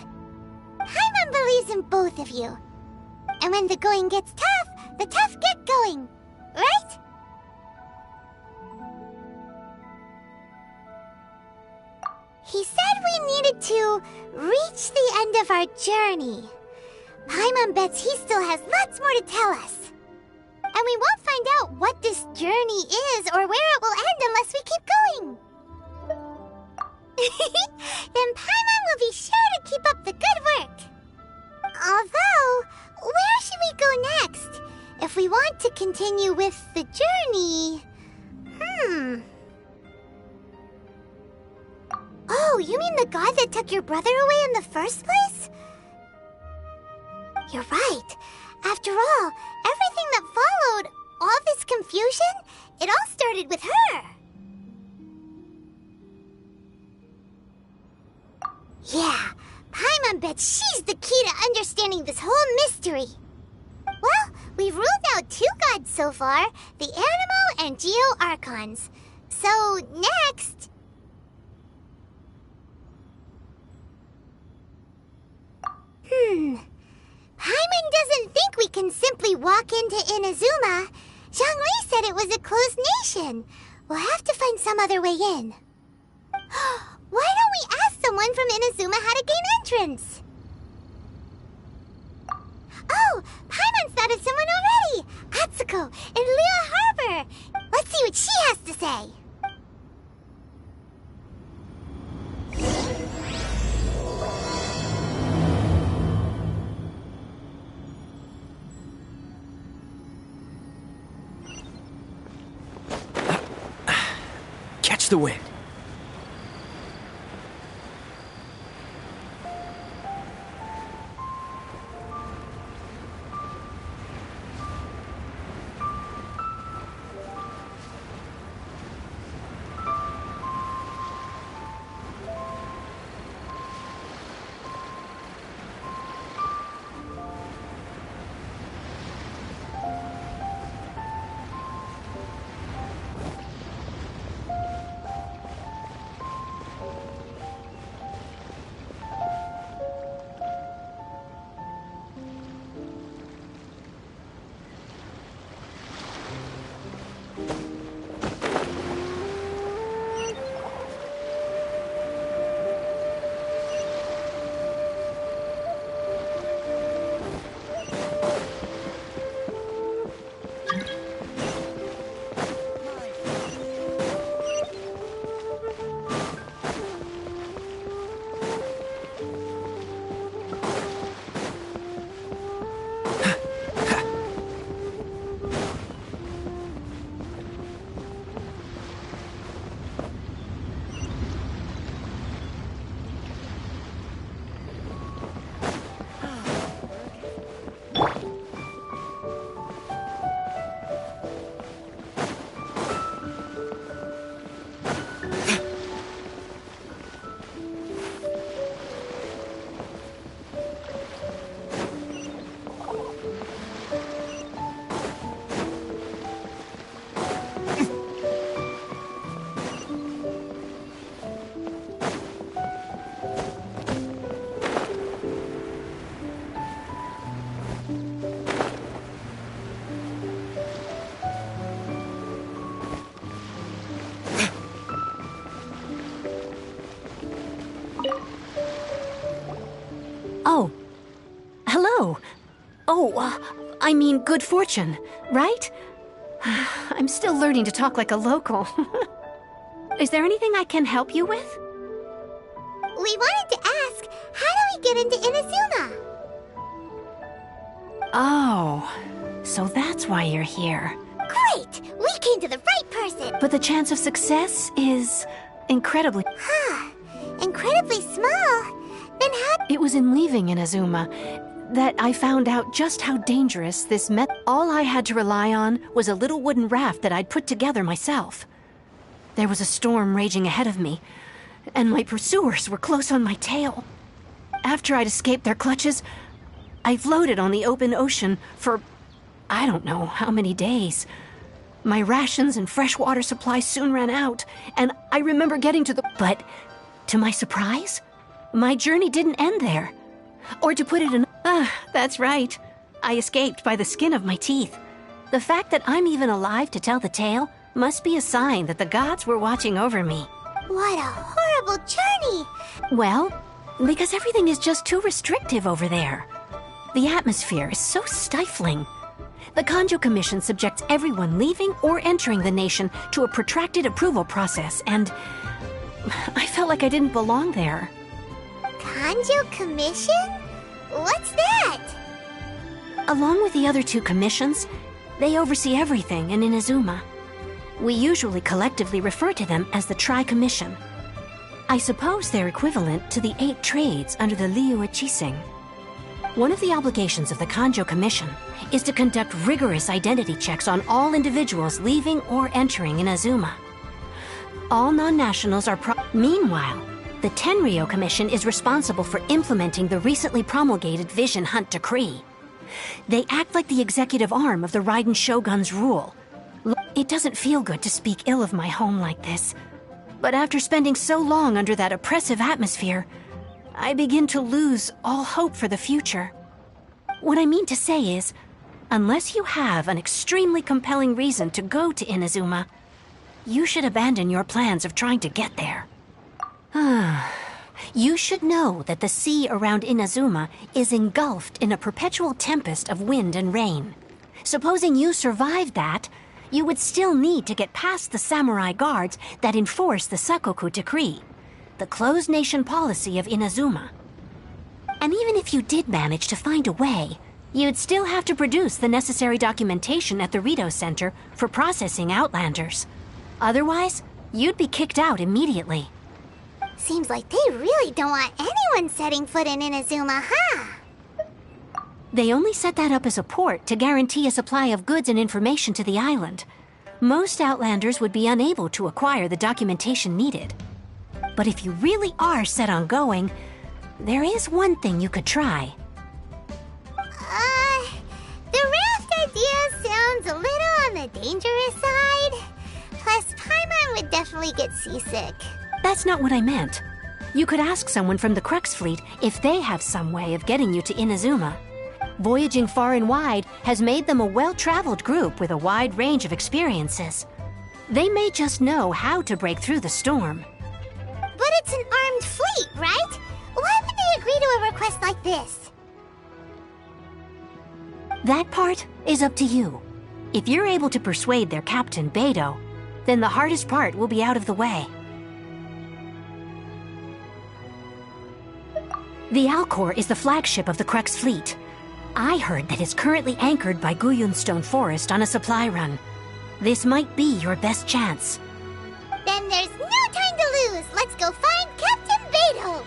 [SPEAKER 3] Paimon believes in both of you. And when the going gets tough, the tough get going. Right? He said we needed to reach the end of our journey. Paimon bets he still has lots more to tell us. And we won't find out what this journey is or where it will end unless we keep going. Then Paimon will be sure to keep up the good work. Although, where should we go next? If we want to continue with the journey... Oh, you mean the god that took your brother away in the first place? You're right. After all, everything that followed, all this confusion, it all started with her. Yeah, Paimon bets she's the key to understanding this whole mystery. Well, we've ruled out 2 gods so far, the Animo and Geo Archons. So, next... Paimon doesn't think we can simply walk into Inazuma. Zhongli said it was a closed nation. We'll have to find some other way in. Why don't we ask someone from Inazuma how to gain entrance? Oh, Paimon's thought of someone already! Atsuko in Liyue Harbor! Let's see what she has to say.
[SPEAKER 17] Catch the wind.
[SPEAKER 9] Oh. Hello. Oh, I mean good fortune, right? I'm still learning to talk like a local. Is there anything I can help you with?
[SPEAKER 3] We wanted to ask, how do we get into Inazuma?
[SPEAKER 9] Oh, so that's why you're here.
[SPEAKER 3] Great! We came to the right person!
[SPEAKER 9] But the chance of success is incredibly...
[SPEAKER 3] Incredibly small? Then how...
[SPEAKER 9] It was in leaving Inazuma that I found out just how dangerous this All I had to rely on was a little wooden raft that I'd put together myself. There was a storm raging ahead of me, and my pursuers were close on my tail. After I'd escaped their clutches, I floated on the open ocean for I don't know how many days. My rations and fresh water supply soon ran out, and I remember getting to the... But, to my surprise, my journey didn't end there. Or to put it in... that's right. I escaped by the skin of my teeth. The fact that I'm even alive to tell the tale must be a sign that the gods were watching over me.
[SPEAKER 3] What a horrible journey!
[SPEAKER 9] Well, because everything is just too restrictive over there. The atmosphere is so stifling. The Kanjo Commission subjects everyone leaving or entering the nation to a protracted approval process, and I felt like I didn't belong there.
[SPEAKER 3] Kanjo Commission? What's that?
[SPEAKER 9] Along with the other two commissions, they oversee everything in Inazuma. We usually collectively refer to them as the Tri-Commission. I suppose they're equivalent to the 8 trades under the Liu-Ichising. One of the obligations of the Kanjo Commission is to conduct rigorous identity checks on all individuals leaving or entering Inazuma. All non-nationals are Meanwhile, the Tenryo Commission is responsible for implementing the recently promulgated Vision Hunt Decree. They act like the executive arm of the Raiden Shogun's rule. It doesn't feel good to speak ill of my home like this, but after spending so long under that oppressive atmosphere, I begin to lose all hope for the future. What I mean to say is, unless you have an extremely compelling reason to go to Inazuma, you should abandon your plans of trying to get there. You should know that the sea around Inazuma is engulfed in a perpetual tempest of wind and rain. Supposing you survived that, you would still need to get past the samurai guards that enforce the Sakoku Decree, the closed nation policy of Inazuma. And even if you did manage to find a way, you'd still have to produce the necessary documentation at the Rito Center for processing Outlanders. Otherwise, you'd be kicked out immediately.
[SPEAKER 3] Seems like they really don't want anyone setting foot in Inazuma, huh?
[SPEAKER 9] They only set that up as a port to guarantee a supply of goods and information to the island. Most Outlanders would be unable to acquire the documentation needed. But if you really are set on going, there is one thing you could try.
[SPEAKER 3] The raft idea sounds a little on the dangerous side. Plus, Paimon would definitely get seasick.
[SPEAKER 9] That's not what I meant. You could ask someone from the Crux Fleet if they have some way of getting you to Inazuma. Voyaging far and wide has made them a well-traveled group with a wide range of experiences. They may just know how to break through the storm.
[SPEAKER 3] But it's an armed fleet, right? Why would they agree to a request like this?
[SPEAKER 9] That part is up to you. If you're able to persuade their captain, Beidou, then the hardest part will be out of the way. The Alcor is the flagship of the Crux Fleet. I heard that it's currently anchored by Guyunstone Forest on a supply run. This might be your best chance.
[SPEAKER 3] Then there's no time to lose. Let's go find Captain Beidou.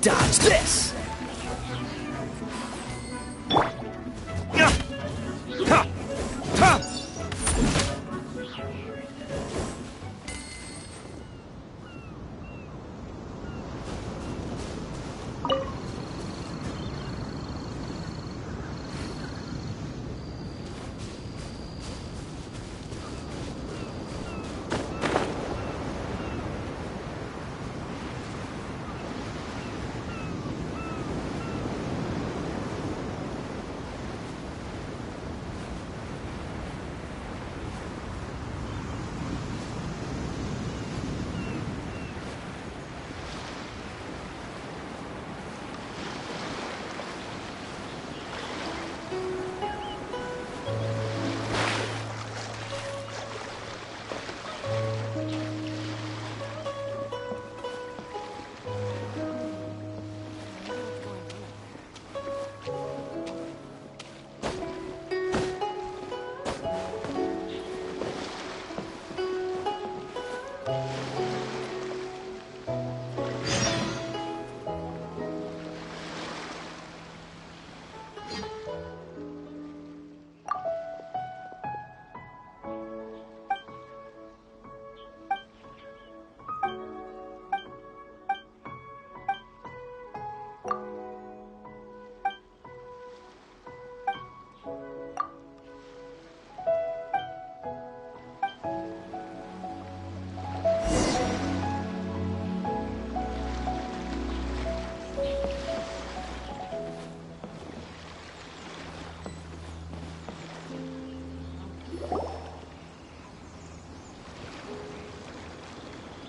[SPEAKER 7] Dodge this!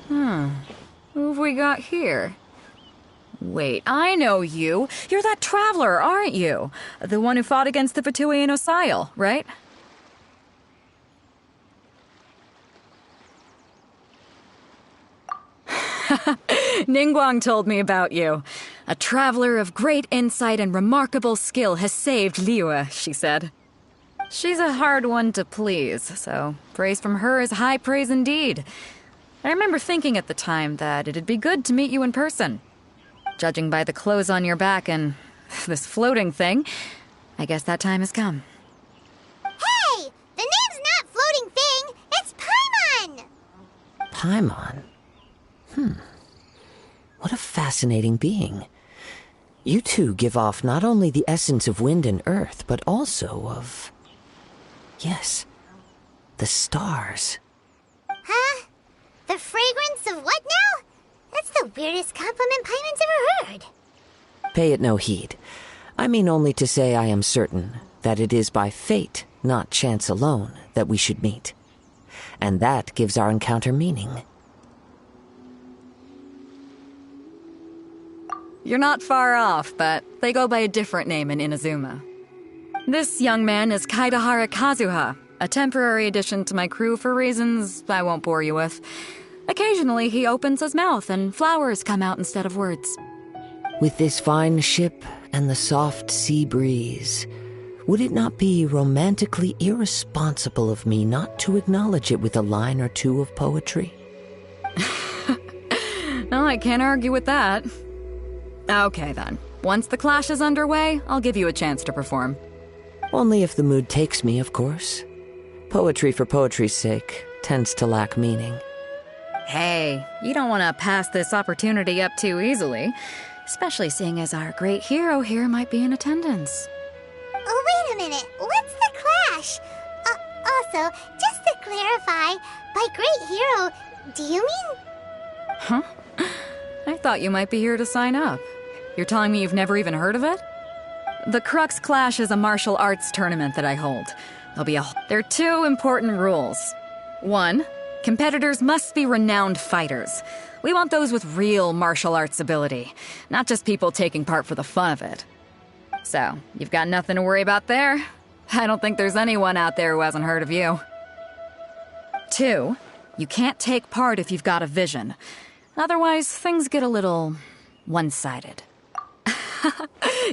[SPEAKER 18] Who have we got here? Wait, I know you. You're that traveler, aren't you? The one who fought against the Fatui and Osile, right? Ningguang told me about you. A traveler of great insight and remarkable skill has saved Liyue, she said. She's a hard one to please, so praise from her is high praise indeed. I remember thinking at the time that it'd be good to meet you in person. Judging by the clothes on your back and this floating thing, I guess that time has come.
[SPEAKER 3] Hey! The name's not Floating Thing, it's Paimon!
[SPEAKER 16] Paimon? What a fascinating being. You two give off not only the essence of wind and earth, but also of... yes, the stars.
[SPEAKER 3] Huh? The fragrance of what now? That's the weirdest compliment Paimon's ever heard.
[SPEAKER 16] Pay it no heed. I mean only to say I am certain that it is by fate, not chance alone, that we should meet. And that gives our encounter meaning.
[SPEAKER 18] You're not far off, but they go by a different name in Inazuma. This young man is Kaidahara Kazuha, a temporary addition to my crew for reasons I won't bore you with. Occasionally, he opens his mouth and flowers come out instead of words.
[SPEAKER 16] With this fine ship and the soft sea breeze, would it not be romantically irresponsible of me not to acknowledge it with a line or two of poetry?
[SPEAKER 18] No, I can't argue with that. Okay, then. Once the clash is underway, I'll give you a chance to perform.
[SPEAKER 16] Only if the mood takes me, of course. Poetry for poetry's sake tends to lack meaning.
[SPEAKER 18] Hey, you don't want to pass this opportunity up too easily, especially seeing as our great hero here might be in attendance.
[SPEAKER 3] Oh, wait a minute. What's the clash? Also, just to clarify, by great hero, do you mean...
[SPEAKER 18] Huh? I thought you might be here to sign up. You're telling me you've never even heard of it? The Crux Clash is a martial arts tournament that I hold. There are two important rules. 1, competitors must be renowned fighters. We want those with real martial arts ability, not just people taking part for the fun of it. So, you've got nothing to worry about there. I don't think there's anyone out there who hasn't heard of you. 2, you can't take part if you've got a vision. Otherwise, things get a little one-sided.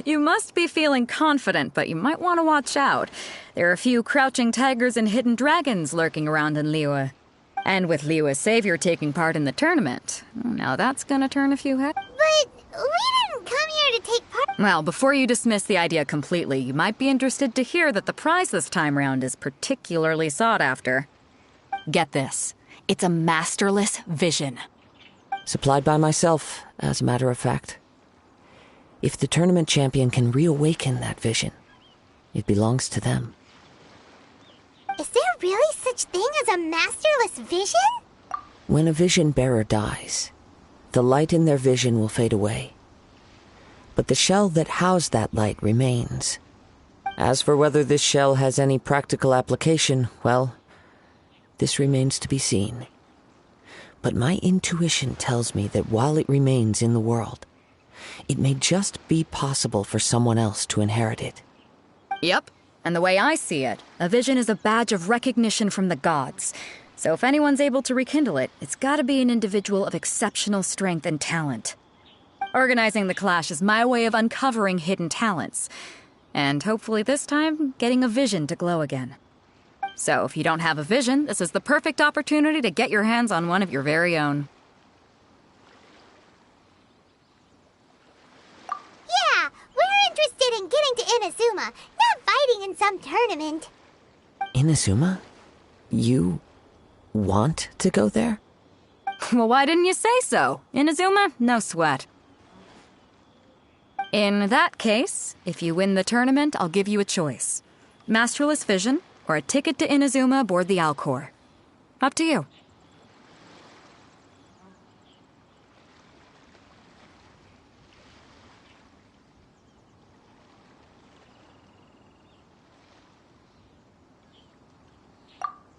[SPEAKER 18] You must be feeling confident, but you might want to watch out. There are a few crouching tigers and hidden dragons lurking around in Liyue. And with Liyue's savior taking part in the tournament, now that's gonna turn a few heads.
[SPEAKER 3] But we didn't come here to take part...
[SPEAKER 18] Well, before you dismiss the idea completely, you might be interested to hear that the prize this time round is particularly sought after. Get this. It's a masterless vision.
[SPEAKER 16] Supplied by myself, as a matter of fact. If the tournament champion can reawaken that vision, it belongs to them.
[SPEAKER 3] Is there really such thing as a masterless vision?
[SPEAKER 16] When a vision bearer dies, the light in their vision will fade away. But the shell that housed that light remains. As for whether this shell has any practical application, well, this remains to be seen. But my intuition tells me that while it remains in the world, it may just be possible for someone else to inherit it.
[SPEAKER 18] Yep, and the way I see it, a vision is a badge of recognition from the gods. So if anyone's able to rekindle it, it's gotta be an individual of exceptional strength and talent. Organizing the clash is my way of uncovering hidden talents. And hopefully this time, getting a vision to glow again. So if you don't have a vision, this is the perfect opportunity to get your hands on one of your very own.
[SPEAKER 3] Yeah, we're interested in getting to Inazuma, not fighting in some tournament.
[SPEAKER 16] Inazuma? You want to go there?
[SPEAKER 18] Well, why didn't you say so? Inazuma? No sweat. In that case, if you win the tournament, I'll give you a choice. Masterless Vision, or a ticket to Inazuma aboard the Alcor. Up to you.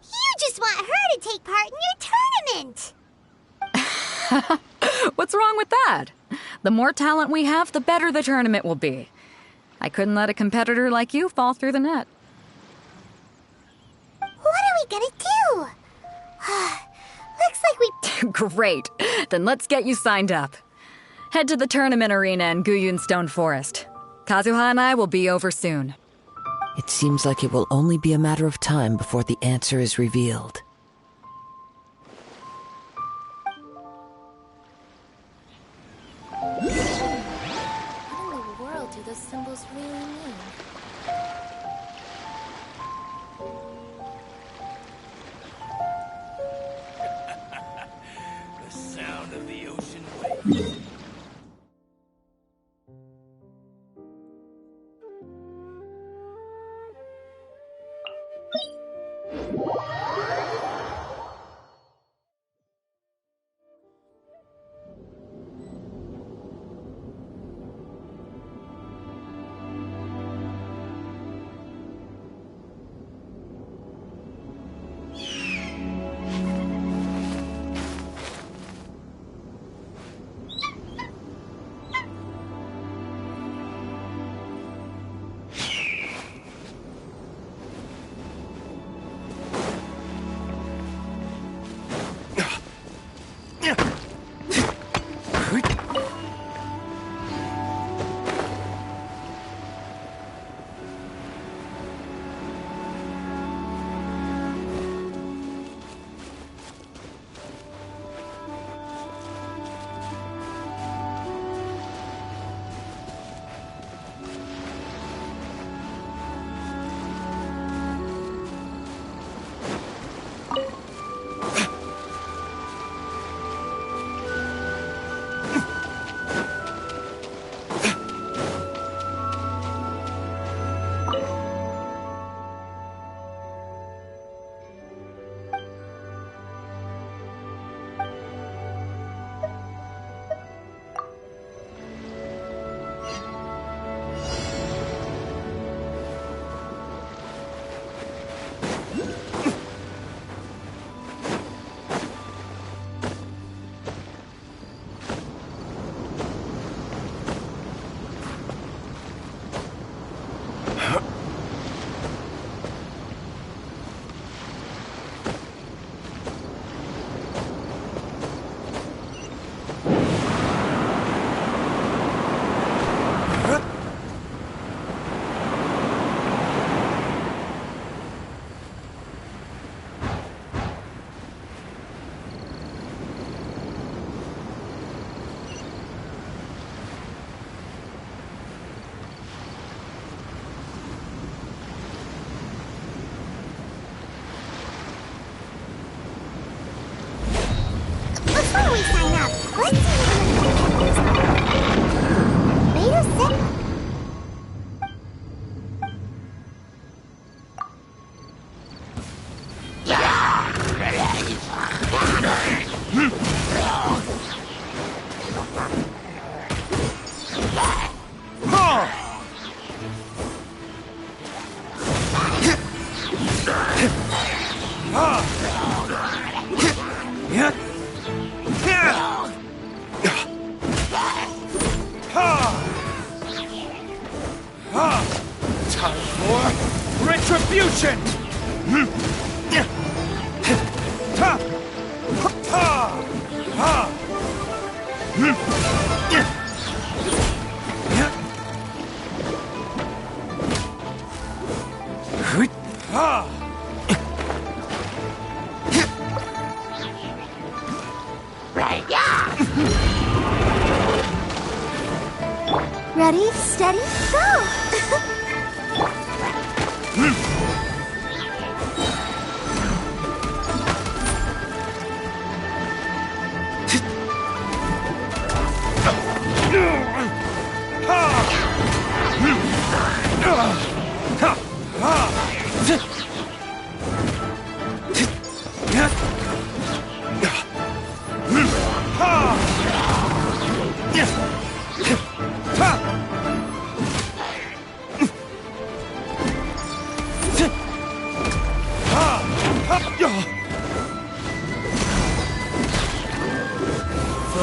[SPEAKER 3] You just want her to take part in your tournament!
[SPEAKER 18] What's wrong with that? The more talent we have, the better the tournament will be. I couldn't let a competitor like you fall through the net.
[SPEAKER 3] What are we gonna do? Looks like we...
[SPEAKER 18] Great. Then let's get you signed up. Head to the tournament arena in Guyun Stone Forest. Kazuha and I will be over soon.
[SPEAKER 19] It seems like it will only be a matter of time before the answer is revealed.
[SPEAKER 3] What in the world do those symbols really mean?
[SPEAKER 7] The sound of the ocean waves.
[SPEAKER 3] Before we sign up, let's see what Beta said.
[SPEAKER 7] Time for retribution!
[SPEAKER 3] Ready, steady, go!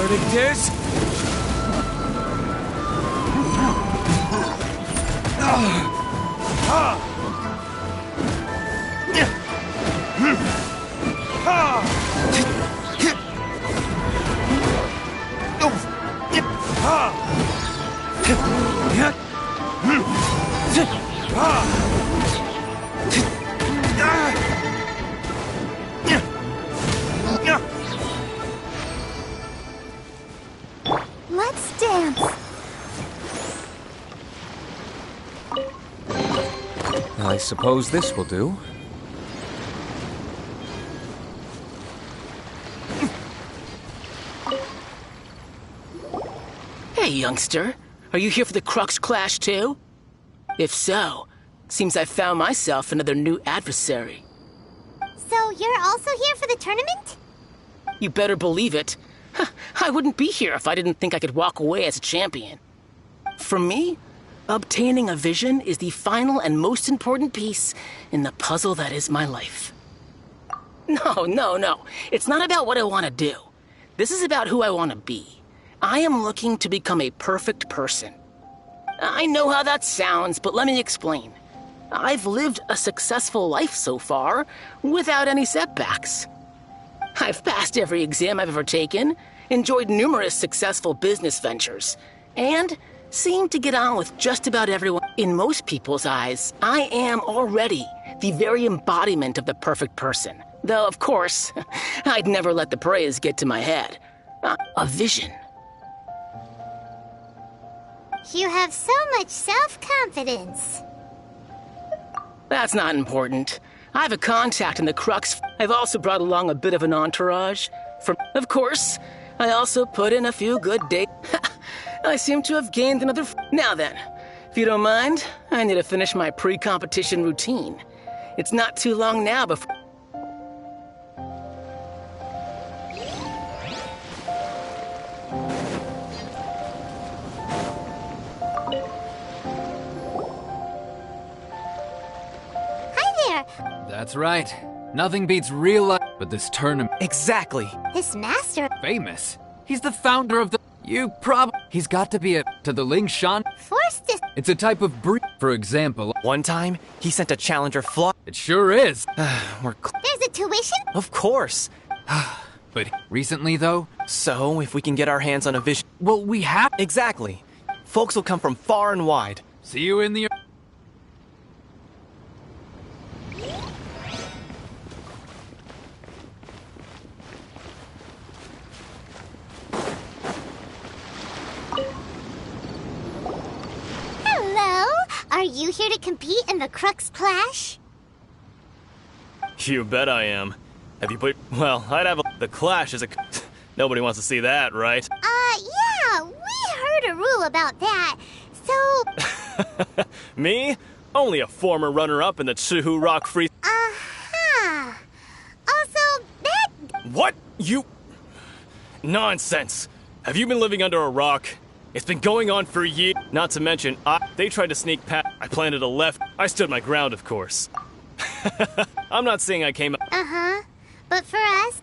[SPEAKER 7] verdict is...
[SPEAKER 3] Let's dance.
[SPEAKER 8] I suppose this will do.
[SPEAKER 20] Hey, youngster. Are you here for the Crux Clash too? If so, seems I found myself another new adversary.
[SPEAKER 3] So you're also here for the tournament?
[SPEAKER 20] You better believe it. I wouldn't be here if I didn't think I could walk away as a champion. For me, obtaining a vision is the final and most important piece in the puzzle that is my life. No. It's not about what I want to do. This is about who I want to be. I am looking to become a perfect person. I know how that sounds, but let me explain. I've lived a successful life so far, without any setbacks. I've passed every exam I've ever taken, enjoyed numerous successful business ventures, and seem to get on with just about everyone. In most people's eyes, I am already the very embodiment of the perfect person. Though, of course, I'd never let the praise get to my head. A vision.
[SPEAKER 3] You have so much self-confidence.
[SPEAKER 20] That's not important. I have a contact in the Crux. I've also brought along a bit of an entourage. Of course, I also put in a few good days. I seem to have gained another... Now then, if you don't mind, I need to finish my pre-competition routine. It's not too long now before...
[SPEAKER 21] That's right. Nothing beats real life but this tournament.
[SPEAKER 22] Exactly.
[SPEAKER 3] His master...
[SPEAKER 21] Famous. He's the founder of the... He's got to be to the Ling Shan.
[SPEAKER 3] Forced to...
[SPEAKER 21] It's a type of breed. For example...
[SPEAKER 22] One time, he sent a challenger flaw.
[SPEAKER 21] It sure is.
[SPEAKER 3] There's a tuition?
[SPEAKER 22] Of course.
[SPEAKER 21] But recently, though...
[SPEAKER 22] So, if we can get our hands on a vision...
[SPEAKER 21] Well, we have...
[SPEAKER 22] Exactly. Folks will come from far and wide.
[SPEAKER 21] See you in the...
[SPEAKER 3] Are you here to compete in the Crux Clash?
[SPEAKER 23] You bet I am. Have you put... Well, I'd have the Clash as a... Nobody wants to see that, right?
[SPEAKER 3] Yeah, we heard a rule about that, so...
[SPEAKER 23] Me? Only a former runner-up in the Chihu Rock Free...
[SPEAKER 3] Uh-huh. Also, that...
[SPEAKER 23] What? You... Nonsense. Have you been living under a rock? It's been going on for years. Not to mention, they tried to sneak past. I planted a left. I stood my ground, of course. I'm not saying I came...
[SPEAKER 3] Uh-huh. But for us,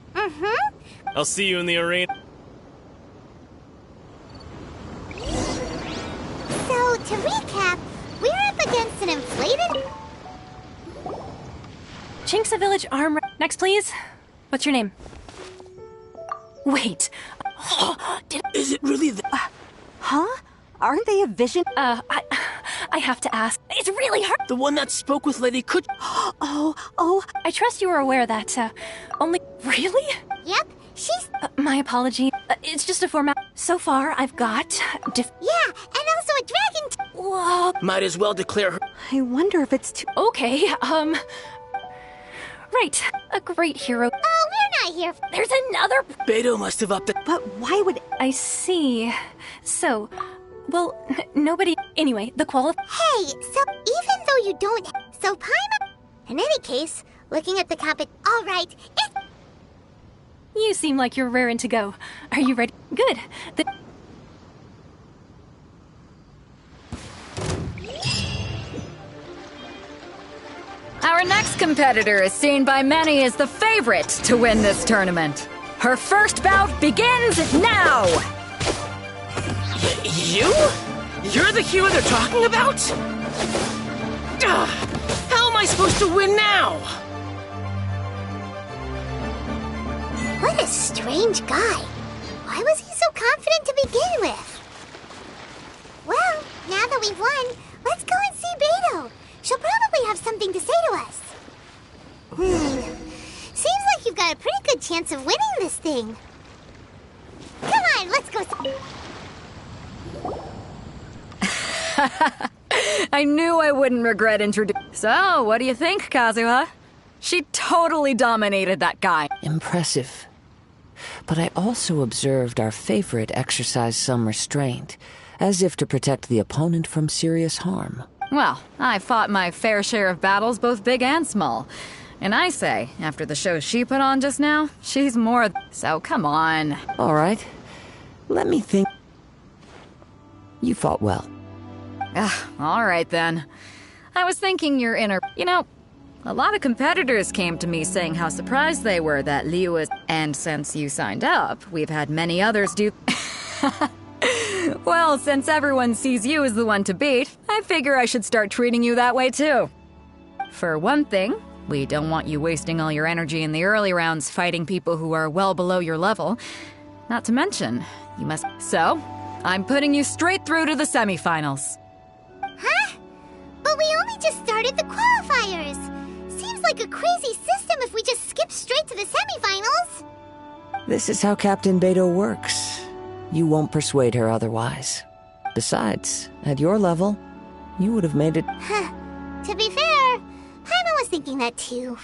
[SPEAKER 23] I'll see you in the arena.
[SPEAKER 3] So, to recap, we're up against an inflated...
[SPEAKER 24] Chinxa Village Arm... Next, please. What's your name? Wait.
[SPEAKER 20] Is it really the...
[SPEAKER 24] Huh? Aren't they a vision? I have to ask. It's really hard.
[SPEAKER 20] The one that spoke with Lady Kuch...
[SPEAKER 24] Oh, I trust you were aware that, only... Really?
[SPEAKER 3] Yep, she's...
[SPEAKER 24] my apology. It's just a format. So far, I've got...
[SPEAKER 3] Yeah, and also a dragon...
[SPEAKER 24] Whoa.
[SPEAKER 20] Might as well declare her...
[SPEAKER 24] I wonder if it's too... Okay, Right, a great hero.
[SPEAKER 3] Oh, we're not here...
[SPEAKER 24] There's another...
[SPEAKER 20] Beto must have upped the...
[SPEAKER 24] But why would... I see. So... Well, nobody... Anyway, the
[SPEAKER 3] Hey, so even though you don't... So Paimon... In any case, looking at the All right,
[SPEAKER 24] You seem like you're raring to go. Are you ready? Good.
[SPEAKER 18] Our next competitor is seen by many as the favorite to win this tournament. Her first bout begins now!
[SPEAKER 20] You? You're the hero they're talking about? How am I supposed to win now?
[SPEAKER 3] What a strange guy. Why was he so confident to begin with? Well, now that we've won, let's go and see Beto. She'll probably have something to say to us. Seems like you've got a pretty good chance of winning this thing. Come on, let's go.
[SPEAKER 18] I knew I wouldn't regret introducing. So, what do you think, Kazuha? She totally dominated that guy.
[SPEAKER 19] Impressive. But I also observed our favorite exercise some restraint, as if to protect the opponent from serious harm.
[SPEAKER 18] Well, I fought my fair share of battles, both big and small. And I say, after the show she put on just now, she's more... So, come on.
[SPEAKER 19] All right. Let me think. You fought well.
[SPEAKER 18] All right, then. I was thinking your inner... You know, a lot of competitors came to me saying how surprised they were that Liu was... And since you signed up, we've had many others do... Well, since everyone sees you as the one to beat, I figure I should start treating you that way, too. For one thing, we don't want you wasting all your energy in the early rounds fighting people who are well below your level. Not to mention, you must... So, I'm putting you straight through to the semifinals.
[SPEAKER 3] Huh? But we only just started the qualifiers. Seems like a crazy system if we just skip straight to the semifinals.
[SPEAKER 19] This is how Captain Beto works. You won't persuade her otherwise. Besides, at your level, you would have made it...
[SPEAKER 3] To be fair, Paimon was thinking that too.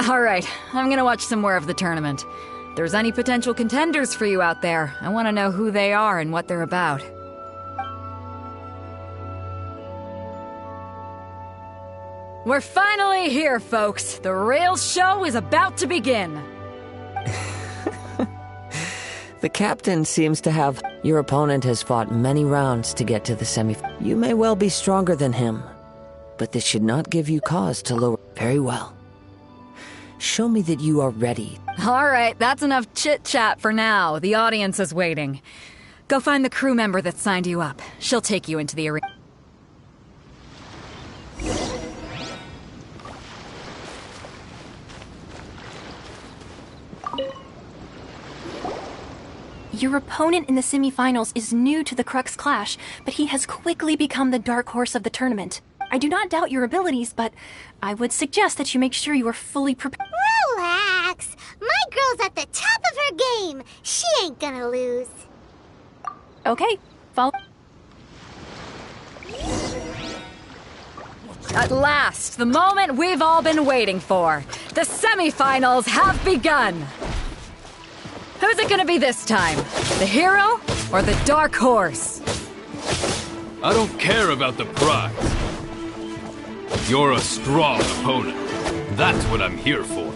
[SPEAKER 18] All right, I'm gonna watch some more of the tournament. If there's any potential contenders for you out there, I want to know who they are and what they're about. We're finally here, folks. The real show is about to begin.
[SPEAKER 19] The captain seems to have... Your opponent has fought many rounds to get to the semifinals. You may well be stronger than him, but this should not give you cause to lower... Very well. Show me that you are ready.
[SPEAKER 18] All right, that's enough chit-chat for now. The audience is waiting. Go find the crew member that signed you up. She'll take you into the arena.
[SPEAKER 24] Your opponent in the semifinals is new to the Crux Clash, but he has quickly become the dark horse of the tournament. I do not doubt your abilities, but I would suggest that you make sure you are fully prepared.
[SPEAKER 3] Relax! My girl's at the top of her game! She ain't gonna lose.
[SPEAKER 24] Okay, follow...
[SPEAKER 18] At last, the moment we've all been waiting for. The semifinals have begun! Who's it gonna be this time? The hero or the dark horse?
[SPEAKER 2] I don't care about the prize. You're a strong opponent. That's what I'm here for.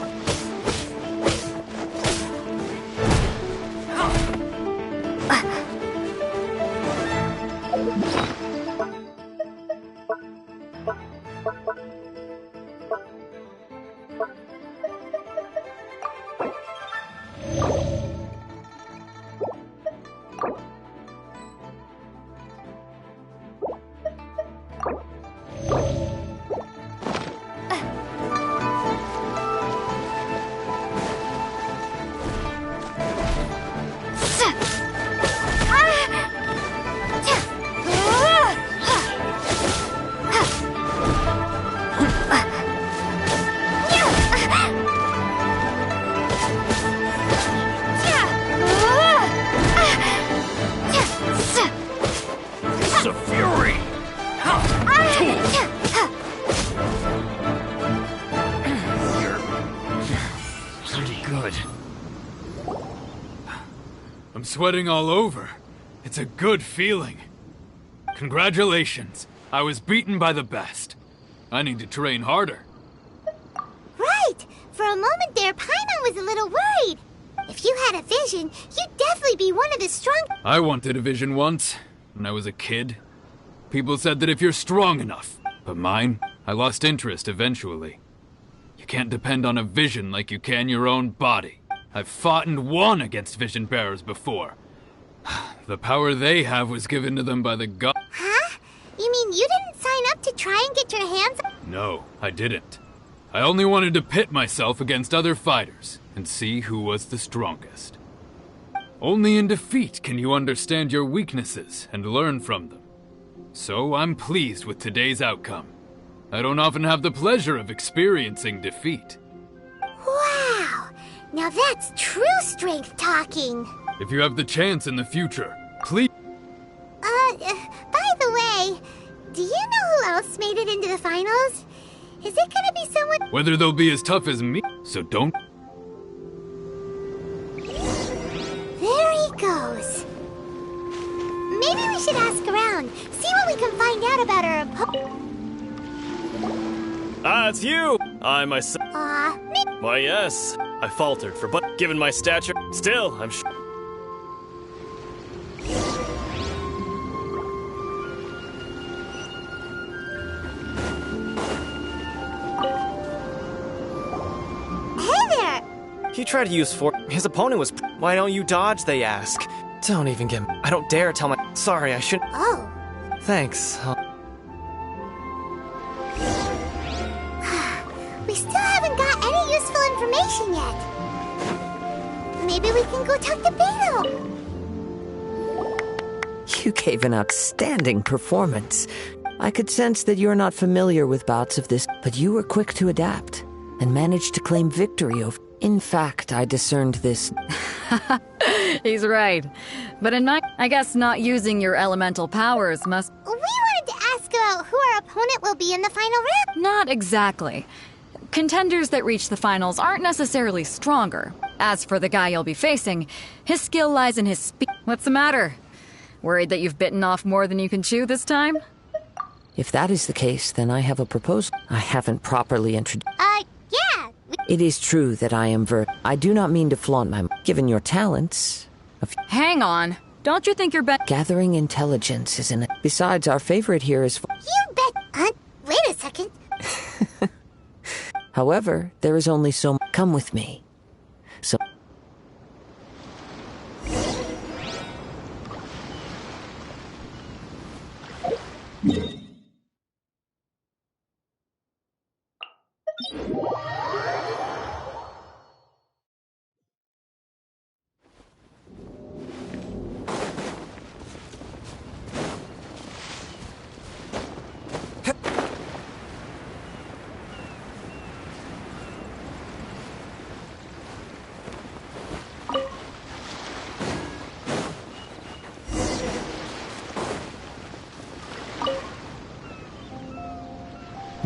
[SPEAKER 2] Sweating all over. It's a good feeling. Congratulations. I was beaten by the best. I need to train harder.
[SPEAKER 3] Right! For a moment there, Paimon was a little worried. If you had a vision, you'd definitely be one of the strong...
[SPEAKER 2] I wanted a vision once, when I was a kid. People said that if you're strong enough. But mine, I lost interest eventually. You can't depend on a vision like you can your own body. I've fought and won against Vision Bearers before. The power they have was given to them by the god.
[SPEAKER 3] Huh? You mean you didn't sign up to try and get your hands on...
[SPEAKER 2] No, I didn't. I only wanted to pit myself against other fighters and see who was the strongest. Only in defeat can you understand your weaknesses and learn from them. So I'm pleased with today's outcome. I don't often have the pleasure of experiencing defeat.
[SPEAKER 3] Wow! Now that's true strength talking.
[SPEAKER 2] If you have the chance in the future, please...
[SPEAKER 3] By the way, do you know who else made it into the finals? Is it gonna be someone...
[SPEAKER 2] Whether they'll be as tough as me, so don't...
[SPEAKER 3] There he goes. Maybe we should ask around, see what we can find out about our opponent.
[SPEAKER 23] Ah, it's you! I myself...
[SPEAKER 3] Me?
[SPEAKER 23] Why, yes. I faltered but given my stature, still, I'm sure...
[SPEAKER 22] He tried to use force. His opponent was... Why don't you dodge, they ask. Don't even get... I don't dare tell my... Sorry, I shouldn't...
[SPEAKER 3] Oh.
[SPEAKER 22] Thanks.
[SPEAKER 3] We still haven't got any useful information yet. Maybe we can go talk to Beto.
[SPEAKER 19] You gave an outstanding performance. I could sense that you're not familiar with bouts of this, but you were quick to adapt and managed to claim victory over... In fact, I discerned this.
[SPEAKER 18] He's right. But I guess not using your elemental powers must...
[SPEAKER 3] We wanted to ask about who our opponent will be in the final round.
[SPEAKER 18] Not exactly. Contenders that reach the finals aren't necessarily stronger. As for the guy you'll be facing, his skill lies in his speed. What's the matter? Worried that you've bitten off more than you can chew this time?
[SPEAKER 19] If that is the case, then I have a proposal. I haven't properly introduced...
[SPEAKER 3] Yeah.
[SPEAKER 19] It is true that I am I do not mean to flaunt my... Given your talents...
[SPEAKER 18] Hang on. Don't you think you're
[SPEAKER 19] Gathering intelligence isn't it? Besides, our favorite here is...
[SPEAKER 3] You bet... wait a second.
[SPEAKER 19] However, there is only so... Come with me. So...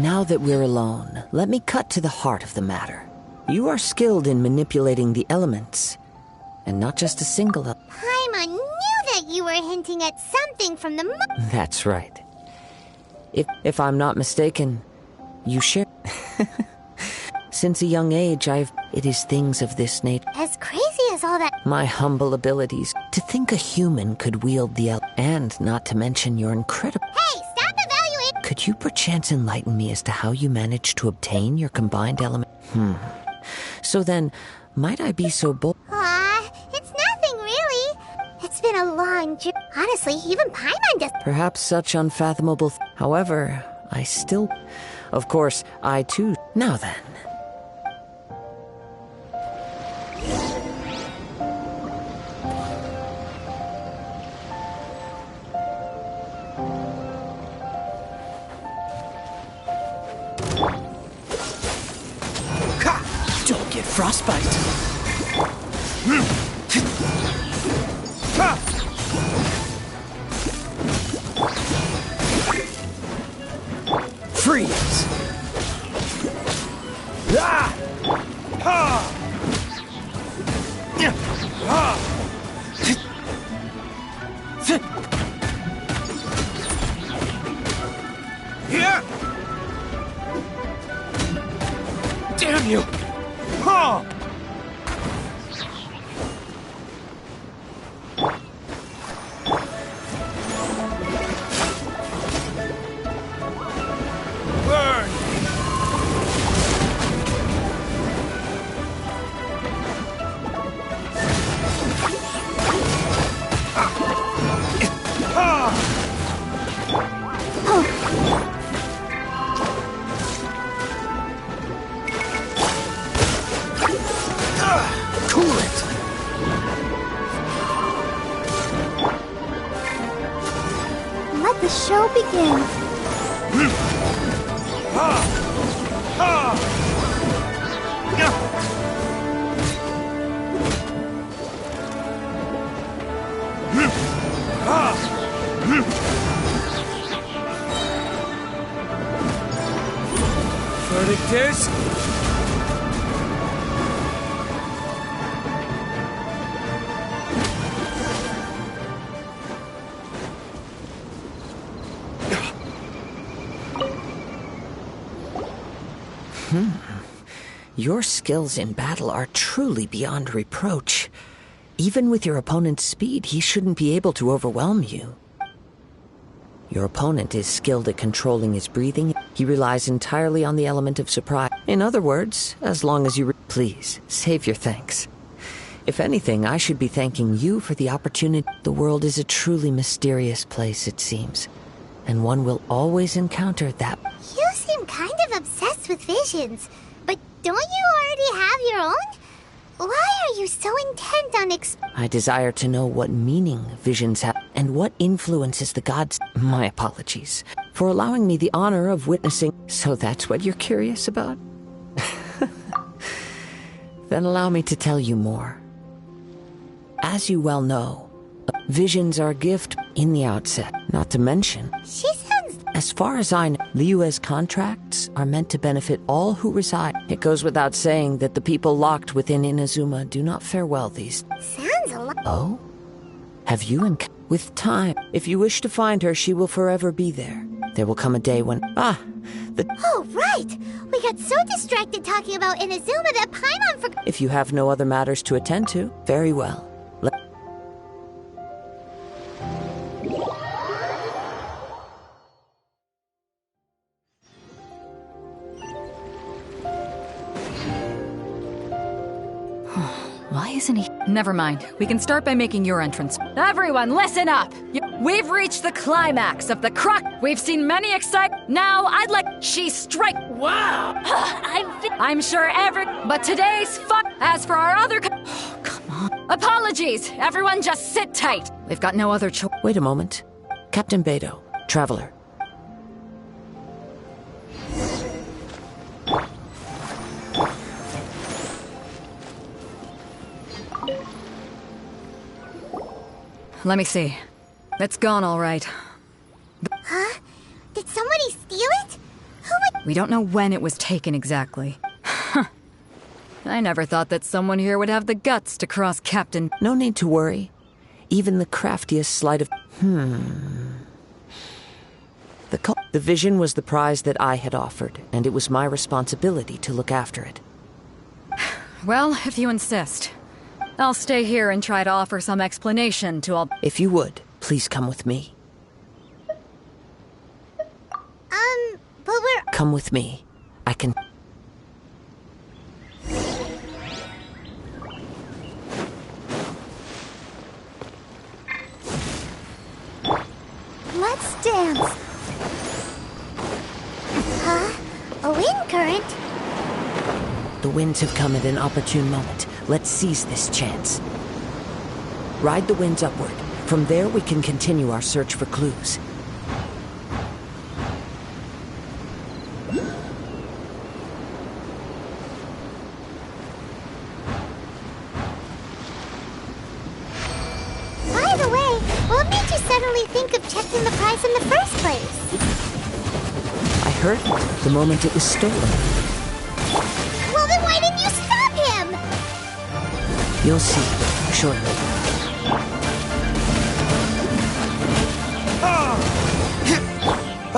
[SPEAKER 19] Now that we're alone, let me cut to the heart of the matter. You are skilled in manipulating the elements, and not just a single
[SPEAKER 3] Paimon knew that you were hinting at something from the
[SPEAKER 19] That's right. If I'm not mistaken, you share... Since a young age, It is things of this nature.
[SPEAKER 3] As crazy as all that...
[SPEAKER 19] My humble abilities. To think a human could wield the and not to mention your incredible...
[SPEAKER 3] Hey, stop evaluating...
[SPEAKER 19] Could you perchance enlighten me as to how you managed to obtain your combined element? So then, might I be so bold?
[SPEAKER 3] It's nothing really. It's been a long journey. Honestly, even Paimon does...
[SPEAKER 19] Perhaps such unfathomable... However, I still... Of course, I too... Now then...
[SPEAKER 7] Don't get frostbite. Freeze! Ah! Ha! Here! Damn you! Ha! Burn!
[SPEAKER 14] show begin.
[SPEAKER 7] Verdict is...
[SPEAKER 19] Your skills in battle are truly beyond reproach. Even with your opponent's speed, he shouldn't be able to overwhelm you. Your opponent is skilled at controlling his breathing. He relies entirely on the element of surprise. In other words, as long as you... Please, save your thanks. If anything, I should be thanking you for the opportunity. The world is a truly mysterious place, it seems. And one will always encounter that...
[SPEAKER 3] You seem kind of obsessed with visions. But don't you already have your own? Why are you so intent on
[SPEAKER 19] I desire to know what meaning visions have and what influences the gods. My apologies for allowing me the honor of witnessing. So that's what you're curious about? Then allow me to tell you more. As you well know, visions are a gift in the outset. Not to mention,
[SPEAKER 3] She sounds...
[SPEAKER 19] as far as I know, Liyue's contracts are meant to benefit all who reside. It goes without saying that the people locked within Inazuma do not fare well these...
[SPEAKER 3] Sounds a lot...
[SPEAKER 19] Oh? Have you with time, if you wish to find her, she will forever be there. There will come a day when...
[SPEAKER 3] Oh, right! We got so distracted talking about Inazuma that Paimon forgot...
[SPEAKER 19] If you have no other matters to attend to, very well.
[SPEAKER 18] Why isn't he? Never mind. We can start by making your entrance. Everyone, listen up! We've reached the climax of the crux. We've seen many Now, I'd like... She strike... Wow! I'm sure But today's As for our other... Oh, come on. Apologies! Everyone just sit tight. We've got no other choice.
[SPEAKER 19] Wait a moment. Captain Beidou, Traveler.
[SPEAKER 18] Let me see. It's gone all right.
[SPEAKER 3] Huh? Did somebody steal it? Who would...
[SPEAKER 18] We don't know when it was taken exactly. I never thought that someone here would have the guts to cross Captain...
[SPEAKER 19] No need to worry. Even the craftiest sleight of... The vision was the prize that I had offered, and it was my responsibility to look after it.
[SPEAKER 18] Well, if you insist. I'll stay here and try to offer some explanation to all...
[SPEAKER 19] If you would, please come with me.
[SPEAKER 3] But we're...
[SPEAKER 19] Come with me. I can...
[SPEAKER 3] Let's dance. Huh? A wind current?
[SPEAKER 19] The winds have come at an opportune moment. Let's seize this chance. Ride the winds upward. From there, we can continue our search for clues.
[SPEAKER 3] By the way, what made you suddenly think of checking the prize in the first place?
[SPEAKER 19] I heard the moment it was stolen.
[SPEAKER 3] Well, then why didn't you stop him?
[SPEAKER 19] You'll see, shortly.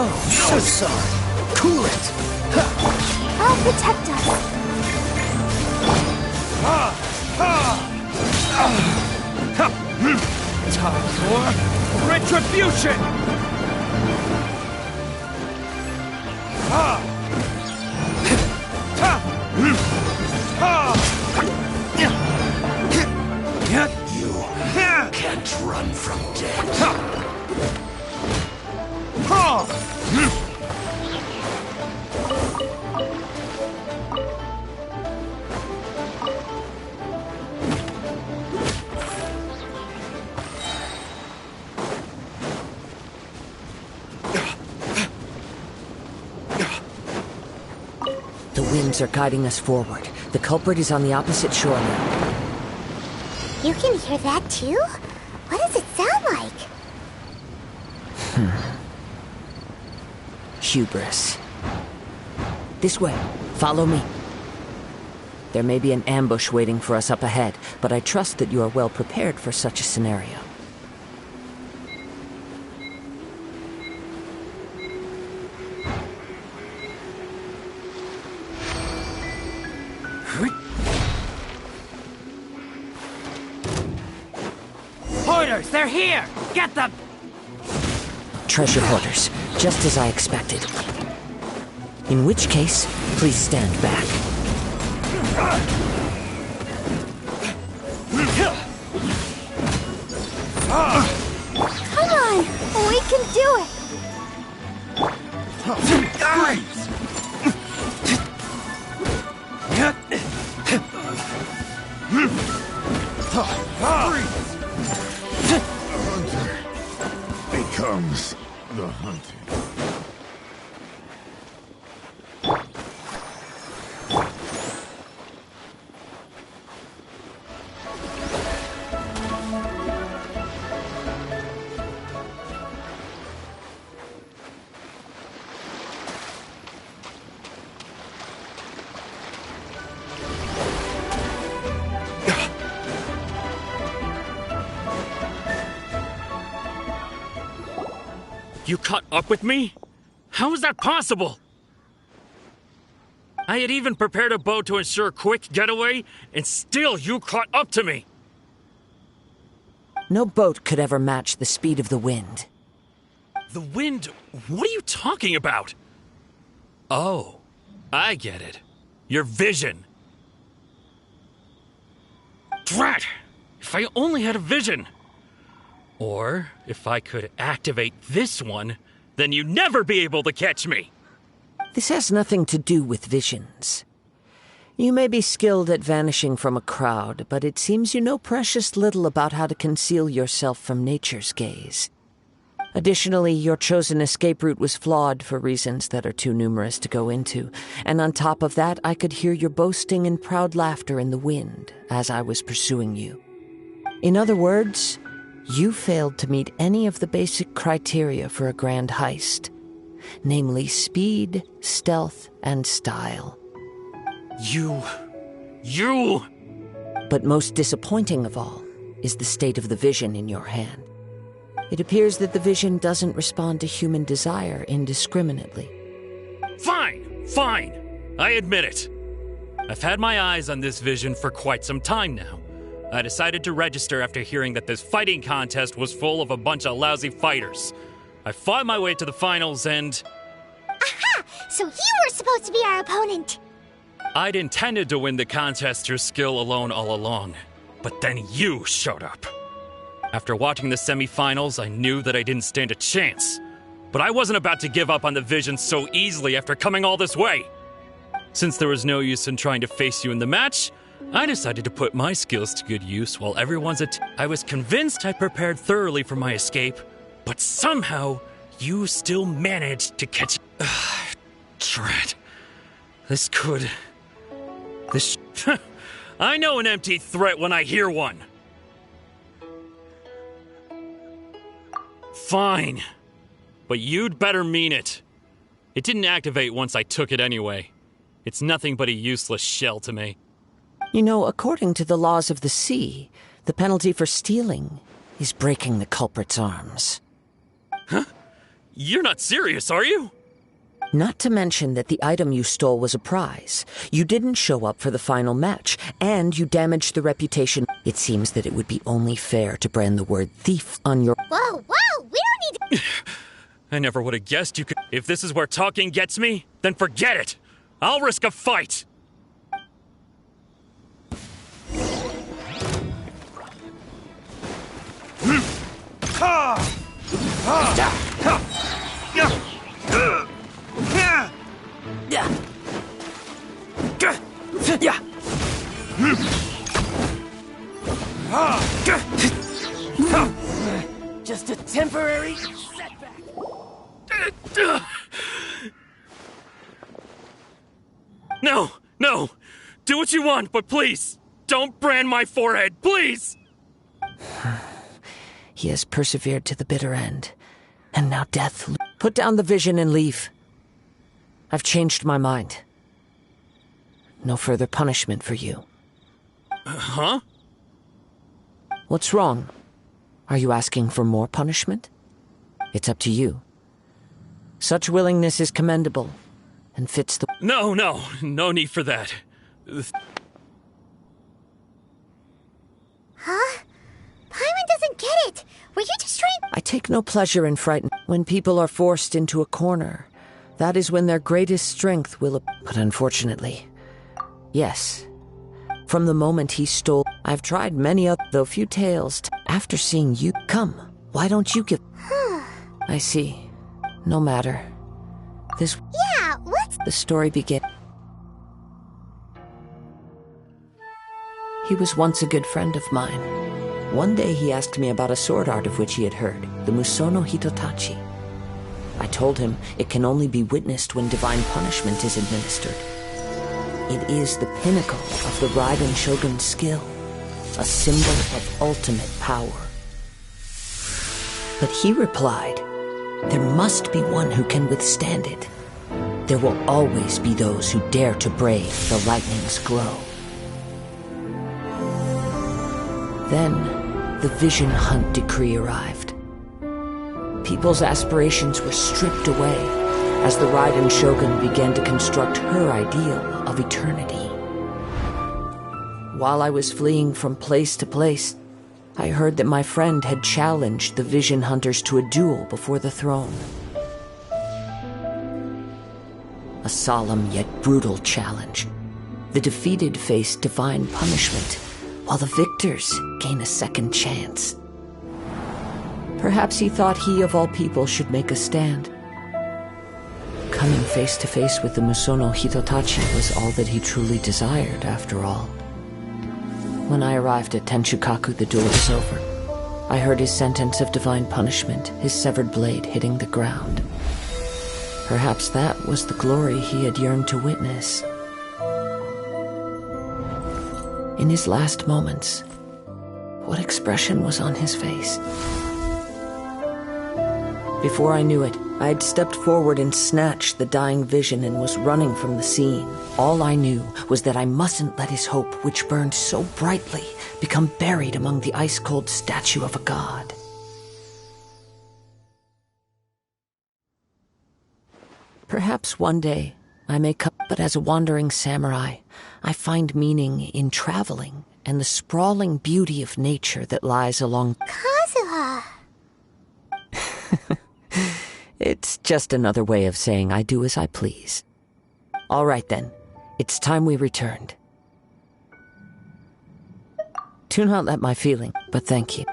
[SPEAKER 7] Oh, so sorry. Cool it.
[SPEAKER 14] I'll protect us.
[SPEAKER 7] Time for retribution!
[SPEAKER 12] You can't run from death.
[SPEAKER 19] winds are guiding us forward. The culprit is on the opposite shore now.
[SPEAKER 3] You can hear that too? What does it sound like?
[SPEAKER 19] Hubris. This way. Follow me. There may be an ambush waiting for us up ahead, but I trust that you are well prepared for such a scenario.
[SPEAKER 16] Hoarders, they're here! Get them!
[SPEAKER 19] Treasure hoarders, just as I expected. In which case, please stand back.
[SPEAKER 3] Come on! We can do it!
[SPEAKER 1] Becomes the hunted.
[SPEAKER 5] You caught up with me? How is that possible? I had even prepared a boat to ensure a quick getaway, and still you caught up to me!
[SPEAKER 19] No boat could ever match the speed of the wind.
[SPEAKER 5] The wind? What are you talking about? Oh, I get it. Your vision. Drat! If I only had a vision! Or, if I could activate this one, then you'd never be able to catch me!
[SPEAKER 19] This has nothing to do with visions. You may be skilled at vanishing from a crowd, but it seems you know precious little about how to conceal yourself from nature's gaze. Additionally, your chosen escape route was flawed for reasons that are too numerous to go into, and on top of that, I could hear your boasting and proud laughter in the wind as I was pursuing you. In other words, you failed to meet any of the basic criteria for a grand heist, namely speed, stealth, and style.
[SPEAKER 5] You...
[SPEAKER 19] But most disappointing of all is the state of the vision in your hand. It appears that the vision doesn't respond to human desire indiscriminately.
[SPEAKER 5] Fine! I admit it. I've had my eyes on this vision for quite some time now. I decided to register after hearing that this fighting contest was full of a bunch of lousy fighters. I fought my way to the finals and...
[SPEAKER 3] Aha! So you were supposed to be our opponent!
[SPEAKER 5] I'd intended to win the contest through skill alone all along, but then you showed up. After watching the semifinals, I knew that I didn't stand a chance. But I wasn't about to give up on the vision so easily after coming all this way. Since there was no use in trying to face you in the match, I decided to put my skills to good use while everyone's I was convinced I prepared thoroughly for my escape, but somehow you still managed to catch... Drat. I know an empty threat when I hear one. Fine. But you'd better mean it. It didn't activate once I took it anyway. It's nothing but a useless shell to me.
[SPEAKER 19] You know, according to the laws of the sea, the penalty for stealing is breaking the culprit's arms.
[SPEAKER 5] Huh? You're not serious, are you?
[SPEAKER 19] Not to mention that the item you stole was a prize. You didn't show up for the final match, and you damaged the reputation. It seems that it would be only fair to brand the word thief on your...
[SPEAKER 3] Whoa! We don't need to...
[SPEAKER 5] I never would have guessed you could... If this is where talking gets me, then forget it! I'll risk a fight!
[SPEAKER 16] Just a temporary setback.
[SPEAKER 5] No! No! Do what you want, but please, don't brand my forehead, please!
[SPEAKER 19] He has persevered to the bitter end, and now death. Put down the vision and leave. I've changed my mind. No further punishment for you.
[SPEAKER 5] Huh?
[SPEAKER 19] What's wrong? Are you asking for more punishment? It's up to you. Such willingness is commendable, and fits the—
[SPEAKER 5] No need for that.
[SPEAKER 3] Huh? Paimon doesn't get it! Were you just trying—
[SPEAKER 19] I take no pleasure in frighten. When people are forced into a corner, that is when their greatest strength will— But unfortunately, yes. From the moment he stole— I've tried many other— though few tales— After seeing you— Come, why don't you give— I see. No matter. This—
[SPEAKER 3] Yeah, let's—
[SPEAKER 19] The story begins. He was once a good friend of mine. One day he asked me about a sword art of which he had heard, the Musono Hitotachi. I told him it can only be witnessed when divine punishment is administered. It is the pinnacle of the Raiden Shogun's skill, a symbol of ultimate power. But he replied, there must be one who can withstand it. There will always be those who dare to brave the lightning's glow. Then, the Vision Hunt decree arrived. People's aspirations were stripped away as the Raiden Shogun began to construct her ideal of eternity. While I was fleeing from place to place, I heard that my friend had challenged the Vision Hunters to a duel before the throne. A solemn yet brutal challenge. The defeated face divine punishment, while the victors gain a second chance. Perhaps he thought he of all people should make a stand. Coming face to face with the Musono Hitotachi was all that he truly desired, after all. When I arrived at Tenchukaku, the duel was over. I heard his sentence of divine punishment, his severed blade hitting the ground. Perhaps that was the glory he had yearned to witness. In his last moments, what expression was on his face? Before I knew it, I had stepped forward and snatched the dying vision and was running from the scene. All I knew was that I mustn't let his hope, which burned so brightly, become buried among the ice-cold statue of a god. Perhaps one day I may come, but as a wandering samurai, I find meaning in traveling and the sprawling beauty of nature that lies along—
[SPEAKER 3] Kazuha!
[SPEAKER 19] It's just another way of saying I do as I please. All right then, it's time we returned. Do not let my feeling, but thank you.